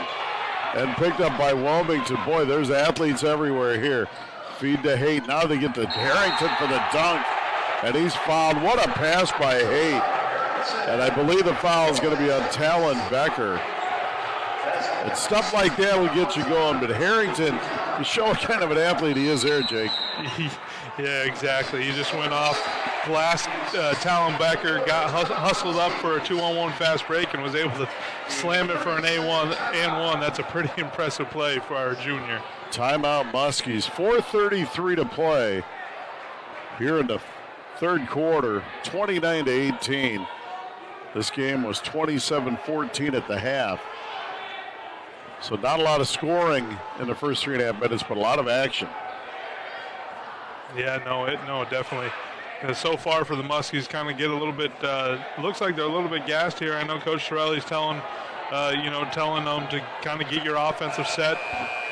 And picked up by Wilmington. Boy, there's athletes everywhere here. Feed to Haight. Now they get to Harrington for the dunk. And he's fouled. What a pass by Haight. And I believe the foul is going to be on Talon Becker. And stuff like that will get you going. But Harrington, you show what kind of an athlete he is there, Jake. Yeah, exactly. He just went off glass. Talon Becker got hustled up for a 2-on-1 fast break and was able to slam it for an and one. That's a pretty impressive play for our junior. Timeout Muskies. 4:33 to play here in the third quarter, 29-18. This game was 27-14 at the half. So not a lot of scoring in the first 3.5 minutes, but a lot of action. Yeah, no, definitely. And so far for the Muskies, kind of get a little bit. Looks like they're a little bit gassed here. I know Coach Torelli's telling them to kind of get your offensive set.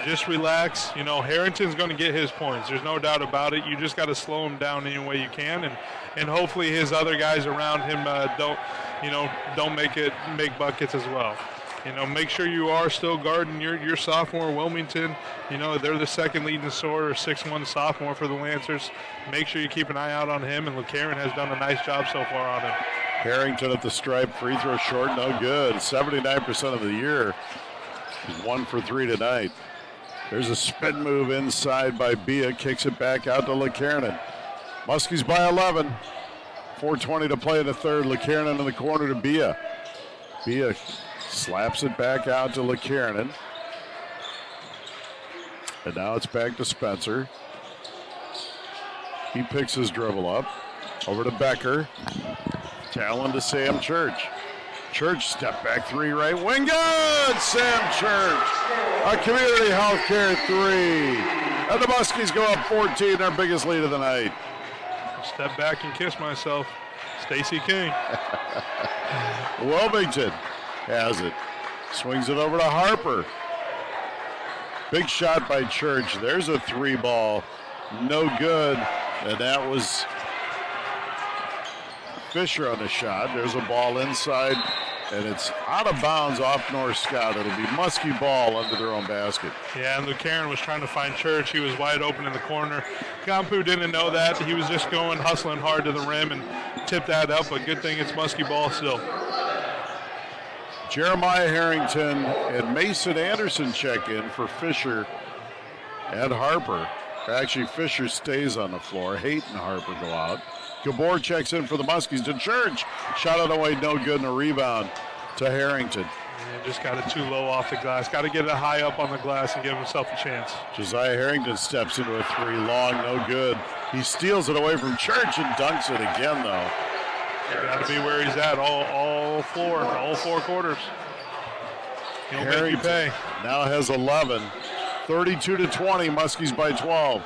Just relax. Harrington's going to get his points. There's no doubt about it. You just got to slow him down any way you can, and hopefully his other guys around him don't make buckets as well. Make sure you are still guarding your sophomore Wilmington. They're the second leading scorer, 6'1" sophomore for the Lancers. Make sure you keep an eye out on him, and LeCarron has done a nice job so far on him. Harrington at the stripe, free throw short, no good. 79% of the year. He's 1 for 3 tonight. There's a spin move inside by Bia, kicks it back out to LeCarron. Muskies by 11. 4:20 to play in the third. LeCarron in the corner to Bia. Bia slaps it back out to LeCarron. And now it's back to Spencer. He picks his dribble up. Over to Becker. Talon to Sam Church. Church step back three right wing. Good! Sam Church. A community healthcare three. And the Muskies go up 14, their biggest lead of the night. Step back and kiss myself. Stacey King. Wilmington has it. Swings it over to Harper. Big shot by Church. There's a three ball. No good. And that was Fisher on the shot. There's a ball inside, and it's out of bounds off North Scott. It'll be Muskie ball under their own basket. Yeah, and LeCarron was trying to find Church. He was wide open in the corner. Gampu didn't know that. He was just going, hustling hard to the rim and tipped that up, but good thing it's Muskie ball still. Jeremiah Harrington and Mason Anderson check in for Fisher and Harper. Actually, Fisher stays on the floor. Haight and Harper go out. Gabor checks in for the Muskies to Church. Shot it away, no good, and a rebound to Harrington. Yeah, just got it too low off the glass. Got to get it high up on the glass and give himself a chance. Josiah Harrington steps into a three, long, no good. He steals it away from Church and dunks it again, though. Got to be where he's at all four quarters. He'll make you pay. Now has 11. 32-20, Muskies by 12.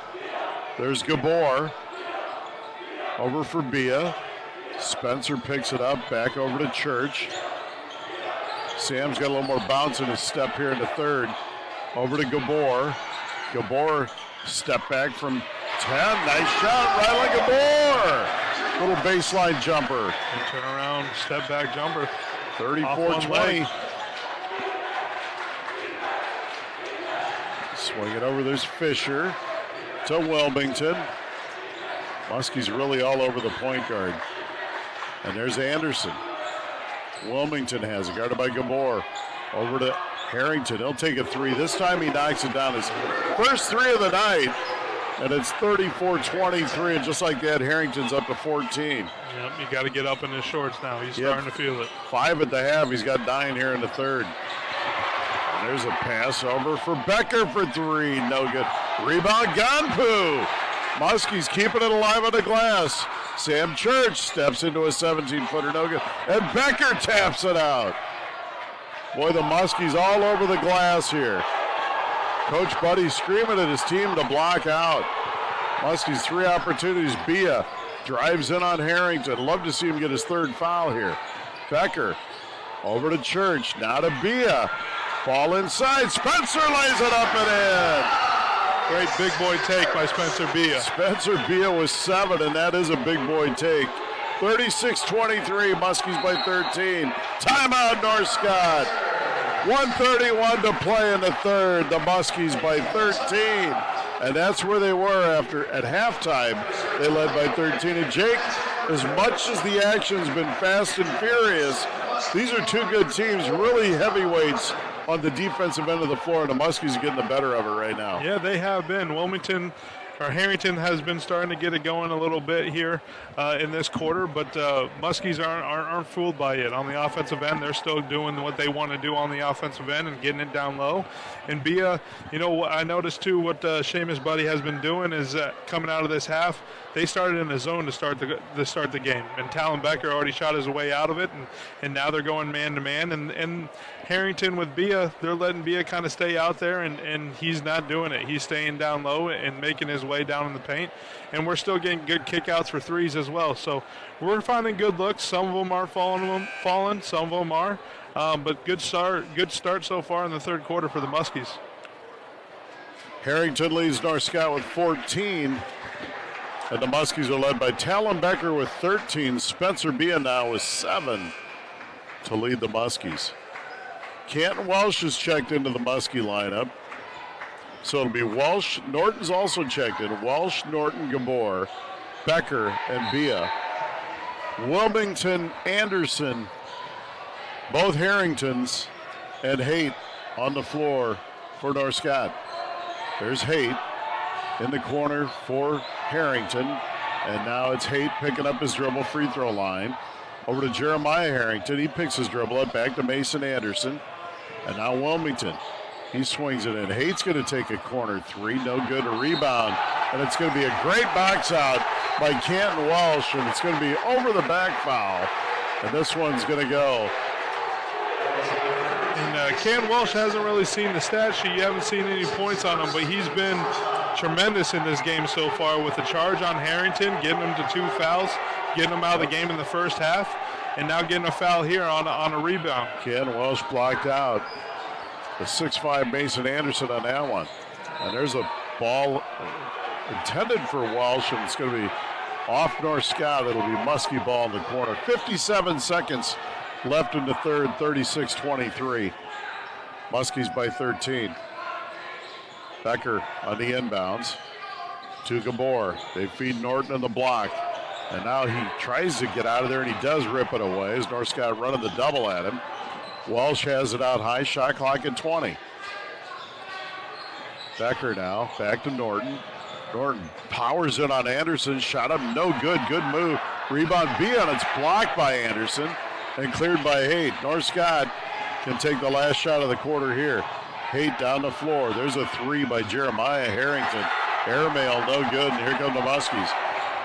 There's Gabor. Over for Bia. Spencer picks it up, back over to Church. Sam's got a little more bounce in his step here in the third. Over to Gabor. Gabor step back from 10. Nice shot, Rylan Gabor. Little baseline jumper. And turn around, step back jumper. 34-20. Swing it over, there's Fisher to Wilmington. Muskie's really all over the point guard. And there's Anderson. Wilmington has it, guarded by Gabor. Over to Harrington, he'll take a three. This time he knocks it down, his first three of the night. And it's 34-23, and just like that, Harrington's up to 14. Yep, you got to get up in his shorts now. He's starting to feel it. 5 at the half, he's got 9 here in the third. And there's a pass over for Becker for three, no good. Rebound, Ganpu. Muskies keeping it alive on the glass. Sam Church steps into a 17-footer, no good. And Becker taps it out. Boy, the Muskies all over the glass here. Coach Buddy screaming at his team to block out. Muskies 3 opportunities. Bia drives in on Harrington. Love to see him get his third foul here. Becker over to Church. Now to Bia. Ball inside. Spencer lays it up and in. Great big boy take by Spencer Bia. Spencer Bia was 7, and that is a big boy take. 36-23, Muskies by 13. Timeout, North Scott. 1:31 to play in the third. The Muskies by 13. And that's where they were at halftime. They led by 13. And Jake, as much as the action's been fast and furious, these are two good teams, really heavyweights on the defensive end of the floor, and the Muskies are getting the better of it right now. Yeah, they have been. Wilmington Harrington has been starting to get it going a little bit here in this quarter, but Muskies aren't fooled by it. On the offensive end, they're still doing what they want to do on the offensive end and getting it down low. And Bia, I noticed too what Seamus Buddy has been doing is coming out of this half, they started in the zone to start the game. And Talon Becker already shot his way out of it, and now they're going man-to-man. And Harrington with Bia, they're letting Bia kind of stay out there, and he's not doing it. He's staying down low and making his way down in the paint. And we're still getting good kickouts for threes as well. So we're finding good looks. Some of them are falling, some of them are. But good start so far in the third quarter for the Muskies. Harrington leads North Scott with 14. And the Muskies are led by Talon Becker with 13. Spencer Bia now with 7 to lead the Muskies. Canton Welsh is checked into the Muskie lineup. So it'll be Walsh. Norton's also checked in. Walsh, Norton, Gabor, Becker, and Bia. Wilmington, Anderson, both Harringtons, and Haight on the floor for North Scott. There's Haight in the corner for Harrington. And now it's Haight picking up his dribble free throw line. Over to Jeremiah Harrington. He picks his dribble up back to Mason Anderson. And now Wilmington. He swings it in. Haight's going to take a corner three. No good. A rebound. And it's going to be a great box out by Canton Walsh. And it's going to be over the back foul. And this one's going to go. And Canton Walsh hasn't really seen the stat sheet. You haven't seen any points on him, but he's been tremendous in this game so far with the charge on Harrington, getting him to 2 fouls, getting him out of the game in the first half, and now getting a foul here on a rebound. Canton Walsh blocked out. The 6'5" Mason Anderson on that one. And there's a ball intended for Walsh, and it's going to be off North Scott. It'll be Muskie ball in the corner. 57 seconds left in the third, 36-23. Muskies by 13. Becker on the inbounds to Gabor. They feed Norton in the block. And now he tries to get out of there, and he does rip it away as North Scott running the double at him. Walsh has it out high, shot clock at 20. Becker now, back to Norton. Norton powers it on Anderson, shot up, no good, good move. Rebound B on it's blocked by Anderson and cleared by Haight. North Scott can take the last shot of the quarter here. Haight down the floor. There's a three by Jeremiah Harrington. Airmail, no good, and here come the Muskies.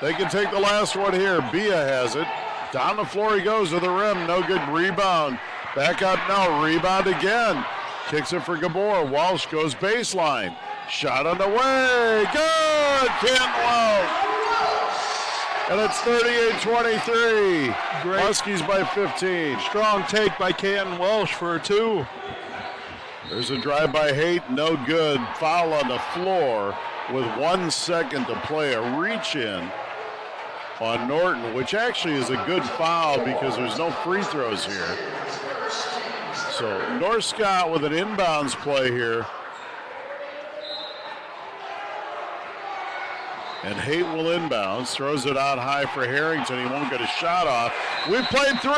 They can take the last one here. Bia has it. Down the floor he goes to the rim, no good, rebound. Back up now, rebound again. Kicks it for Gabor. Walsh goes baseline. Shot on the way. Good! Canton Welsh. And it's 38-23. Great. Muskies by 15. Strong take by Canton Welsh for a 2. There's a drive by Haight. No good. Foul on the floor with 1 second to play. A reach in on Norton, which actually is a good foul because there's no free throws here. So North Scott with an inbounds play here. And Haight will inbounds, throws it out high for Harrington. He won't get a shot off. We played 3.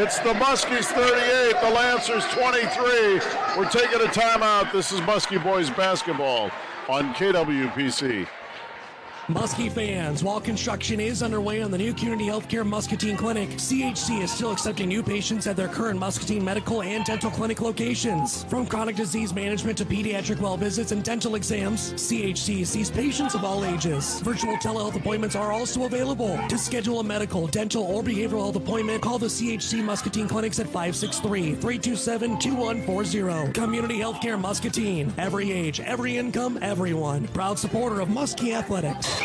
It's the Muskies 38, the Lancers 23. We're taking a timeout. This is Muskie Boys basketball on KWPC. Muskie fans, while construction is underway on the new Community Healthcare Muscatine Clinic, CHC is still accepting new patients at their current Muscatine medical and dental clinic locations. From chronic disease management to pediatric well visits and dental exams, CHC sees patients of all ages. Virtual telehealth appointments are also available. To schedule a medical, dental, or behavioral health appointment, call the CHC Muscatine Clinics at 563-327-2140. Community Healthcare Muscatine. Every age, every income, everyone. Proud supporter of Muskie Athletics.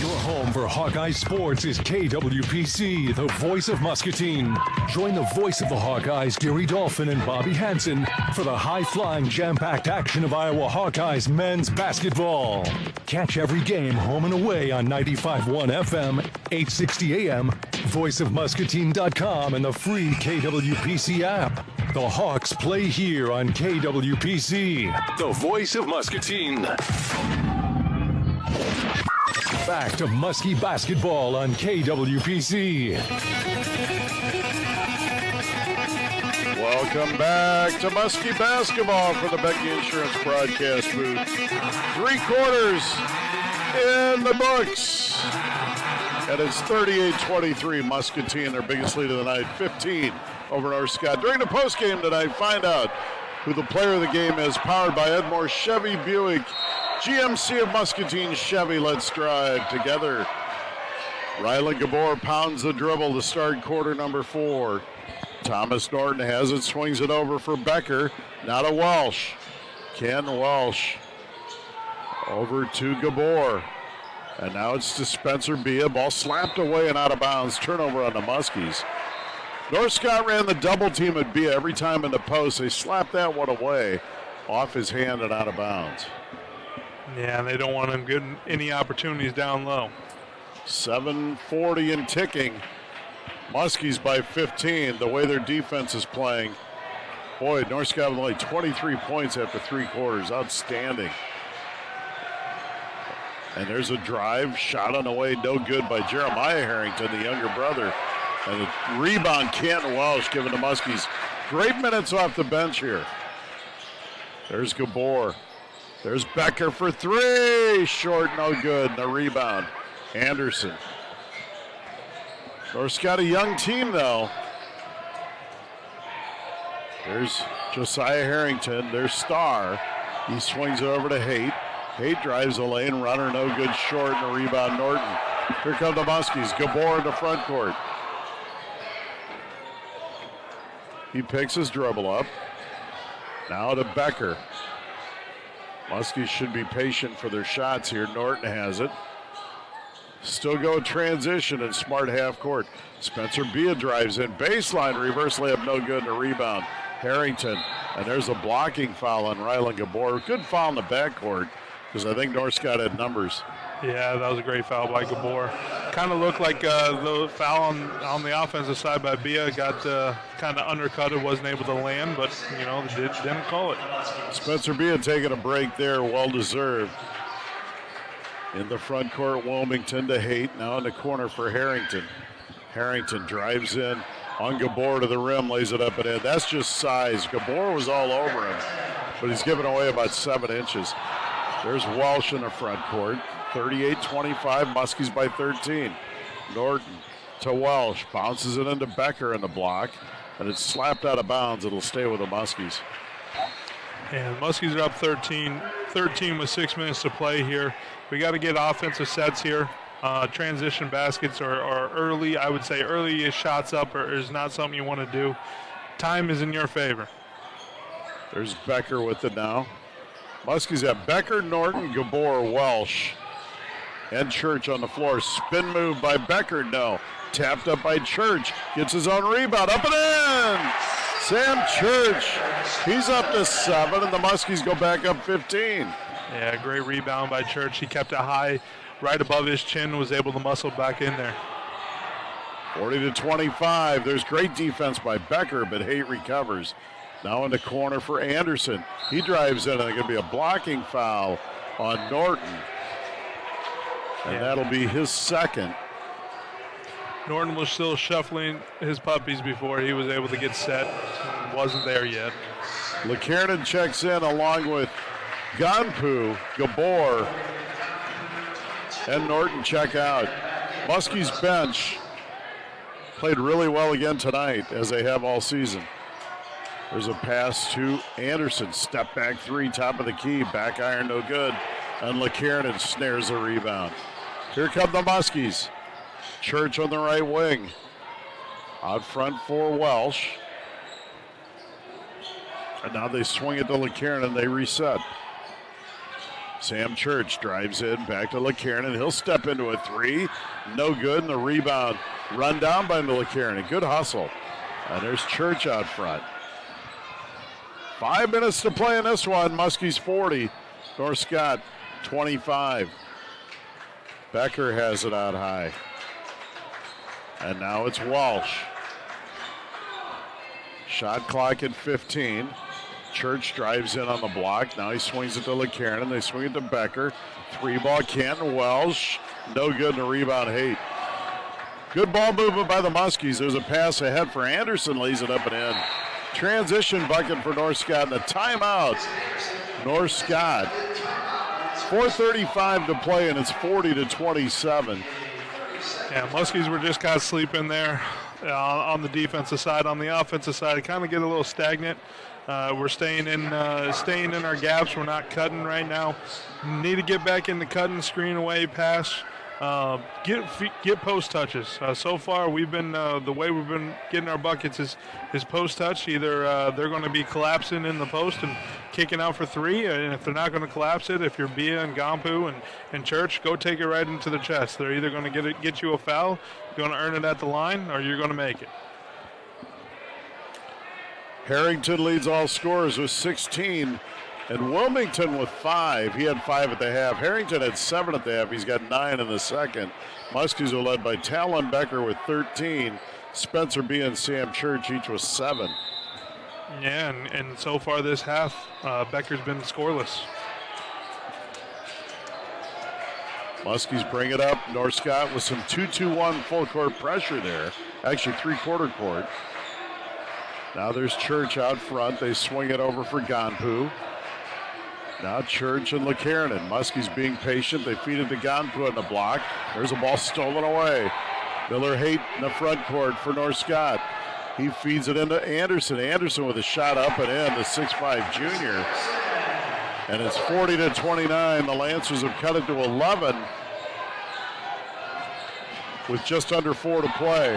Your home for Hawkeye Sports is KWPC, the voice of Muscatine. Join the voice of the Hawkeyes, Gary Dolphin and Bobby Hansen, for the high-flying, jam-packed action of Iowa Hawkeyes men's basketball. Catch every game home and away on 95.1 FM, 860 AM, voiceofmuscatine.com, and the free KWPC app. The Hawks play here on KWPC, the voice of Muscatine. Back to Muskie basketball on KWPC. Welcome back to Muskie basketball for the Becky Insurance broadcast booth. 3 quarters in the books. And it's 38-23 Muscatine, their biggest lead of the night, 15 over North Scott. During the postgame tonight, find out who the player of the game is, powered by Edmore Chevy Buick. GMC of Muscatine Chevy, let's drive together. Rylan Gabor pounds the dribble to start quarter number 4. Thomas Norton has it, swings it over for Becker. Now to Welsh. Ken Welsh over to Gabor. And now it's to Spencer Bia. Ball slapped away and out of bounds. Turnover on the Muskies. North Scott ran the double team at Bia every time in the post. They slapped that one away off his hand and out of bounds. Yeah, they don't want him getting any opportunities down low. 7:40 and ticking. Muskies by 15, the way their defense is playing. Boy, North Scott with only 23 points after 3 quarters. Outstanding. And there's a drive, shot on the way, no good by Jeremiah Harrington, the younger brother. And a rebound, Canton Welsh giving the Muskies great minutes off the bench here. There's Gabor. There's Becker for 3. Short, no good. And a rebound. Anderson. North Scott, a young team, though. There's Josiah Harrington, their star. He swings it over to Haight. Haight drives the lane, runner, no good, short, and a rebound, Norton. Here come the Muskies. Gabor in the front court. He picks his dribble up. Now to Becker. Muskies should be patient for their shots here. Norton has it. Still go transition and smart half court. Spencer Bia drives in. Baseline reverse layup, no good, and a rebound. Harrington. And there's a blocking foul on Rylan Gabor. Good foul in the backcourt because I think North Scott had numbers. Yeah, that was a great foul by Gabor. Kind of looked like the foul on the offensive side by Bia got kind of undercutted, wasn't able to land, but, you know, didn't call it. Spencer Bia taking a break there, well-deserved. In the front court, Wilmington to Haight. Now in the corner for Harrington. Harrington drives in on Gabor to the rim, lays it up and in. That's just size. Gabor was all over him, but he's given away about 7 inches. There's Welsh in the front court. 38-25, Muskies by 13. Norton to Welsh, bounces it into Becker in the block, and it's slapped out of bounds. It'll stay with the Muskies. And the Muskies are up 13 with 6 minutes to play here. We got to get offensive sets here. Transition baskets are early. I would say early shots up is not something you want to do. Time is in your favor. There's Becker with it now. Muskies have Becker, Norton, Gabor, Welsh, and Church on the floor. Spin move by Becker, no. Tapped up by Church. Gets his own rebound, up and in! Sam Church, he's up to 7, and the Muskies go back up 15. Yeah, great rebound by Church. He kept it high, right above his chin, was able to muscle back in there. 40-25. There's great defense by Becker, but Haight recovers. Now in the corner for Anderson. He drives in, and there's going to be a blocking foul on Norton. And that'll be his second. Norton was still shuffling his puppies before he was able to get set. Wasn't there yet. LeKiernan checks in along with Ganpu, Gabor, and Norton check out. Muskie's bench played really well again tonight, as they have all season. There's a pass to Anderson. Step back 3, top of the key. Back iron, no good. And LeKiernan snares a rebound. Here come the Muskies. Church on the right wing. Out front for Welsh. And now they swing it to LeKiernan. They reset. Sam Church drives in, back to LeKiernan. He'll step into a 3. No good, and the rebound run down by LeKiernan. Good hustle. And there's Church out front. 5 minutes to play in this one. Muskies 40. North Scott 25. Becker has it out high. And now it's Walsh. Shot clock at 15. Church drives in on the block. Now he swings it to LeKiernan. They swing it to Becker. 3-ball Canton Welsh. No good, and a rebound Haight. Good ball movement by the Muskies. There's a pass ahead for Anderson. Lays it up and in. transition bucket for North Scott and a timeout. North Scott. 4:35 to play, and it's 40-27. Yeah, Muskies were just kind of sleeping there on the defensive side. On the offensive side, kind of get a little stagnant. We're staying in our gaps. We're not cutting right now. Need to get back into cutting, screen away, pass. Get post touches. So far, we've been the way we've been getting our buckets is post touch. Either they're going to be collapsing in the post and kicking out for three, and if they're not going to collapse it, if you're Bia and Gampu and Church, go take it right into the chest. They're either going to get you a foul, you're going to earn it at the line, or you're going to make it. Harrington leads all scorers with 16, and Wilmington with 5. He had 5 at the half. Harrington had 7 at the half. He's got 9 in the second. Muskies are led by Talon Becker with 13. Spencer B. and Sam Church each with 7. Yeah, and so far this half, Becker's been scoreless. Muskies bring it up. North Scott with some 2-2-1 full court pressure there. Actually, 3/4 court. Now there's Church out front. They swing it over for Ganpu. Now Church and LeCarnan. Muskies being patient. They feed it to Ganpu on the block. There's a ball stolen away. Miller Haight in the front court for North Scott. He feeds it into Anderson. Anderson with a shot up and in, the 6'5 junior. And it's 40-29. The Lancers have cut it to 11 with just under 4 to play.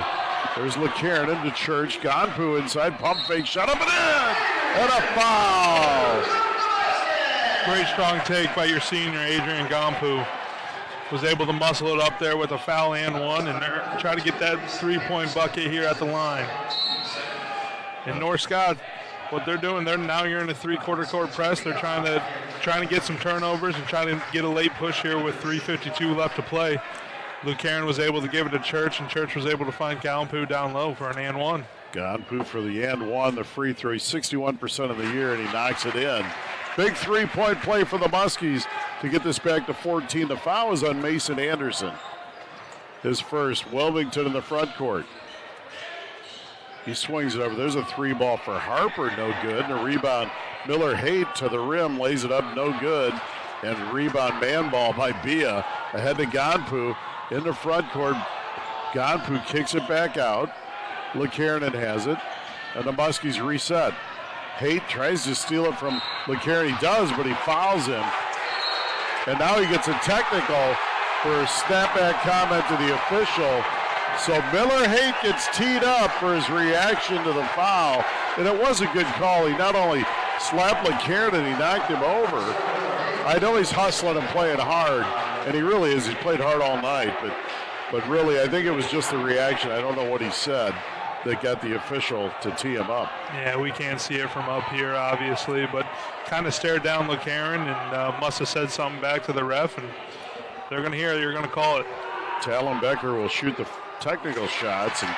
There's LeCarnan to Church. Ganpu inside, pump fake, shot up and in! And a foul! Great strong take by your senior, Adrian Gampu. Was able to muscle it up there with a foul and one and try to get that 3-point bucket here at the line. And North Scott, what they're doing, you're in a 3/4 court press. They're trying to get some turnovers and trying to get a late push here with 3:52 left to play. LeCarnan was able to give it to Church, and Church was able to find Ganpu down low for an and one. Ganpu for the and one, the free throw. He's 61% of the year, and he knocks it in. Big 3-point play for the Muskies to get this back to 14. The foul is on Mason Anderson. His first. Wilmington in the front court. He swings it over. There's a 3 ball for Harper, no good. And a rebound. Miller Haight to the rim, lays it up, no good. And rebound man ball by Bia. Ahead to Ganpu in the front court. Ganpu kicks it back out. LeCarnan has it. And the Muskies reset. Haight tries to steal it from LeCarnan. He does, but he fouls him. And now he gets a technical for a snapback comment to the official. So Miller Haight gets teed up for his reaction to the foul. And it was a good call. He not only slapped LeCarnan, he knocked him over. I know he's hustling and playing hard, and he really is. He's played hard all night, but really, I think it was just the reaction. I don't know what he said that got the official to tee him up. Yeah, we can't see it from up here, obviously, but kind of stared down LeCarnan and must have said something back to the ref, and they're going to hear it. You're going to call it. Talon Becker will shoot the technical shots and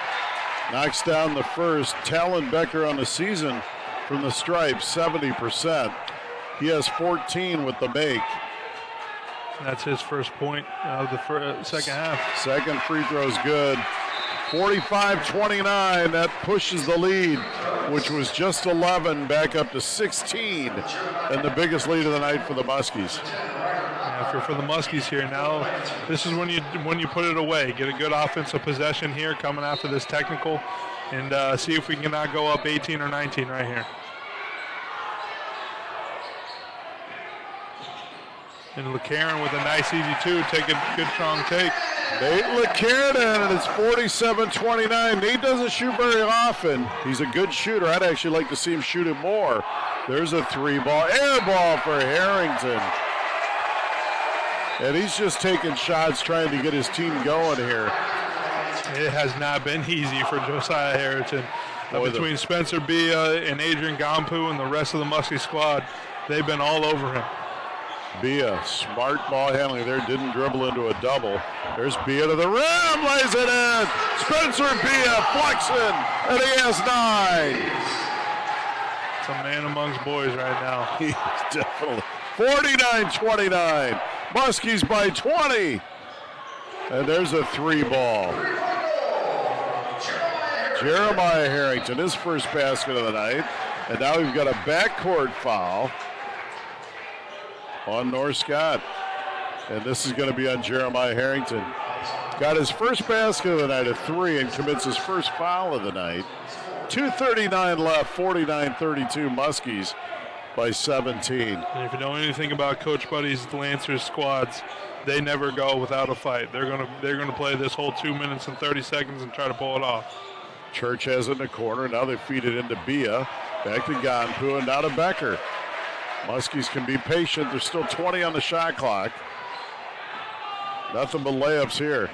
knocks down the first. Talon Becker on the season from the stripe, 70%. He has 14 with the make. That's his first point of the second half. Second free throw is good. 45-29, that pushes the lead, which was just 11, back up to 16, and the biggest lead of the night for the Muskies. Yeah, for the Muskies here now, this is when you put it away. Get a good offensive possession here coming after this technical, and see if we can not go up 18 or 19 right here. And LeCarnan with a nice easy two, take a good strong take. Nate LeCarnan, and it's 47-29. Nate doesn't shoot very often. He's a good shooter. I'd actually like to see him shoot it more. There's a 3 ball, air ball for Harrington. And he's just taking shots trying to get his team going here. It has not been easy for Josiah Harrington. Between Spencer Bia and Adrian Gampu and the rest of the Muskie squad, they've been all over him. Bia, smart ball handling there, didn't dribble into a double. There's Bia to the rim, lays it in. Spencer Bia flexing, and he has 9. It's a man amongst boys right now. He's definitely 49-29. Muskies by 20. And there's a 3 ball. Jeremiah Harrington, his first basket of the night. And now we've got a backcourt foul on North Scott. And this is going to be on Jeremiah Harrington. Got his first basket of the night at 3 and commits his first foul of the night. 2:39 left, 49-32 Muskies by 17. And if you know anything about Coach Buddy's Lancers squads, they never go without a fight. They're gonna play this whole 2 minutes and 30 seconds and try to pull it off. Church has it in the corner. Now they feed it into Bia. Back to Gonpu and now to Becker. Muskies can be patient. There's still 20 on the shot clock. Nothing but layups here.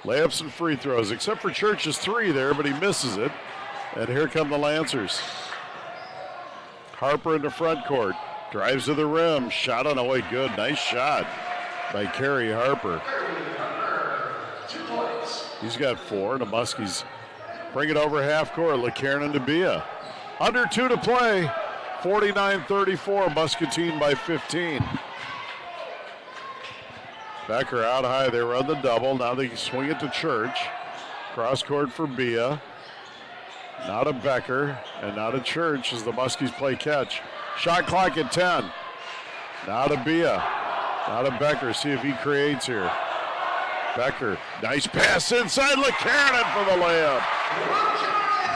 Layups and free throws, except for Church's 3 there, but he misses it. And here come the Lancers. Harper in the front court. Drives to the rim. Shot on the way. Good. Nice shot by Kerry Harper. He's got 4. And the Muskies bring it over half court. LeCarron to Bia. Under 2 to play. 49-34. Muscatine by 15. Becker out high. They run the double. Now they swing it to Church. Cross court for Bia. Now to Becker and now to Church as the Muskies play catch. Shot clock at 10. Now to Bia. Now to Becker. See if he creates here. Becker. Nice pass inside. LeCarron for the layup.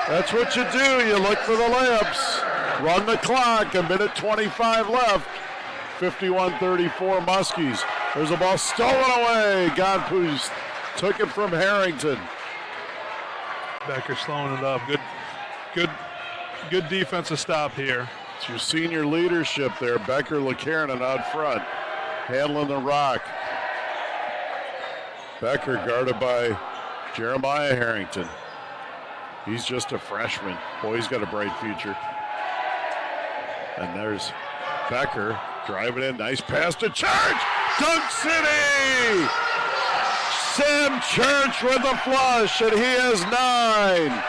That's what you do. You look for the layups. Run the clock. A minute 25 left. 51-34 Muskies. There's a ball stolen away. Gonpu took it from Harrington. Becker slowing it up. Good defensive stop here. It's your senior leadership there. Becker, LeCarron out front. Handling the rock. Becker guarded by Jeremiah Harrington. He's just a freshman. Boy, he's got a bright future. And there's Becker driving in. Nice pass to Church. Dunk City! Sam Church with the flush, and he has 9.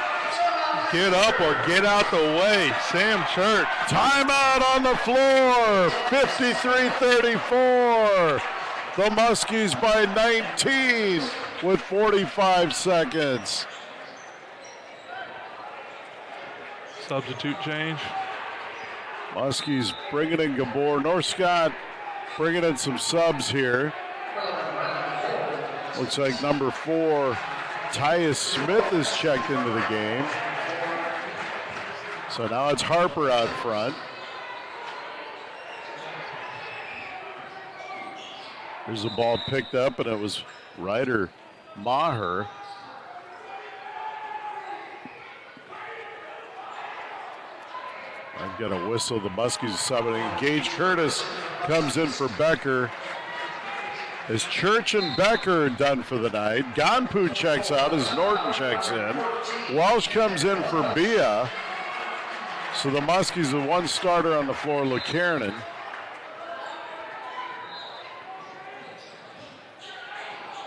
Get up or get out the way. Sam Church. Timeout on the floor. 53-34. The Muskies by 19 with 45 seconds. Substitute change. Muskies bringing in Gabor. North Scott bringing in some subs here. Looks like number 4, Tyus Smith is checked into the game. So now it's Harper out front. There's a ball picked up, and it was Ryder Maher. I've got a whistle. The Muskies summoning. Gage Curtis comes in for Becker. As Church and Becker are done for the night. Gonpu checks out as Norton checks in. Walsh comes in for Bia. So the Muskies have one starter on the floor, LeCarron.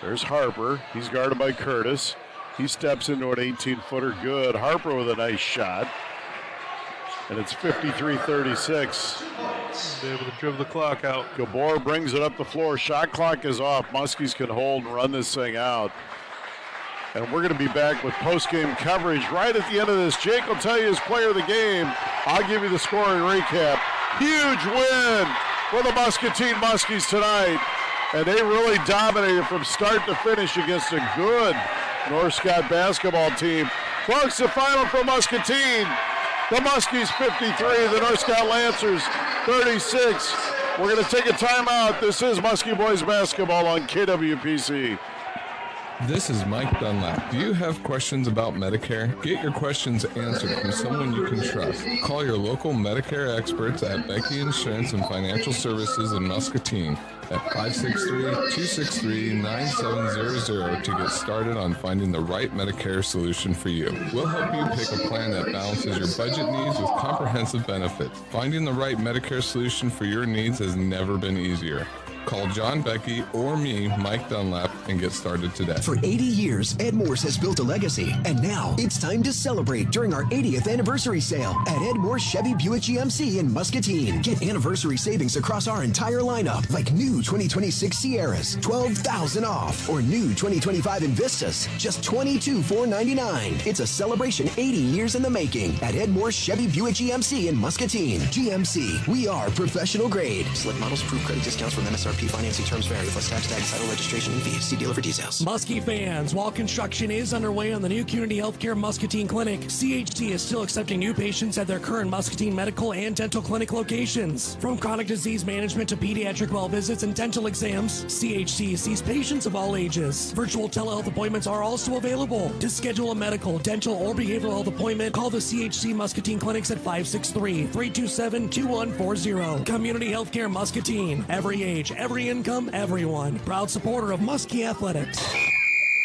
There's Harper. He's guarded by Curtis. He steps into an 18-footer. Good. Harper with a nice shot. And it's 53-36. Be able to dribble the clock out. Gabor brings it up the floor. Shot clock is off. Muskies can hold and run this thing out. And we're going to be back with post-game coverage right at the end of this. Jake will tell you his player of the game. I'll give you the scoring recap. Huge win for the Muscatine Muskies tonight. And they really dominated from start to finish against a good North Scott basketball team. Folks, the final for Muscatine. The Muskies 53, the North Scott Lancers 36. We're going to take a timeout. This is Muskie Boys basketball on KWPC. This is Mike Dunlap. Do you have questions about Medicare? Get your questions answered from someone you can trust. Call your local Medicare experts at Becky Insurance and Financial Services in Muscatine at 563-263-9700 to get started on finding the right Medicare solution for you. We'll help you pick a plan that balances your budget needs with comprehensive benefits. Finding the right Medicare solution for your needs has never been easier. Call John Becky or me, Mike Dunlap, and get started today. For 80 years, Ed Morse has built a legacy, and now it's time to celebrate during our 80th anniversary sale at Ed Morse Chevy Buick GMC in Muscatine. Get anniversary savings across our entire lineup, like new 2026 Sierras, $12,000 off, or new 2025 Invistas, just $22,499. It's a celebration 80 years in the making at Ed Morse Chevy Buick GMC in Muscatine. GMC, we are professional grade. Select models, approved credit discounts from MSRP. Financing terms vary. Plus tax, title, registration, and fees. See dealer for details. Muskie fans, while construction is underway on the new Community Healthcare Muscatine Clinic, CHC is still accepting new patients at their current Muscatine medical and dental clinic locations. From chronic disease management to pediatric well visits and dental exams, CHC sees patients of all ages. Virtual telehealth appointments are also available. To schedule a medical, dental, or behavioral health appointment, call the CHC Muscatine Clinics at 563-327-2140. Community Healthcare Muscatine. Every age, every income, everyone. Proud supporter of Muskie Athletics.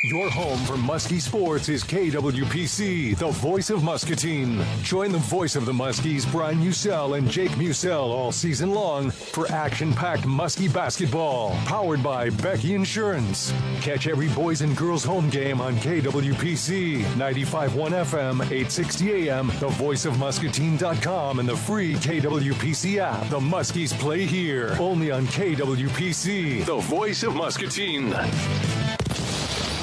Your home for Muskie sports is KWPC, the voice of Muscatine. Join the voice of the Muskies, Brian Musell and Jake Musell, all season long for action-packed Muskie basketball, powered by Becky Insurance. Catch every boys and girls home game on KWPC, 95.1 FM, 860 AM, thevoiceofmuscatine.com, and the free KWPC app. The Muskies play here, only on KWPC, the voice of Muscatine.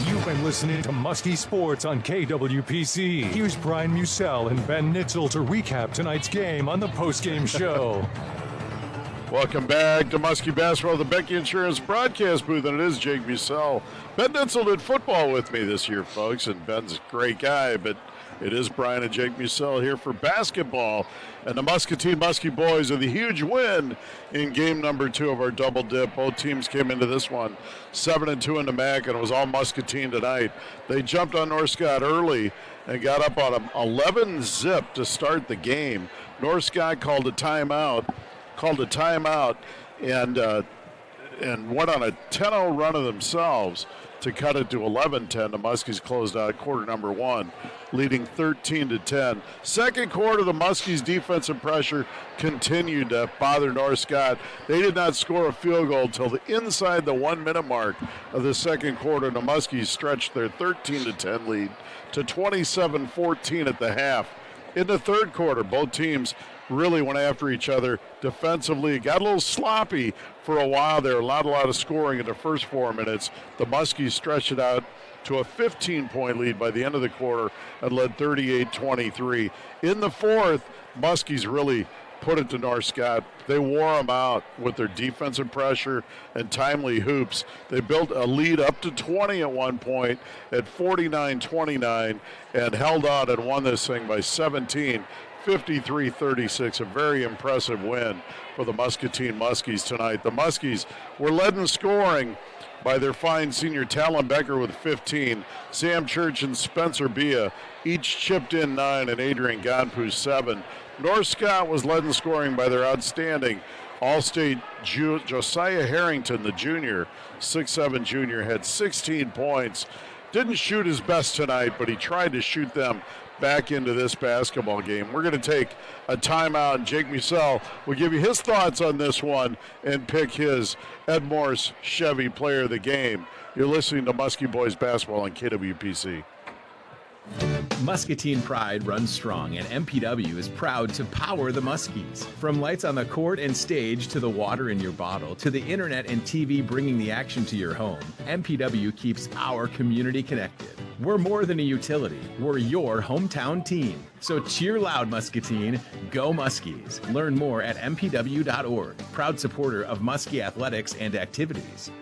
You've been listening to Muskie Sports on KWPC. Here's Brian Musell and Ben Nitzel to recap tonight's game on the postgame show. Welcome back to Muskie Basketball, the Becky Insurance broadcast booth, and it is Jake Musell. Ben Nitzel did football with me this year, folks, and Ben's a great guy, but it is Brian and Jake Musell here for basketball. And the Muscatine Muskie boys with a huge win in game number 2 of our double dip. Both teams came into this one 7-2 in the MAC, and it was all Muscatine tonight. They jumped on North Scott early and got up on an 11-zip to start the game. North Scott called a timeout, and went on a 10-0 run of themselves to cut it to 11-10. The Muskies closed out quarter number 1, leading 13-10. Second quarter, the Muskies' defensive pressure continued to bother North Scott. They did not score a field goal until the inside the 1-minute mark of the second quarter. The Muskies stretched their 13-10 lead to 27-14 at the half. In the third quarter, both teams really went after each other defensively. It got a little sloppy for a while there. A lot of scoring in the first 4 minutes. The Muskies stretched it out to a 15-point lead by the end of the quarter and led 38-23. In the fourth, Muskies really put it to North Scott. They wore them out with their defensive pressure and timely hoops. They built a lead up to 20 at one point at 49-29 and held on and won this thing by 17. 53-36, a very impressive win for the Muscatine Muskies tonight. The Muskies were led in scoring by their fine senior Talon Becker with 15. Sam Church and Spencer Bia each chipped in 9, and Adrian Gonpu 7. North Scott was led in scoring by their outstanding All-State Josiah Harrington, the junior, 6'7" junior, had 16 points. Didn't shoot his best tonight, but he tried to shoot them back into this basketball game. We're going to take a timeout, and Jake Musell will give you his thoughts on this one and pick his Ed Morse Chevy player of the game. You're listening to Muskie Boys Basketball on KWPC. Muscatine pride runs strong, and MPW is proud to power the Muskies. From lights on the court and stage to the water in your bottle to the internet and TV bringing the action to your home, MPW keeps our community connected. We're more than a utility. We're your hometown team. So cheer loud, Muscatine. Go Muskies. Learn more at mpw.org. Proud supporter of Muskie athletics and activities.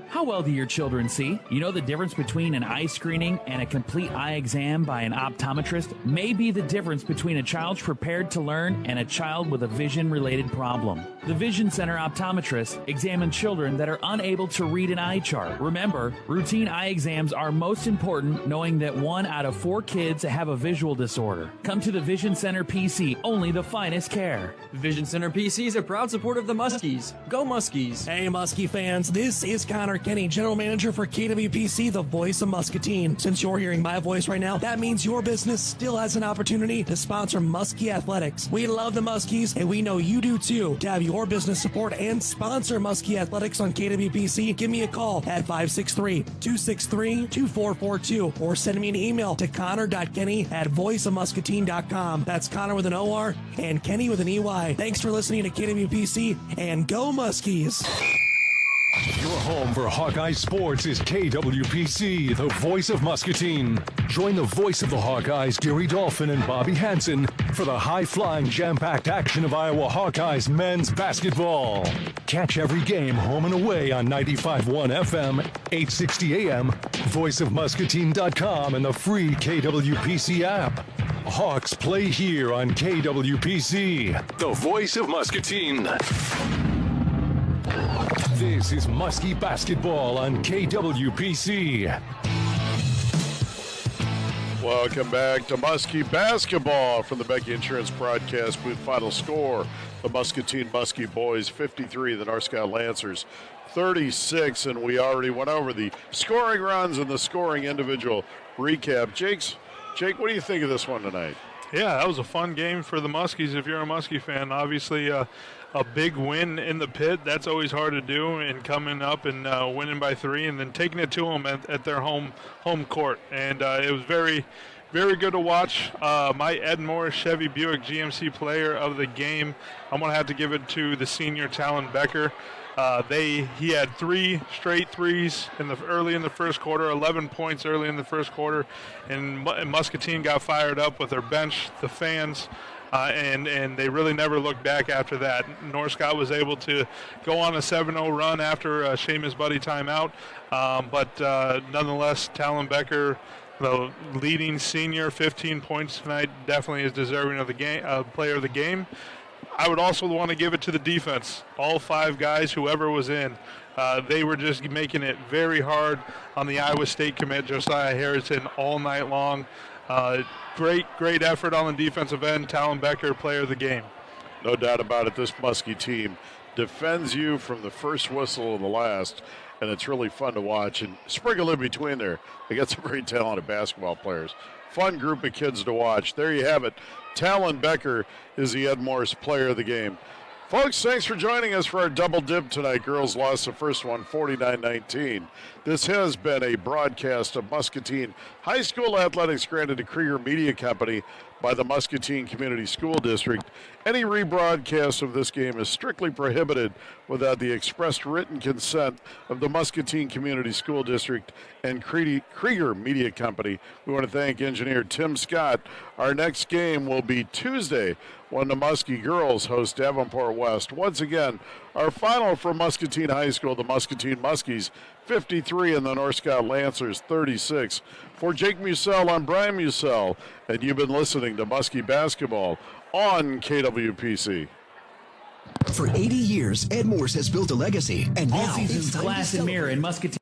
How well do your children see? You know the difference between an eye screening and a complete eye exam by an optometrist may be the difference between a child prepared to learn and a child with a vision-related problem. The Vision Center optometrists examine children that are unable to read an eye chart. Remember, routine eye exams are most important, knowing that 1 out of 4 kids have a visual disorder. Come to the Vision Center PC, only the finest care. Vision Center PC is a proud supporter of the Muskies. Go Muskies. Hey, Muskie fans, this is Connor Kenny, General Manager for KWPC, the voice of Muscatine. Since you're hearing my voice right now, that means your business still has an opportunity to sponsor Muskie Athletics. We love the Muskies, and we know you do too. To have your business support and sponsor Muskie Athletics on KWPC, give me a call at 563-263-2442 or send me an email to connor.kenny@voiceofmuscatine.com. That's Connor with an O-R and Kenny with an E-Y. Thanks for listening to KWPC, and go Muskies! Your home for Hawkeye Sports is KWPC, the voice of Muscatine. Join the voice of the Hawkeyes, Gary Dolphin and Bobby Hansen, for the high-flying, jam-packed action of Iowa Hawkeyes men's basketball. Catch every game home and away on 95.1 FM, 860 AM, voiceofmuscatine.com, and the free KWPC app. Hawks play here on KWPC, the voice of Muscatine. This is Muskie Basketball on KWPC. Welcome back to Muskie Basketball from the Becky Insurance Broadcast Booth. Final score, the Muscatine Muskie Boys 53, the North Scout Lancers 36, and we already went over the scoring runs and the scoring individual recap. Jake, what do you think of this one tonight? Yeah, that was a fun game for the Muskies if you're a Muskie fan. Obviously, a big win in the pit, that's always hard to do, and coming up and winning by 3 and then taking it to them at their home court. And it was very, very good to watch. My Ed Morris Chevy Buick GMC player of the game, I'm going to have to give it to the senior Talon Becker. He had 3 straight threes early in the first quarter, 11 points early in the first quarter, and Muscatine got fired up with their bench, the fans, and they really never looked back after that. North Scott was able to go on a 7-0 run after Seamus Buddy timeout, but nonetheless, Talon Becker, the leading senior, 15 points tonight, definitely is deserving of the game, player of the game. I would also want to give it to the defense. All 5 guys, whoever was in, they were just making it very hard on the Iowa State commit, Josiah Harrison, all night long. Great effort on the defensive end. Talon Becker, player of the game. No doubt about it. This Muskie team defends you from the first whistle to the last, and it's really fun to watch. And sprinkle in between there, they got some very talented basketball players. Fun group of kids to watch. There you have it. Talon Becker is the Ed Morris player of the game. Folks, thanks for joining us for our double dip tonight. Girls lost the first one, 49-19. This has been a broadcast of Muscatine High School Athletics granted to Krieger Media Company by the Muscatine Community School District. Any rebroadcast of this game is strictly prohibited without the expressed written consent of the Muscatine Community School District and Krieger Media Company. We want to thank engineer Tim Scott. Our next game will be Tuesday when the Muskie girls host Davenport West. Once again, our final for Muscatine High School, the Muscatine Muskies, 53, and the North Scout Lancers, 36. For Jake Musell, I'm Brian Musell, and you've been listening to Muskie Basketball on KWPC. For 80 years, Ed Morse has built a legacy, and All now seasons it's time glass to and mirror celebrate. in Muscatine.